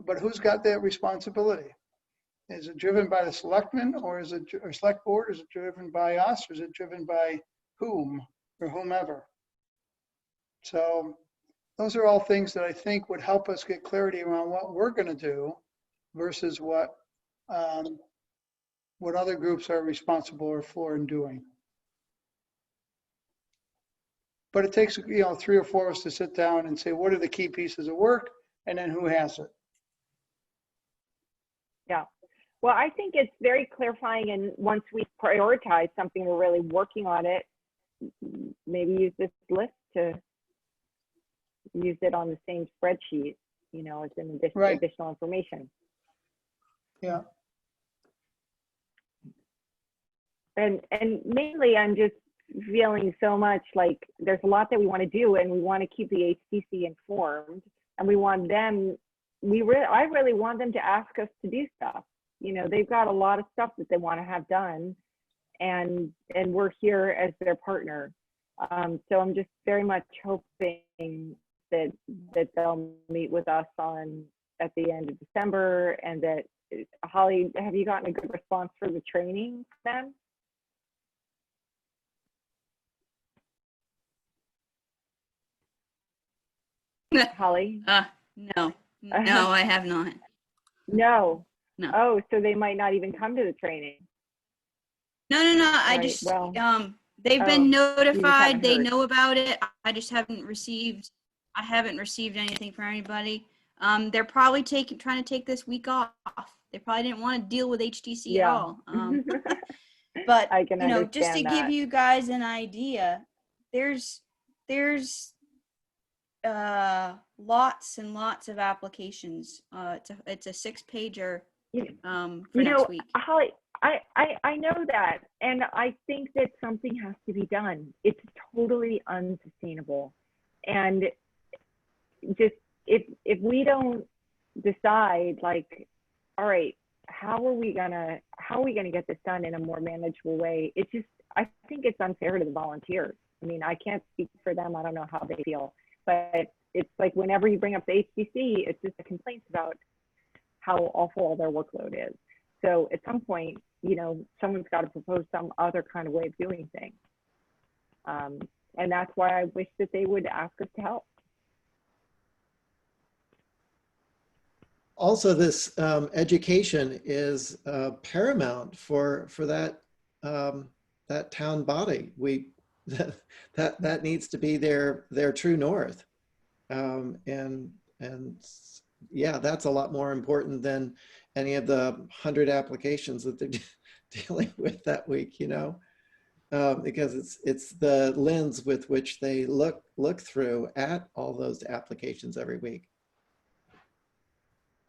but who's got that responsibility? Is it driven by the selectmen or is it, or select board? Is it driven by us? Or is it driven by whom or whomever? So those are all things that I think would help us get clarity around what we're going to do versus what other groups are responsible for and doing. But it takes, you know, 3 or 4 of us to sit down and say, what are the key pieces of work, and then who has it? Yeah. Well, I think it's very clarifying, and once we prioritize something, we're really working on it, maybe use this list to use it on the same spreadsheet, you know, as an additional information. Yeah. And mainly I'm just feeling so much like there's a lot that we want to do, and we want to keep the HTC informed, and we want them, I really want them to ask us to do stuff. You know, they've got a lot of stuff that they want to have done, and we're here as their partner. So I'm just very much hoping that they'll meet with us at the end of December, and that, Holly, have you gotten a good response for the training then? Holly? No, I have not. No. No. Oh, so they might not even come to the training. No. I Right, just, well, they've been haven't notified. They heard. know about it. I just haven't received anything from anybody. They're probably trying to take this week off. They probably didn't want to deal with HTC at all. But, I can you know, just to understand give that. you guys an idea, there's lots and lots of applications. It's a 6-pager for next week. Holly, I know that, and I think that something has to be done. It's totally unsustainable, and just if we don't decide, like, all right, how are we gonna get this done in a more manageable way? I think it's unfair to the volunteers. I mean, I can't speak for them. I don't know how they feel, but it's like whenever you bring up the HTC, it's just a complaint about how awful their workload is. So at some point, you know, someone's got to propose some other kind of way of doing things. And that's why I wish that they would ask us to help. Also, this education is paramount for that that town body. That needs to be their true north, and yeah, that's a lot more important than any of the 100 applications that they're dealing with that week, you know, because it's the lens with which they look through at all those applications every week.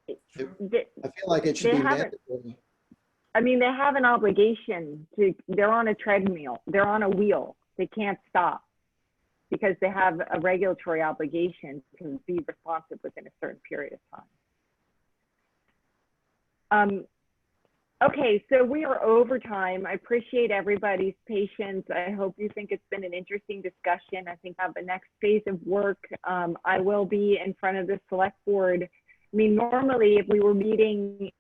I feel like it should be mandatory. I mean, they have an obligation they're on a treadmill, they're on a wheel, they can't stop because they have a regulatory obligation to be responsive within a certain period of time. Okay, so we are over time. I appreciate everybody's patience. I hope you think it's been an interesting discussion. I think I have the next phase of work. I will be in front of the select board. I mean, normally if we were meeting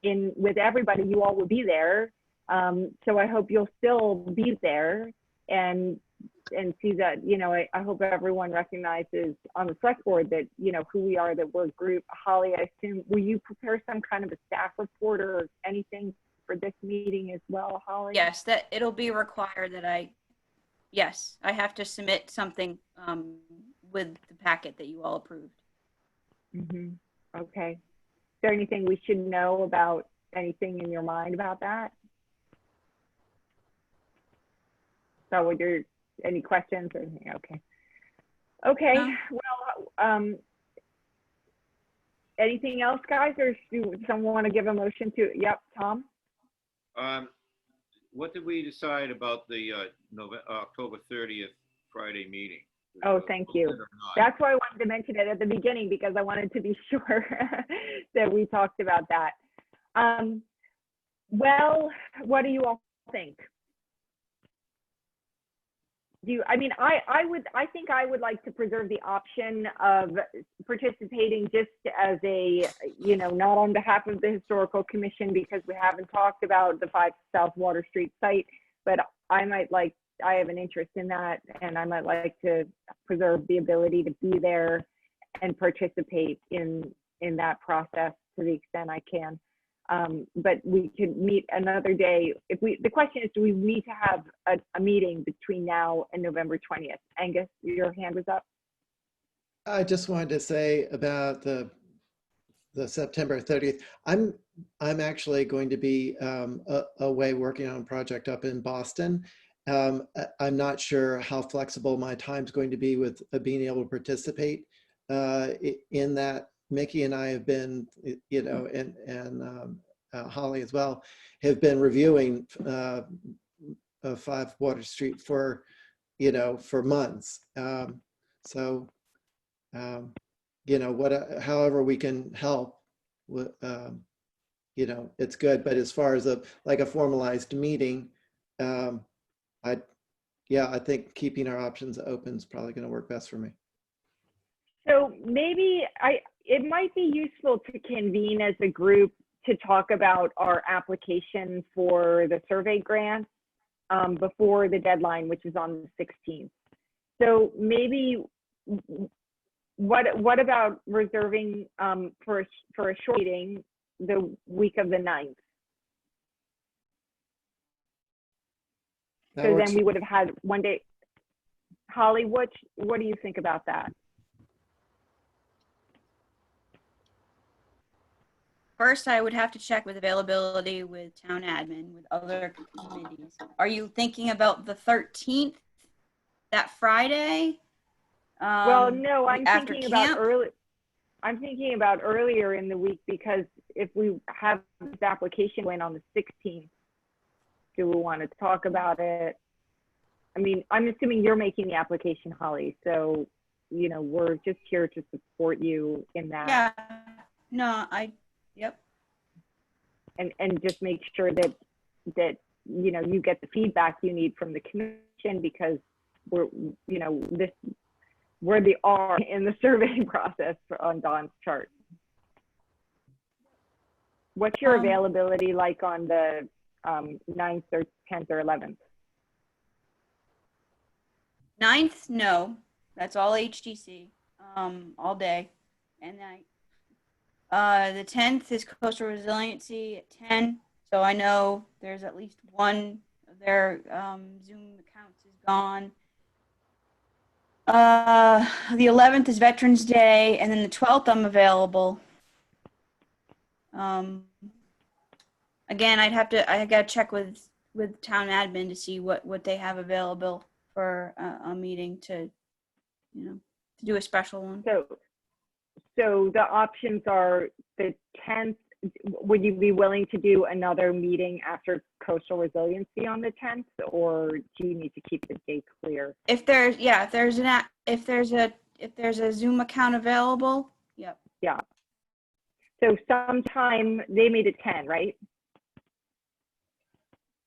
with everybody, you all would be there. So I hope you'll still be there and see that, you know, I hope everyone recognizes on the select board that, you know, who we are, that we're a group. Holly, I assume, will you prepare some kind of a staff report or anything for this meeting as well, Holly? Yes, that it'll be required that I have to submit something with the packet that you all approved. Mm-hmm. Okay. Is there anything we should know about, anything in your mind about that? So would there any questions or anything? Okay. Okay. No. Well, anything else, guys, or do someone want to give a motion to? Yep, Tom. What did we decide about the October 30th Friday meeting? Oh, thank you. That's why I wanted to mention it at the beginning, because I wanted to be sure that we talked about that. Well, what do you all think? I think I would like to preserve the option of participating just as a, not on behalf of the Historical Commission, because we haven't talked about the 5 South Water Street site, but I have an interest in that, and I might like to preserve the ability to be there and participate in that process to the extent I can. But we could meet another day. The question is, do we need to have a meeting between now and November 20th? Angus, your hand was up. I just wanted to say about the September 30th. I'm actually going to be away working on a project up in Boston. I'm not sure how flexible my time's going to be with being able to participate in that. Mickey and I have been, and Holly as well, have been reviewing 5 Water Street for months. However we can help, it's good. But as far as a formalized meeting, I think keeping our options open is probably going to work best for me. So maybe it might be useful to convene as a group to talk about our application for the survey grant before the deadline, which is on the 16th. So maybe what about reserving for a short meeting the week of the 9th? So then we would have had one day. Holly, what do you think about that? First, I would have to check with availability with town admin, with other committees. Are you thinking about the 13th, that Friday? Well, no, I'm after thinking camp? about early. I'm thinking about earlier in the week, because if we have this application went on the 16th, do we want to talk about it? I mean, I'm assuming you're making the application, Holly. So, we're just here to support you in that. Yeah. No, yep. And just make sure that you get the feedback you need from the commission, because we're the R in the survey process on Dawn's chart. What's your availability like on the 9th or 10th or 11th? 9th, no. That's all HDC, all day and night. The 10th is coastal resiliency at 10. So I know there's at least one of their Zoom accounts is gone. The 11th is Veterans Day, and then the 12th I'm available. Again, I gotta check with town admin to see what they have available for a meeting to do a special one. So the options are the 10th. Would you be willing to do another meeting after coastal resiliency on the 10th, or do you need to keep the date clear? If there's a Zoom account available, yep. Yeah. So sometime they made it 10, right?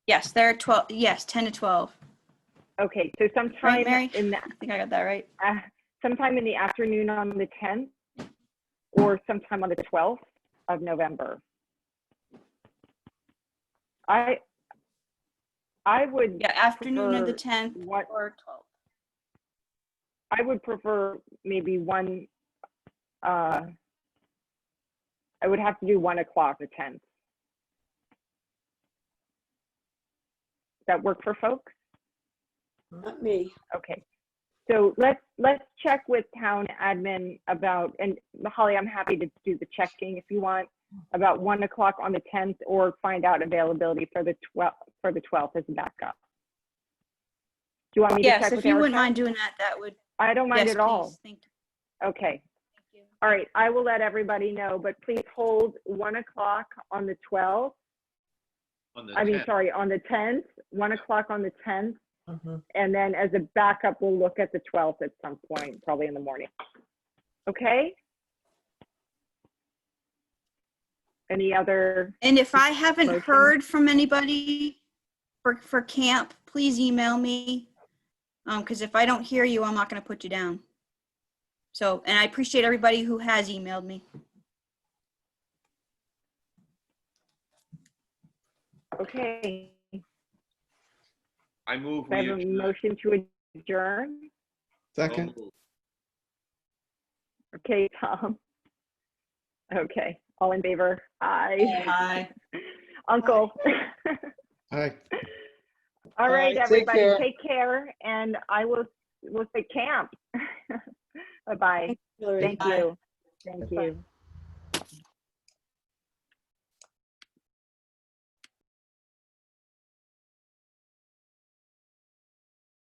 Yes, they're 12. Yes, 10 to 12. Okay, so sometime Right, Mary? in the I think I got that right. sometime in the afternoon on the 10th, or sometime on the 12th of November. I would afternoon of the prefer 10th or 12th. I would prefer maybe one. I would have to do 1 o'clock the 10th. Does that work for folks? Not me. Okay. So let's check with town admin about, and Holly, I'm happy to do the checking if you want, about 1 o'clock on the 10th, or find out availability for the 12th as a backup. Do you want me to check Yes, with if you wouldn't Erica? mind doing that, that would. I don't mind Yes, at all. please. Thank Okay. you. All right. I will let everybody know, but please hold 1 o'clock on the 12th. On the I mean, 10th. sorry, on the 10th, 1 o'clock on the 10th. Mhm. And then as a backup, we'll look at the 12th at some point, probably in the morning. Okay? Any other? And if I haven't Motion. heard from anybody for camp, please email me. Because if I don't hear you, I'm not going to put you down. So, and I appreciate everybody who has emailed me. Okay. I move I we have a adjourn. motion to adjourn. Second. So moved. Okay, Tom. Okay, all in favor? Aye. Hi. Uncle. Aye. All right, Take everybody, care. take care, and we'll say camp. Bye-bye. Hillary. Thank Bye. you. Thank Bye. you.